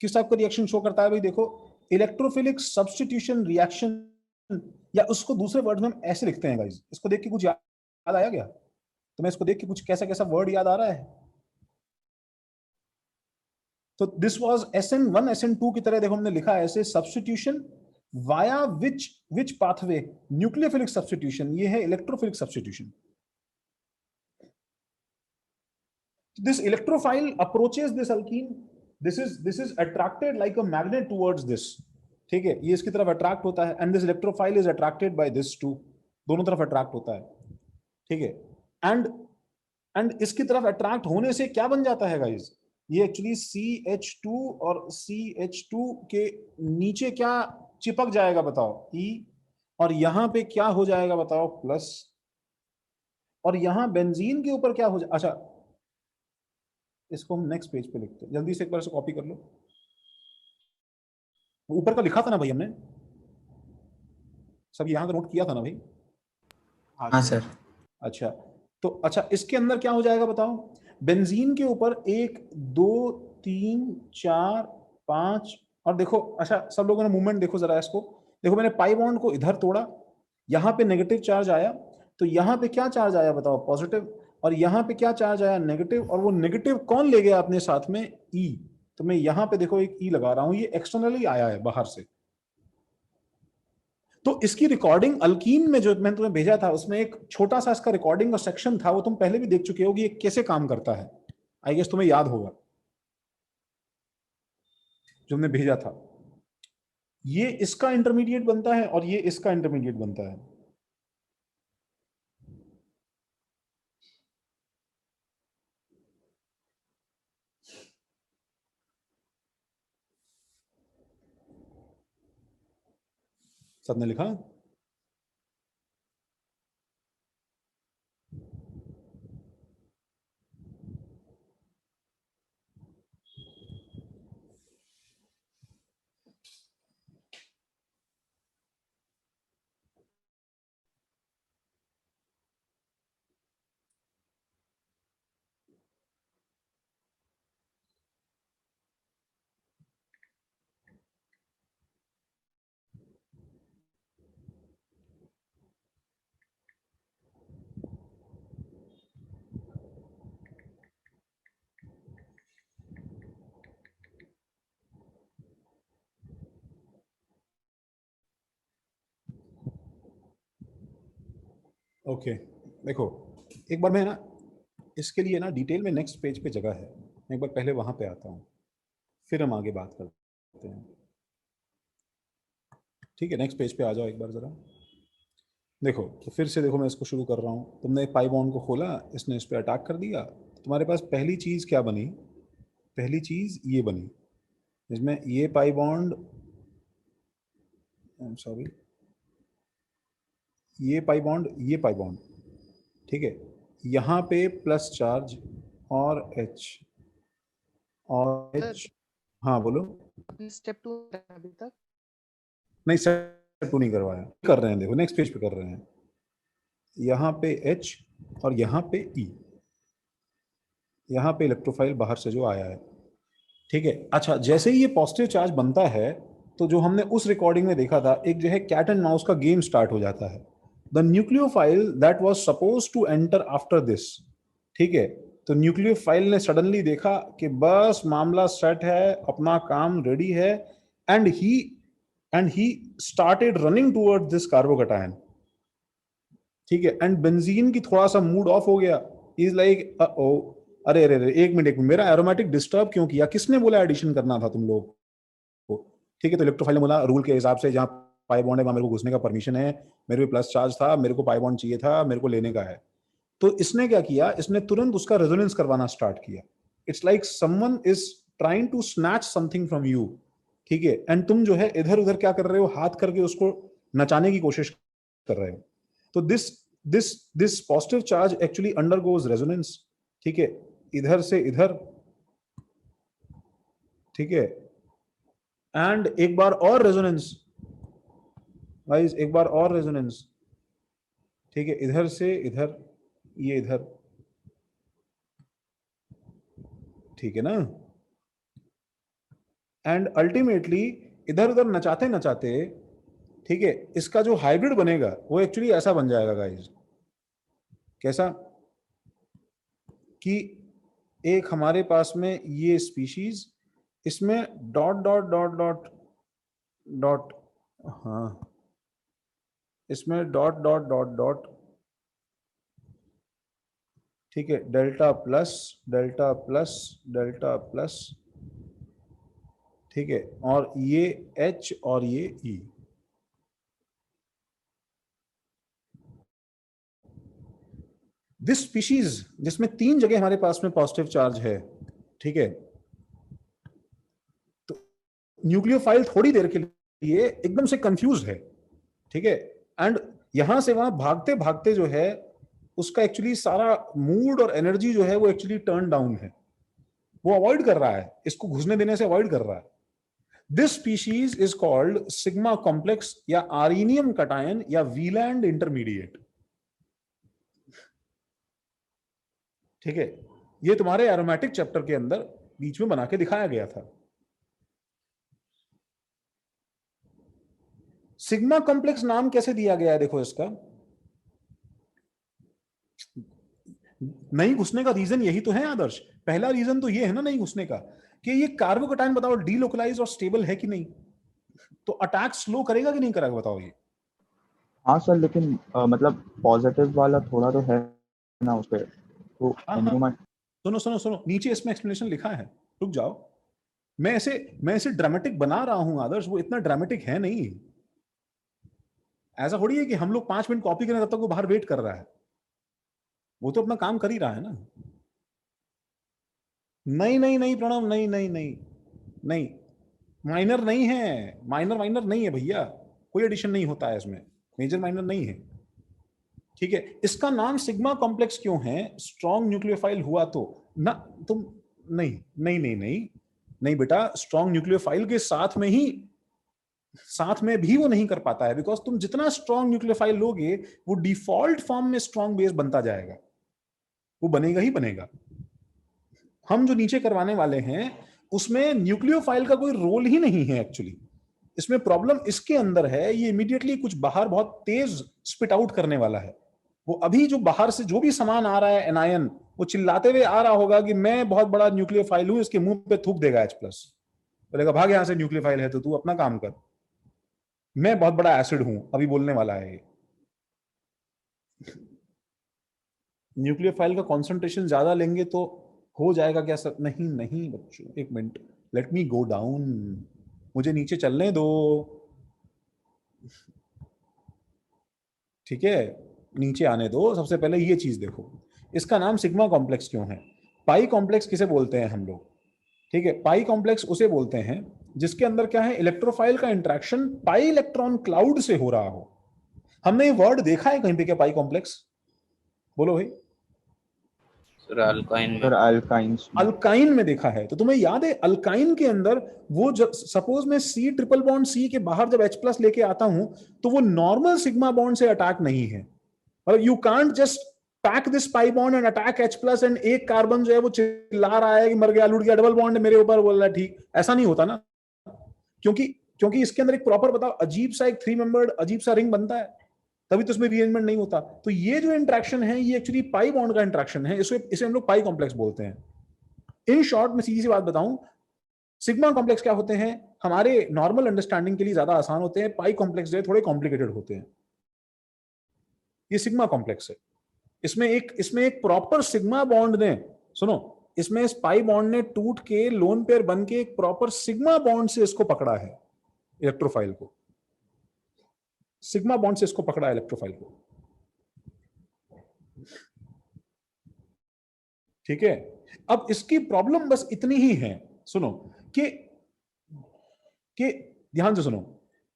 किस टाइप का रिएक्शन शो करता है भाई? देखो, इलेक्ट्रोफिलिक सब्स्टिट्यूशन रिएक्शन, या उसको दूसरे वर्ड में हम ऐसे लिखते हैं गाइस। इसको देख के कुछ याद आया क्या? तो मैं इसको देख के कुछ कैसा कैसा वर्ड याद आ रहा है? तो दिस वाज SN1 SN2 की तरह, देखो हमने लिखा है ऐसे, सब्स्टिट्यूशन वाया विच पाथवे? Nucleophilic substitution. ये है electrophilic substitution. This electrophile approaches this alkene, this is attracted like a magnet towards this, ठीक है, ये इसकी तरफ अट्रैक्ट होता है, and this electrophile is attracted by this too, दोनों तरफ अट्रैक्ट होता है, ठीक है। एंड इसकी तरफ अट्रैक्ट होने से क्या बन जाता है गाइस? ये एक्चुअली CH2 और CH2 के नीचे क्या चिपक जाएगा बताओ? E, और यहां पे क्या हो जाएगा बताओ? प्लस। और यहां बेंजीन के ऊपर क्या हो जाए? अच्छा इसको हम नेक्स्ट पेज पे लिखते हैं, जल्दी से एक बार से कॉपी कर लो। ऊपर का लिखा था ना भाई हमने, सब यहाँ का नोट किया था ना भाई? हाँ सर। अच्छा, तो अच्छा इसके अंदर क्या हो जाएगा बताओ? बेंजीन के ऊपर 1 2 3 4 5 और देखो, अच्छा सब लोगों ने मूवमेंट देखो जरा इसको, देखो मैंने पाई बॉन्ड को इधर तोड़ा, यहाँ पे नेगेटिव चार्ज आया, तो यहाँ पे क्या चार्ज आया बताओ? पॉजिटिव। और यहाँ पे क्या चार्ज आया? नेगेटिव। और वो नेगेटिव कौन ले गया अपने साथ में? ई। तो मैं यहाँ पे देखो एक ई लगा रहा हूँ, ये एक्सटर्नली आया है बाहर से। तो इसकी रिकॉर्डिंग अल्कीन में जो मैंने तुम्हें भेजा था उसमें एक छोटा सा इसका रिकॉर्डिंग का सेक्शन था, वो तुम पहले भी देख चुके हो कि ये कैसे काम करता है। आई गेस तुम्हें याद होगा जो हमने भेजा था। ये इसका इंटरमीडिएट बनता है और ये इसका इंटरमीडिएट बनता है। सबने लिखा? ओके देखो, एक बार मैं ना इसके लिए ना डिटेल में नेक्स्ट पेज पे जगह है, मैं एक बार पहले वहां पे आता हूँ, फिर हम आगे बात करते हैं। ठीक है, नेक्स्ट पेज पे आ जाओ एक बार जरा। देखो तो फिर से देखो, मैं इसको शुरू कर रहा हूँ। तुमने पाई बॉन्ड को खोला, इसने इस पर अटैक कर दिया, तुम्हारे पास पहली चीज क्या बनी? पहली चीज ये बनी, जिसमें ये पाई बॉन्ड, सॉरी ये पाई बॉन्ड, ये पाई बॉन्ड, ठीक है, यहाँ पे प्लस चार्ज और H और H। हाँ बोलो। अभी स्टेप 2 अभी तक नहीं, स्टेप 2 नहीं करवाया, कर रहे हैं, देखो नेक्स्ट पेज पे कर रहे हैं। यहाँ पे H और यहाँ पे E, यहाँ पे इलेक्ट्रोफाइल बाहर से जो आया है, ठीक है। अच्छा, जैसे ही ये पॉजिटिव चार्ज बनता है तो जो हमने उस रिकॉर्डिंग में देखा था, एक जो है कैट एंड माउस का गेम स्टार्ट हो जाता है। The nucleophile that was suppose to enter after this, ठीक है, तो न्यूक्लियोफाइल ने सडनली देखा कि बस मामला सेट है, अपना काम रेडी है, and he started running towards this carbocation, ठीक है। एंड बेंजीन की थोड़ा सा मूड ऑफ हो गया, इज लाइक ओ अरे अरे अरे, एक मिनट, मेरा एरोमेटिक डिस्टर्ब क्यों किया? किसने बोला एडिशन करना था तुम लोग को? ठीक है, तो इलेक्ट्रोफाइल ने बोला रूल के हिसाब से जहां पाई बॉन्ड है वहां मेरे को घुसने का परमिशन है, मेरे पे प्लस चार्ज था, मेरे को पाई बॉन्ड चाहिए था, मेरे को लेने का है। तो इसने क्या किया? इसने तुरंत उसका रेजोनेंस करवाना स्टार्ट किया। It's like someone is trying to snatch something from you, ठीक है, एंड तुम जो है इधर उधर क्या कर रहे हो? हाथ करके उसको नचाने की कोशिश कर रहे हो। तो this positive charge actually undergoes resonance, ठीक है, इधर से इधर, ठीक है, एंड एक बार और रेजोनेंस, गाइस एक बार और रेजोनेंस, ठीक है, इधर से इधर, ये इधर, ठीक है ना, एंड अल्टीमेटली इधर उधर नचाते नचाते, ठीक है, इसका जो हाइब्रिड बनेगा वो एक्चुअली ऐसा बन जाएगा गाइस। कैसा? कि एक हमारे पास में ये स्पीशीज, इसमें dot dot dot dot dot, हाँ इसमें डॉट डॉट डॉट डॉट, ठीक है, delta plus delta plus delta plus, ठीक है, और ये H और ये E। दिस स्पीशीज जिसमें 3 जगह हमारे पास में पॉजिटिव चार्ज है, ठीक है, तो न्यूक्लियोफाइल थोड़ी देर के लिए एकदम से कंफ्यूज है, ठीक है, एंड यहां से वहां भागते भागते जो है उसका एक्चुअली सारा मूड और एनर्जी जो है वो एक्चुअली टर्न डाउन है, वो अवॉइड कर रहा है, इसको घुसने देने से अवॉइड कर रहा है। This species is called sigma complex या आर्नियम कटायन या वीलैंड इंटरमीडिएट। ठीक है, ये तुम्हारे एरोमेटिक चैप्टर के अंदर बीच में बना के दिखाया गया था। सिग्मा कॉम्प्लेक्स नाम कैसे दिया गया है देखो इसका, नहीं घुसने का रीजन यही तो है आदर्श। पहला रीजन तो ये है ना नहीं घुसने का, कि ये कार्बोकटायन बताओ डीलोकलाइज और स्टेबल है कि नहीं, तो अटैक स्लो करेगा कि नहीं करेगा बताओ ये। हाँ सर, लेकिन मतलब पॉजिटिव वाला थोड़ा तो है ना उस पे, तो सुनो सुनो सुनो, नीचे इसमें एक्सप्लेनेशन लिखा है, रुक जाओ। मैं ऐसे ड्रामेटिक बना रहा हूं आदर्श, वो इतना ड्रामेटिक है नहीं। ऐसा थोड़ी है कि हम लोग 5 मिनट कॉपी करें तब तक वो बाहर वेट कर रहा है, वो तो अपना काम कर ही रहा है ना। नहीं नहीं नहीं प्रणव, नहीं नहीं नहीं नहीं, माइनर नहीं है, माइनर नहीं है भैया, कोई एडिशन नहीं होता है इसमें, मेजर माइनर नहीं है। ठीक है, इसका नाम सिग्मा कॉम्प्लेक्स क्यों है? स्ट्रॉन्ग न्यूक्लियोफाइल हुआ तो ना तुम, नहीं नहीं नहीं नहीं नहीं बेटा, स्ट्रॉन्ग न्यूक्लियोफाइल के साथ में भी वो नहीं कर पाता है, बिकॉज तुम जितना स्ट्रॉन्ग न्यूक्लियोफाइल लोगे वो डिफॉल्ट फॉर्म में स्ट्रॉन्ग बेस बनता जाएगा, वो बनेगा ही बनेगा। हम जो नीचे करवाने वाले हैं उसमें न्यूक्लियोफाइल का कोई रोल ही नहीं है एक्चुअली। इसमें प्रॉब्लम इसके अंदर है, ये इमीडिएटली कुछ बाहर बहुत तेज स्पिट आउट करने वाला है। वो अभी जो बाहर से जो भी सामान आ रहा है एनायन, वो चिल्लाते हुए आ रहा होगा कि मैं बहुत बड़ा न्यूक्लियोफाइल हूं, इसके मुंह पे थूक देगा H+, बोलेगा भाग यहां से, न्यूक्लियोफाइल है तो तू अपना काम कर, मैं बहुत बड़ा एसिड हूं, अभी बोलने वाला है। न्यूक्लियोफाइल का कॉन्सेंट्रेशन ज्यादा लेंगे तो हो जाएगा क्या सर? नहीं नहीं बच्चों, एक minute, let me go down, मुझे नीचे चलने दो। ठीक है, नीचे आने दो। सबसे पहले ये चीज देखो, इसका नाम सिग्मा कॉम्प्लेक्स क्यों है? पाई कॉम्प्लेक्स किसे बोलते हैं हम लोग? ठीक है, पाई कॉम्प्लेक्स उसे बोलते हैं जिसके अंदर क्या है, इलेक्ट्रोफाइल का इंटरेक्शन पाई इलेक्ट्रॉन क्लाउड से हो रहा हो। हमने ये वर्ड देखा है कहीं पे क्या, पाई कॉम्प्लेक्स? बोलो भाई। सर अल्काइन में, अल्काइन में देखा है, तो तुम्हें याद है अल्काइन के अंदर वो जब सपोज मैं C ट्रिपल बॉन्ड C के बाहर जब H+ लेके आता हूं तो वो नॉर्मल सिग्मा बॉन्ड से अटैक नहीं है। मतलब you can't just pack this pi bond and attack H+ and एक कार्बन जो है वो चिल्ला रहा है कि मर गया, लूट गया, डबल बॉन्ड मेरे ऊपर, बोल रहा है ठीक, ऐसा नहीं होता ना, क्योंकि इसके अंदर एक प्रॉपर बताओ अजीब सा एक 3 मेंबर्ड अजीब सा रिंग बनता है, तभी तो उसमें रीअरेंजमेंट नहीं होता। तो ये जो इंटरेक्शन है ये एक्चुअली पाई बॉन्ड का इंटरेक्शन है, इसे हम लोग पाई कॉम्प्लेक्स बोलते हैं। इन शॉर्ट में सीधी सी बात बताऊं, सिग्मा कॉम्प्लेक्स क्या होते हैं, हमारे नॉर्मल अंडरस्टैंडिंग के लिए ज्यादा आसान होते हैं, पाई कॉम्प्लेक्स जो है थोड़े कॉम्प्लिकेटेड होते हैं। ये सिग्मा कॉम्प्लेक्स है, इसमें एक प्रॉपर सिग्मा बॉन्ड ने, सुनो, इसमें इस पाई बॉन्ड ने टूट के लोन पेयर बन के एक प्रॉपर सिग्मा बॉन्ड से इसको पकड़ा है, इलेक्ट्रोफाइल को, सिग्मा बॉन्ड से इसको पकड़ा है इलेक्ट्रोफाइल को। ठीक है, अब इसकी प्रॉब्लम बस इतनी ही है, सुनो, कि ध्यान से सुनो,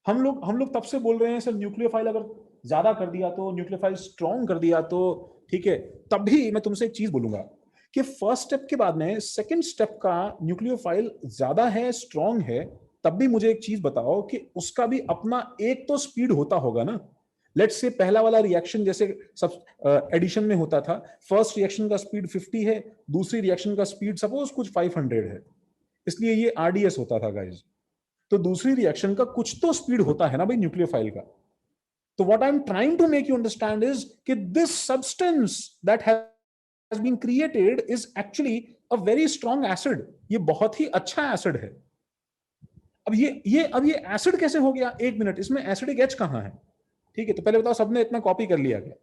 हम लोग तब से बोल रहे हैं सर न्यूक्लियोफाइल अगर ज्यादा कर दिया तो, न्यूक्लियोफाइल स्ट्रॉन्ग कर दिया तो, ठीक है, तभी मैं तुमसे एक चीज बोलूंगा कि फर्स्ट स्टेप के बाद में सेकंड स्टेप का न्यूक्लियोफाइल ज्यादा है, स्ट्रॉन्ग है, तब भी मुझे एक चीज बताओ कि उसका भी अपना एक तो स्पीड होता होगा ना। लेट्स से पहला वाला रिएक्शन जैसे सब एडिशन में होता था, फर्स्ट रिएक्शन का स्पीड 50 है, दूसरी रिएक्शन का स्पीड सपोज कुछ 500 है, इसलिए ये RDS होता था गाइज। तो दूसरी रिएक्शन का कुछ तो स्पीड होता है ना भाई न्यूक्लियोफाइल का। तो what I am trying to make you understand is कि this substance that has been created is actually a very strong acid, ये बहुत ही अच्छा एसिड है। अब ये एसिड कैसे हो गया? एक मिनट, इसमें एसिडिक H कहां है? ठीक है, तो पहले बताओ सबने इतना कॉपी कर लिया क्या?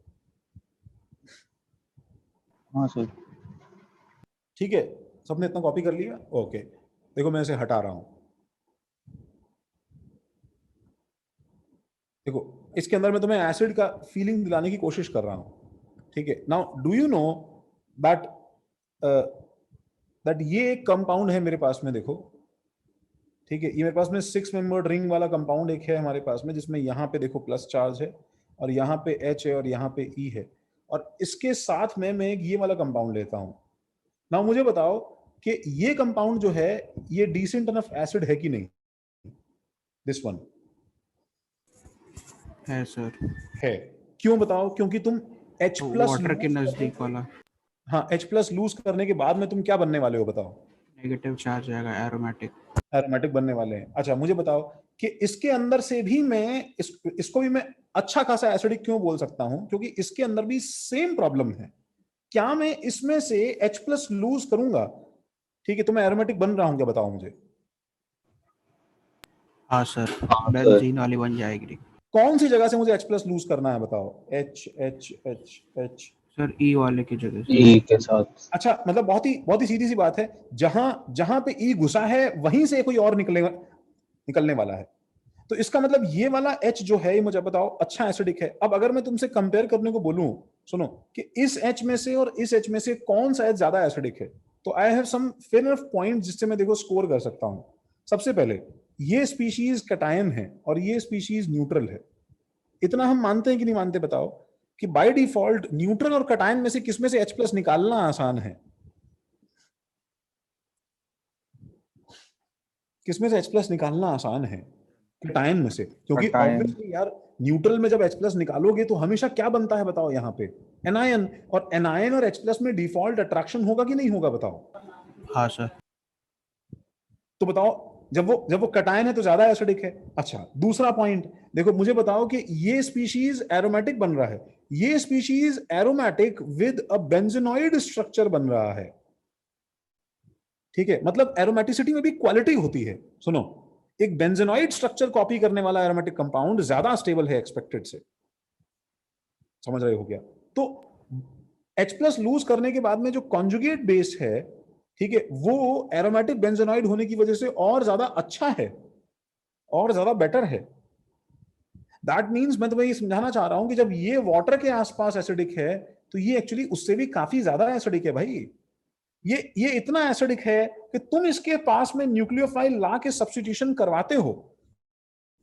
हाँ सर। ठीक है, सबने इतना कॉपी कर लिया, ओके। देखो मैं इसे हटा रहा हूं, देखो इसके अंदर मैं तुम्हें एसिड का फीलिंग दिलाने की कोशिश कर रहा हूं। ठीक है, now do you know that ये एक कंपाउंड है मेरे पास में, देखो, ठीक है, ये मेरे पास में 6 मेंबर्ड रिंग वाला कंपाउंड एक है हमारे पास में, जिसमें यहाँ पे देखो प्लस चार्ज है और यहाँ पे H है और यहाँ पे E है, और इसके साथ में मैं एक ये वाला कंपाउंड लेता हूँ। ना मुझे बताओ कि ये कंपाउंड जो है ये डिसेंट इनफ एसिड है कि नहीं? दिस वन है सर। है। क्यों बताओ? क्योंकि तुम H प्लस वाटर के नजदीक वाला हाँ H प्लस लूज करने के बाद में तुम क्या बनने वाले हो बताओ? नेगेटिव चार्ज आएगा, एरोमेटिक। एरोमेटिक बनने वाले हैं। अच्छा मुझे बताओ कि इसके अंदर से भी मैं इसको भी मैं अच्छा खासा एसिडिक क्यों बोल सकता हूं? क्योंकि इसके अंदर भी सेम प्रॉब्लम है। क्या मैं इसमें से H प्लस लूज करूंगा, ठीक है, तो मैं एरोमेटिक बन रहा हूं क्या? बताओ मुझे। हाँ सर, बेंजीन वाली बन जाएगी। कौन सी जगह से मुझे H प्लस लूज करना है बताओ? H H H H sir E वाले की जगह से। ई के साथ। अच्छा मतलब बहुत ही सीधी सी बात है, जहां जहां पे ई घुसा है वहीं से कोई और निकलने वाला है। तो इसका मतलब ये वाला H जो है, ये मुझे बताओ अच्छा एसिडिक है। अब अगर मैं तुमसे कंपेयर करने को बोलूं, सुनो, कि इस H में से और इस H में से कौन सा H ज्यादा एसिडिक है, तो I have some fair enough point जिससे मैं देखो स्कोर कर सकता हूं। सबसे पहले ये स्पीशीज कैटायन है और ये स्पीशीज न्यूट्रल है। इतना हम मानते हैं कि नहीं मानते बताओ कि बाय डिफॉल्ट न्यूट्रल और कैटायन में से किसमें से H प्लस निकालना आसान है? किसमें से H प्लस निकालना आसान है? कैटायन में से। क्योंकि ऑब्वियसली यार न्यूट्रल में जब H प्लस निकालोगे तो हमेशा क्या बनता है बताओ? यहाँ पे एनायन, और एनायन और H प्लस में डिफॉल्ट अट्रैक्शन होगा कि नहीं होगा बताओ? हाँ सर। तो बताओ जब वो कैटायन है तो ज्यादा एसिडिक है। अच्छा दूसरा पॉइंट देखो, मुझे बताओ कि ये स्पीशीज एरोमेटिक बन रहा है, ये species aromatic with a benzenoid structure बन रहा है, ठीक है? मतलब एरोमेटिसिटी में भी क्वालिटी होती है। सुनो, एक बेंजेनॉइड स्ट्रक्चर कॉपी करने वाला एरोमेटिक कंपाउंड ज्यादा स्टेबल है एक्सपेक्टेड से। समझ रहे हो क्या? तो H प्लस लूज करने के बाद में जो कॉन्जुगेट बेस है, ठीक है, वो एरोमेटिक बेंजेनॉइड होने की वजह से और ज्यादा अच्छा है और ज्यादा बेटर है। दैट मीन्स मैं तुम्हें ये समझाना चाह रहा हूं कि जब ये वाटर के आसपास एसिडिक है तो ये एक्चुअली उससे भी काफी ज्यादा एसिडिक है भाई। ये इतना एसिडिक है कि तुम इसके पास में न्यूक्लियोफाइल ला के सब्स्टिट्यूशन करवाते हो,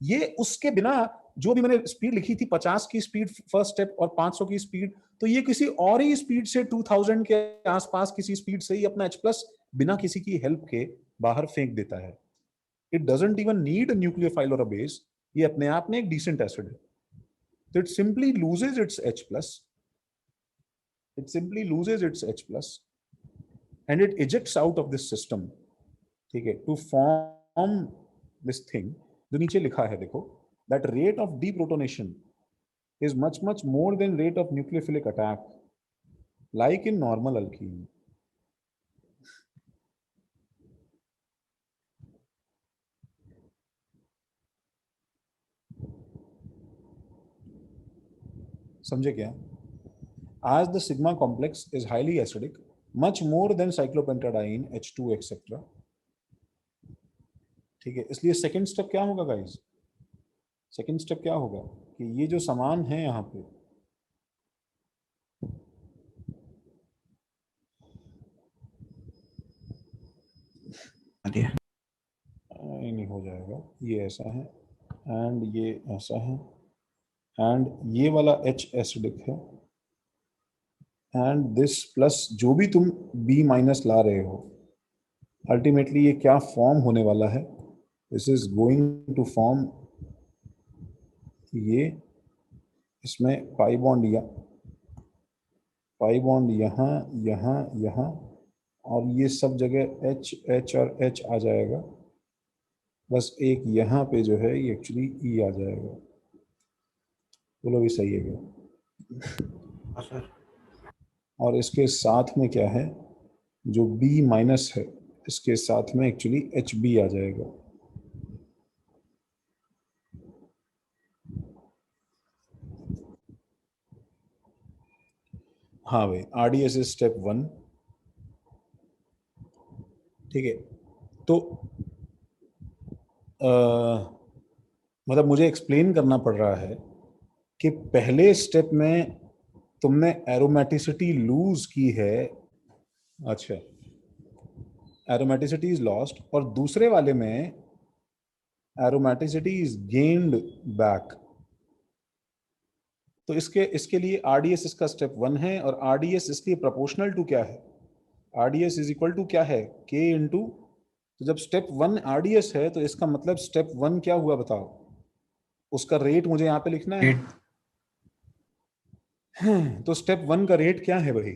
ये उसके बिना, जो भी मैंने स्पीड लिखी थी 50 की स्पीड फर्स्ट स्टेप और 500 की स्पीड, तो ये किसी और ही स्पीड से 2000 के आसपास किसी स्पीड से ही अपना H प्लस बिना किसी की हेल्प के बाहर फेंक देता है। It doesn't even need a nucleophile और अ बेस, ये अपने आप में एक डिसेंट एसिड है। तो it simply loses it's H plus, it simply loses it's H plus and it ejects out of this system, ठीक है, to form this thing जो नीचे लिखा है देखो, that rate of deprotonation is much more than rate of nucleophilic attack like in normal alkene. समझे क्या? As the sigma complex is highly acidic, much more than cyclopentadiene, H2 etc. ठीक है, इसलिए सेकेंड स्टेप क्या होगा गाइस? सेकेंड स्टेप क्या होगा कि ये जो सामान है यहाँ पे, नहीं हो जाएगा, ये ऐसा है एंड ये ऐसा है एंड ये वाला H एसिडिक है एंड दिस प्लस जो भी तुम B माइनस ला रहे हो, अल्टीमेटली ये क्या फॉर्म होने वाला है? This is going to form, ये इसमें पाई बॉन्ड यहाँ यहाँ यहाँ और ये सब जगह H H और H आ जाएगा, बस एक यहाँ पे जो है ये एक्चुअली E आ जाएगा। बोलो भी सही है क्या? और इसके साथ में क्या है, जो B माइनस है इसके साथ में एक्चुअली HB आ जाएगा। हाँ भाई, RDS इज स्टेप 1, ठीक है। तो मतलब मुझे एक्सप्लेन करना पड़ रहा है कि पहले स्टेप में तुमने एरोमेटिसिटी लूज की है, अच्छा एरोमेटिसिटी इज लॉस्ट, और दूसरे वाले में एरोमेटिसिटी इज गेन्ड बैक। तो इसके लिए RDS इसका स्टेप 1 है और RDS इसके प्रोपोर्शनल टू क्या है? RDS इज इक्वल टू क्या है, K इंटू, तो जब स्टेप 1 RDS है तो इसका मतलब स्टेप 1 क्या हुआ बताओ, उसका रेट मुझे यहाँ पे लिखना है। तो स्टेप 1 का रेट क्या है भाई,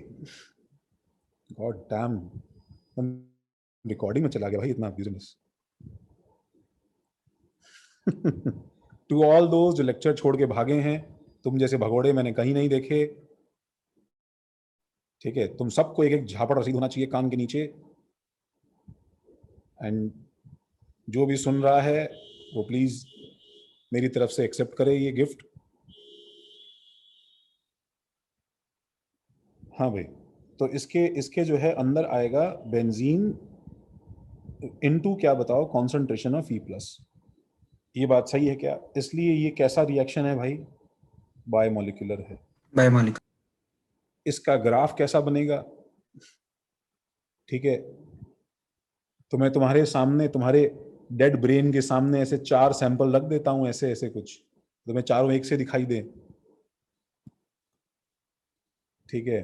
गॉड डैम, रिकॉर्डिंग में चला गया भाई इतना बिजनेस। टू ऑल दोज जो लेक्चर छोड़ के भागे हैं, तुम जैसे भगोड़े मैंने कहीं नहीं देखे, ठीक है, तुम सबको एक एक झापड़ रसीद होना चाहिए कान के नीचे। एंड जो भी सुन रहा है वो प्लीज मेरी तरफ से एक्सेप्ट करे ये गिफ्ट। हाँ भाई, तो इसके जो है अंदर आएगा बेंजीन इनटू क्या बताओ, कॉन्सेंट्रेशन ऑफ E+। ये बात सही है क्या? इसलिए ये कैसा रिएक्शन है भाई, बायोमोलिकुलर है। बायोमोलिकुलर। इसका ग्राफ कैसा बनेगा, ठीक है, तो मैं तुम्हारे सामने, तुम्हारे डेड ब्रेन के सामने ऐसे 4 सैंपल रख देता हूं, ऐसे ऐसे कुछ, तो मैं चारों एक से दिखाई दे, ठीक है।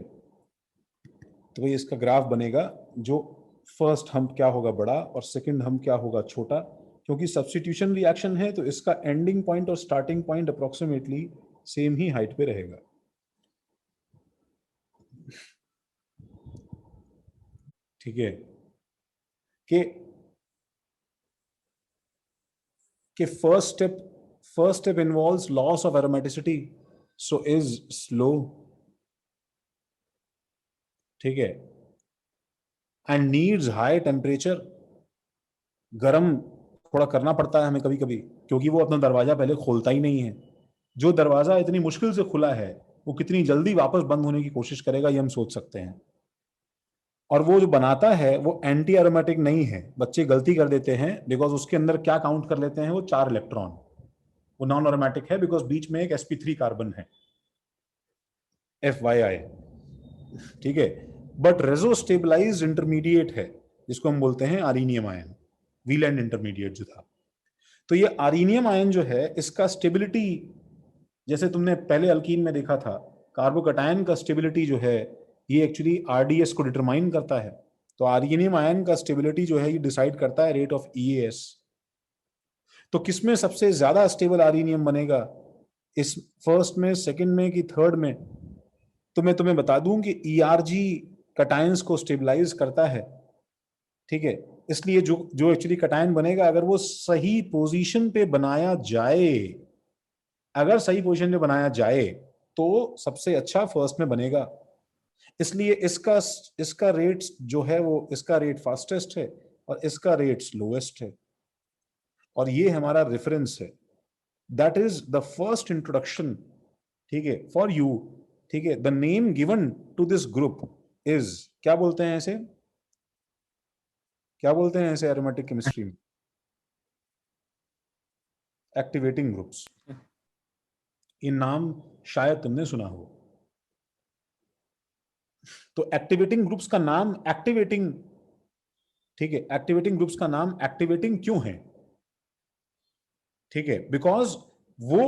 तो भाई इसका ग्राफ बनेगा, जो फर्स्ट हम क्या होगा बड़ा और सेकंड हम क्या होगा छोटा, क्योंकि सब्स्टिट्यूशन रिएक्शन है तो इसका एंडिंग पॉइंट और स्टार्टिंग पॉइंट अप्रोक्सीमेटली सेम ही हाइट पे रहेगा। ठीक है, कि first step involves loss of aromaticity, so is slow, ठीक है, एंड नीड्स हाई टेम्परेचर। गर्म थोड़ा करना पड़ता है हमें कभी कभी, क्योंकि वो अपना दरवाजा पहले खोलता ही नहीं है। जो दरवाजा इतनी मुश्किल से खुला है वो कितनी जल्दी वापस बंद होने की कोशिश करेगा ये हम सोच सकते हैं। और वो जो बनाता है वो एंटी एरोमेटिक नहीं है, बच्चे गलती कर देते हैं, बिकॉज उसके अंदर क्या काउंट कर लेते हैं वो 4 इलेक्ट्रॉन, वो नॉन एरोमेटिक है बिकॉज बीच में एक sp3 कार्बन है, FYI, ठीक है। बट रेजो स्टेबलाइज्ड इंटरमीडिएट है जिसको हम बोलते हैं आरीनियम आयन, वीलैंड इंटरमीडिएट जो था। तो ये आरीनियम आयन जो है इसका स्टेबिलिटी, जैसे तुमने पहले अल्कीन में देखा था, कार्बोकैटायन का स्टेबिलिटी जो है ये एक्चुअली RDS को डिटरमाइन करता है। तो आर्गेनियम आयन का स्टेबिलिटी जो है ये डिसाइड करता है रेट ऑफ EAS। तो किसमें सबसे ज्यादा स्टेबल आर्गेनियम बनेगा, इस फर्स्ट में, सेकंड में कि थर्ड में? तो मैं तुम्हें बता दूं कि ERG कटायंस को स्टेबलाइज करता है, ठीक है। इसलिए जो एक्चुअली कटायन बनेगा, अगर वो सही पोजीशन पे बनाया जाए, अगर सही पोजीशन पे बनाया जाए तो सबसे अच्छा फर्स्ट में बनेगा। इसलिए इसका रेट जो है वो, इसका रेट फास्टेस्ट है और इसका रेट स्लोएस्ट है, और ये हमारा रेफरेंस है। That is the first introduction, ठीक है, फॉर यू, ठीक है। The name given to this group is, क्या बोलते हैं ऐसे, क्या बोलते हैं ऐसे एरोमेटिक केमिस्ट्री में? Activating groups. ये नाम शायद तुमने सुना हो। तो एक्टिवेटिंग ग्रुप्स का नाम एक्टिवेटिंग, ठीक है, एक्टिवेटिंग ग्रुप्स का नाम एक्टिवेटिंग क्यों है, ठीक है, बिकॉज वो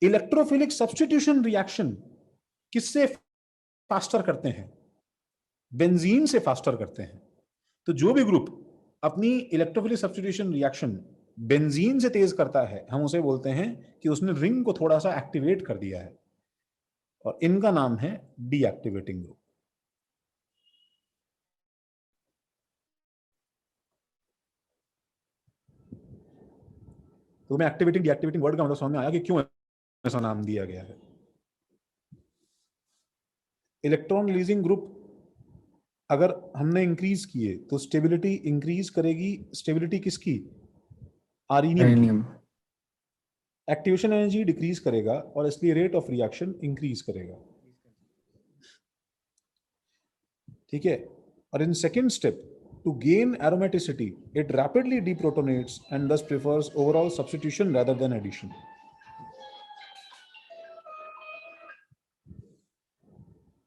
इलेक्ट्रोफिलिक सब्स्टिट्यूशन रिएक्शन किससे फास्टर करते हैं, बेंजीन से फास्टर करते हैं। तो जो भी ग्रुप अपनी इलेक्ट्रोफिलिक सब्स्टिट्यूशन रिएक्शन बेंजीन से तेज करता है, हम उसे बोलते हैं कि उसने रिंग को थोड़ा सा एक्टिवेट कर दिया है, और इनका नाम है डीएक्टिवेटिंग ग्रुप। तो मैं एक्टिवेटिंग डीएक्टिवेटिंग वर्ड का मतलब समझ में आया कि क्यों ऐसा नाम दिया गया है। इलेक्ट्रॉन रिलीजिंग ग्रुप अगर हमने इंक्रीज किए तो स्टेबिलिटी इंक्रीज करेगी। स्टेबिलिटी किसकी? आर्गेनियम। एक्टिवेशन एनर्जी डिक्रीज करेगा और इसलिए रेट ऑफ रिएक्शन इंक्रीज करेगा, ठीक है। और in second step, to gain aromaticity, it rapidly deprotonates and thus prefers overall substitution rather than addition.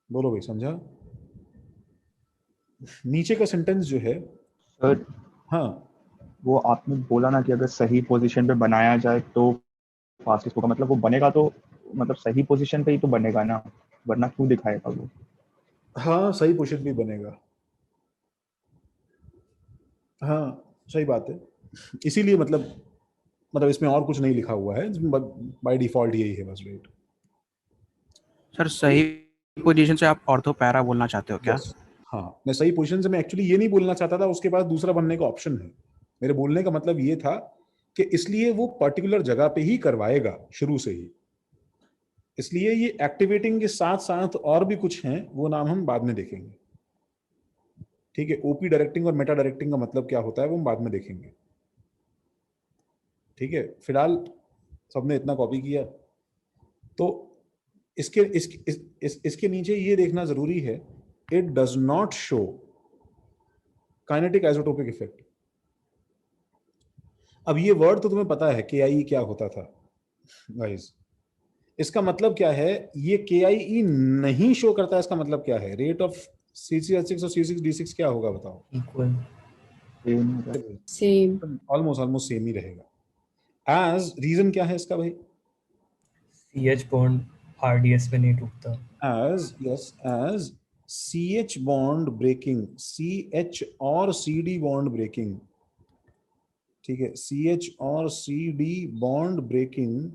बोलो भाई, समझा? नीचे का सेंटेंस जो है सर, हाँ, वो आपने बोला ना कि अगर सही पोजीशन पे बनाया जाए तो फास्टेस्ट होगा, मतलब वो बनेगा तो, मतलब सही पोजीशन पे ही तो बनेगा ना, वरना क्यों दिखाएगा वो? हाँ, सही पोजीशन भी बनेगा। हाँ सही बात है, इसीलिए मतलब इसमें और कुछ नहीं लिखा हुआ है, बाय डिफॉल्ट यही है बस वेट। सर सही पोजीशन से आप ऑर्थो पैरा बोलना चाहते हो क्या? Yes. हाँ, मैं सही पोजीशन से मैं एक्चुअली ये नहीं बोलना चाहता था, उसके पास दूसरा बनने का ऑप्शन है। मेरे बोलने का मतलब ये था कि इसलिए वो पर्टिकुलर जगह पे ही करवाएगा शुरू से ही, इसलिए ये एक्टिवेटिंग के साथ साथ और भी कुछ हैं, वो नाम हम बाद में देखेंगे। ठीक है, ओपी डायरेक्टिंग और मेटा डायरेक्टिंग का मतलब क्या होता है वो हम बाद में देखेंगे। ठीक है, फिलहाल सबने इतना कॉपी किया तो इसके नीचे ये देखना जरूरी है, it does not show kinetic isotopic effect. अब ये वर्ड तो तुम्हें पता है के आई क्या होता था गाइस, इसका मतलब क्या है, ये के आई ई नहीं शो करता है, इसका मतलब क्या है, रेट ऑफ C6H6 और C6D6 क्या होगा बताओ? इक्वल, सेम, ऑलमोस्ट सेम ही रहेगा। एज रीजन क्या है इसका भाई? CH बॉन्ड RDS में नहीं टूटता। as CH bond breaking, CH और CD बॉन्ड ब्रेकिंग, ठीक है, CH और CD बॉन्ड ब्रेकिंग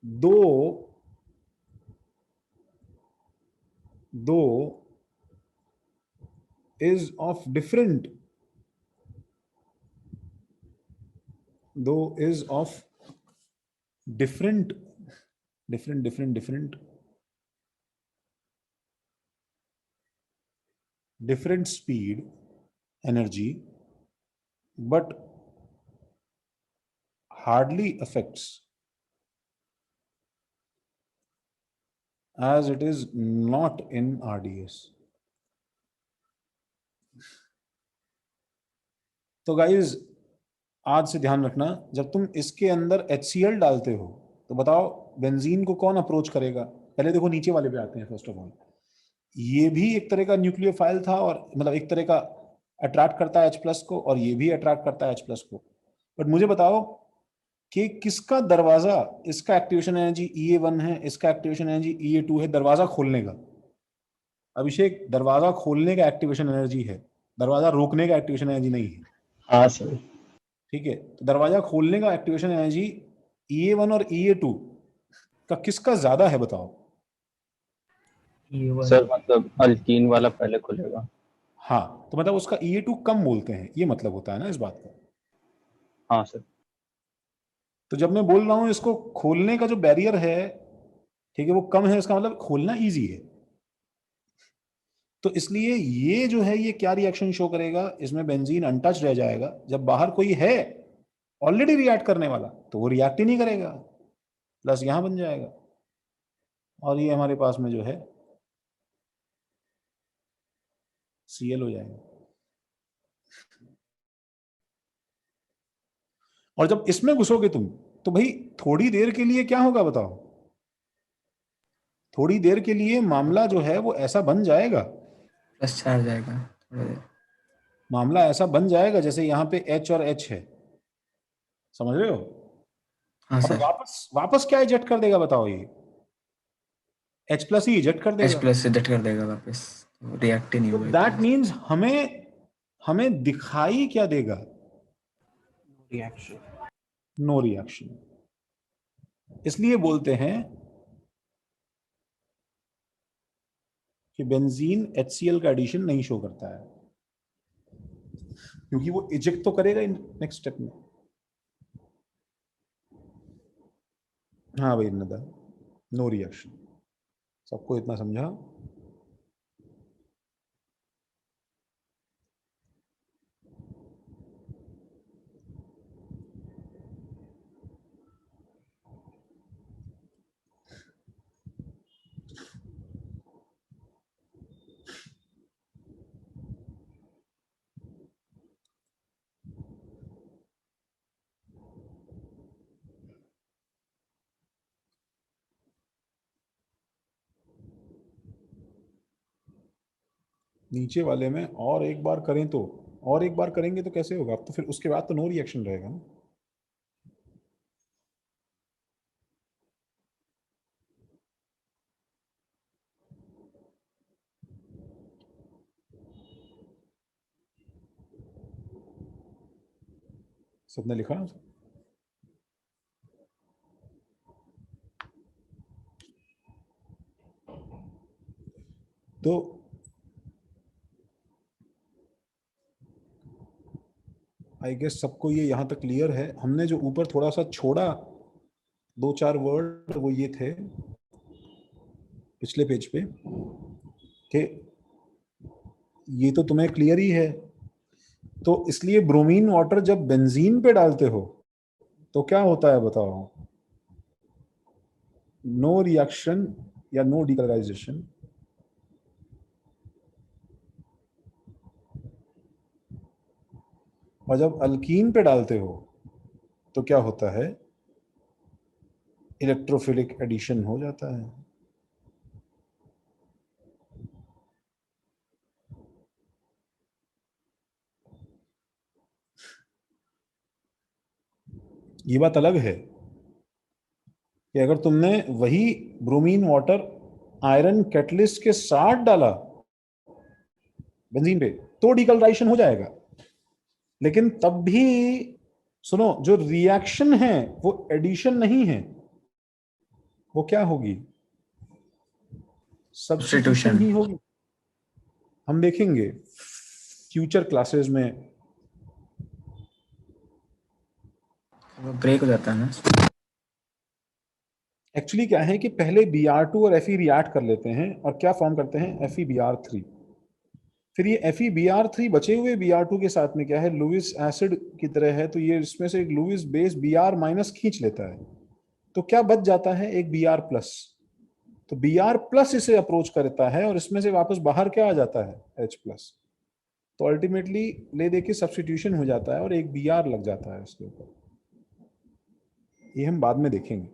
दो is of different different speed energy but hardly affects as it is not in RDS। तो गाइज आज से ध्यान रखना, जब तुम इसके अंदर HCl डालते हो तो बताओ बेंजीन को कौन अप्रोच करेगा? पहले देखो नीचे वाले पे आते हैं। फर्स्ट ऑफ ऑल ये भी एक तरह का न्यूक्लियोफाइल था, और मतलब एक तरह का अट्रैक्ट करता है H+ को, और ये भी अट्रैक्ट करता है H+ को। बट मुझे बताओ कि किसका दरवाजा, इसका एक्टिवेशन एनर्जी EA1 है, इसका एक्टिवेशन एनर्जी EA2 है, दरवाजा खोलने का। अभिषेक, दरवाजा खोलने का एक्टिवेशन एनर्जी है, दरवाजा रोकने का एक्टिवेशन एनर्जी नहीं है। हाँ सर। ठीक है, तो दरवाजा खोलने का एक्टिवेशन एनर्जी EA1 और EA2 का किसका ज्यादा है बताओ? सर मतलब अल्कीन वाला पहले खुलेगा। हाँ, तो मतलब उसका EA2 कम बोलते हैं, ये मतलब होता है ना इस बात का। हाँ सर। तो जब मैं बोल रहा हूं इसको खोलने का जो बैरियर है, ठीक है, वो कम है, इसका मतलब खोलना इजी है। तो इसलिए ये जो है, ये क्या रिएक्शन शो करेगा, इसमें बेंजीन अनटच रह जाएगा। जब बाहर कोई है ऑलरेडी रिएक्ट करने वाला तो वो रिएक्ट ही नहीं करेगा, प्लस यहां बन जाएगा, और ये हमारे पास में जो है Cl हो जाएगा। और जब इसमें घुसोगे तुम, तो भाई थोड़ी देर के लिए क्या होगा बताओ? थोड़ी देर के लिए मामला जो है वो ऐसा बन जाएगा, प्लस चार्ज जाएगा थोड़ी देर। मामला ऐसा बन जाएगा जैसे यहाँ पे H और H है, समझ रहे हो? हाँ और सर। वापस वापस क्या इजेक्ट कर देगा बताओ? ये H+ ही इजेक्ट कर देगा। H+ से इजेक्ट कर देगा वापस, रिएक्ट ही नहीं तो होगा। दैट मीन्स हमें दिखाई क्या देगा? रिएक्शन। No reaction. इसलिए बोलते हैं कि बेंजीन HCl का एडिशन नहीं शो करता है, क्योंकि वो इजेक्ट तो करेगा ही नेक्स्ट स्टेप में। हाँ भाई नदा, नो रिएक्शन। सबको इतना समझा? नीचे वाले में और एक बार करें तो, और एक बार करेंगे तो कैसे होगा? अब तो फिर उसके बाद तो नो रिएक्शन रहेगा ना। सबने लिखा? तो आई गेस सबको ये यहाँ तक क्लियर है। हमने जो ऊपर थोड़ा सा छोड़ा 2-4 वर्ड वो ये थे पिछले पेज पे कि ये तो तुम्हें क्लियर ही है। तो इसलिए ब्रोमीन वाटर जब बेंजीन पे डालते हो तो क्या होता है बताओ? नो रिएक्शन या नो डीकलराइजेशन। और जब अल्कीन पे डालते हो तो क्या होता है? इलेक्ट्रोफिलिक एडिशन हो जाता है। ये बात अलग है कि अगर तुमने वही ब्रोमीन वाटर आयरन कैटलिस्ट के साथ डाला बेंजीन पे तो डीकलराइजेशन हो जाएगा, लेकिन तब भी सुनो, जो रिएक्शन है वो एडिशन नहीं है, वो क्या होगी? सब्स्टिट्यूशन ही होगी। हम देखेंगे फ्यूचर क्लासेस में। ब्रेक हो जाता है ना। एक्चुअली क्या है कि पहले Br2 और Fe रिएक्ट कर लेते हैं और क्या फॉर्म करते हैं? FeBr3। फिर ये FeBr3 बचे हुए Br2 के साथ में क्या है? लुईस एसिड की तरह है, तो ये इसमें से एक लुईस बेस Br- खींच लेता है, तो क्या बच जाता है? एक Br+। तो Br+ इसे अप्रोच करता है और इसमें से वापस बाहर क्या आ जाता है? H+। तो अल्टीमेटली ले दे के सब्स्टिट्यूशन हो जाता है और एक Br लग जाता है इसके ऊपर। ये हम बाद में देखेंगे।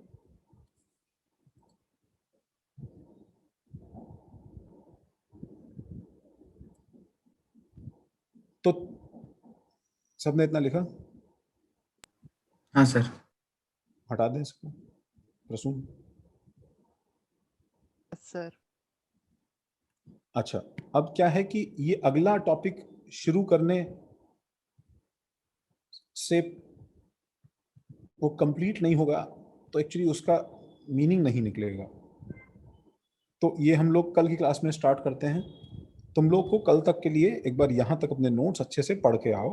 तो सबने इतना लिखा? हाँ सर। हटा दें इसको प्रसून। सर अच्छा, अब क्या है कि ये अगला टॉपिक शुरू करने से वो कंप्लीट नहीं होगा तो एक्चुअली उसका मीनिंग नहीं निकलेगा। तो ये हम लोग कल की क्लास में स्टार्ट करते हैं। तुम लोग को कल तक के लिए एक बार यहाँ तक अपने नोट्स अच्छे से पढ़ के आओ।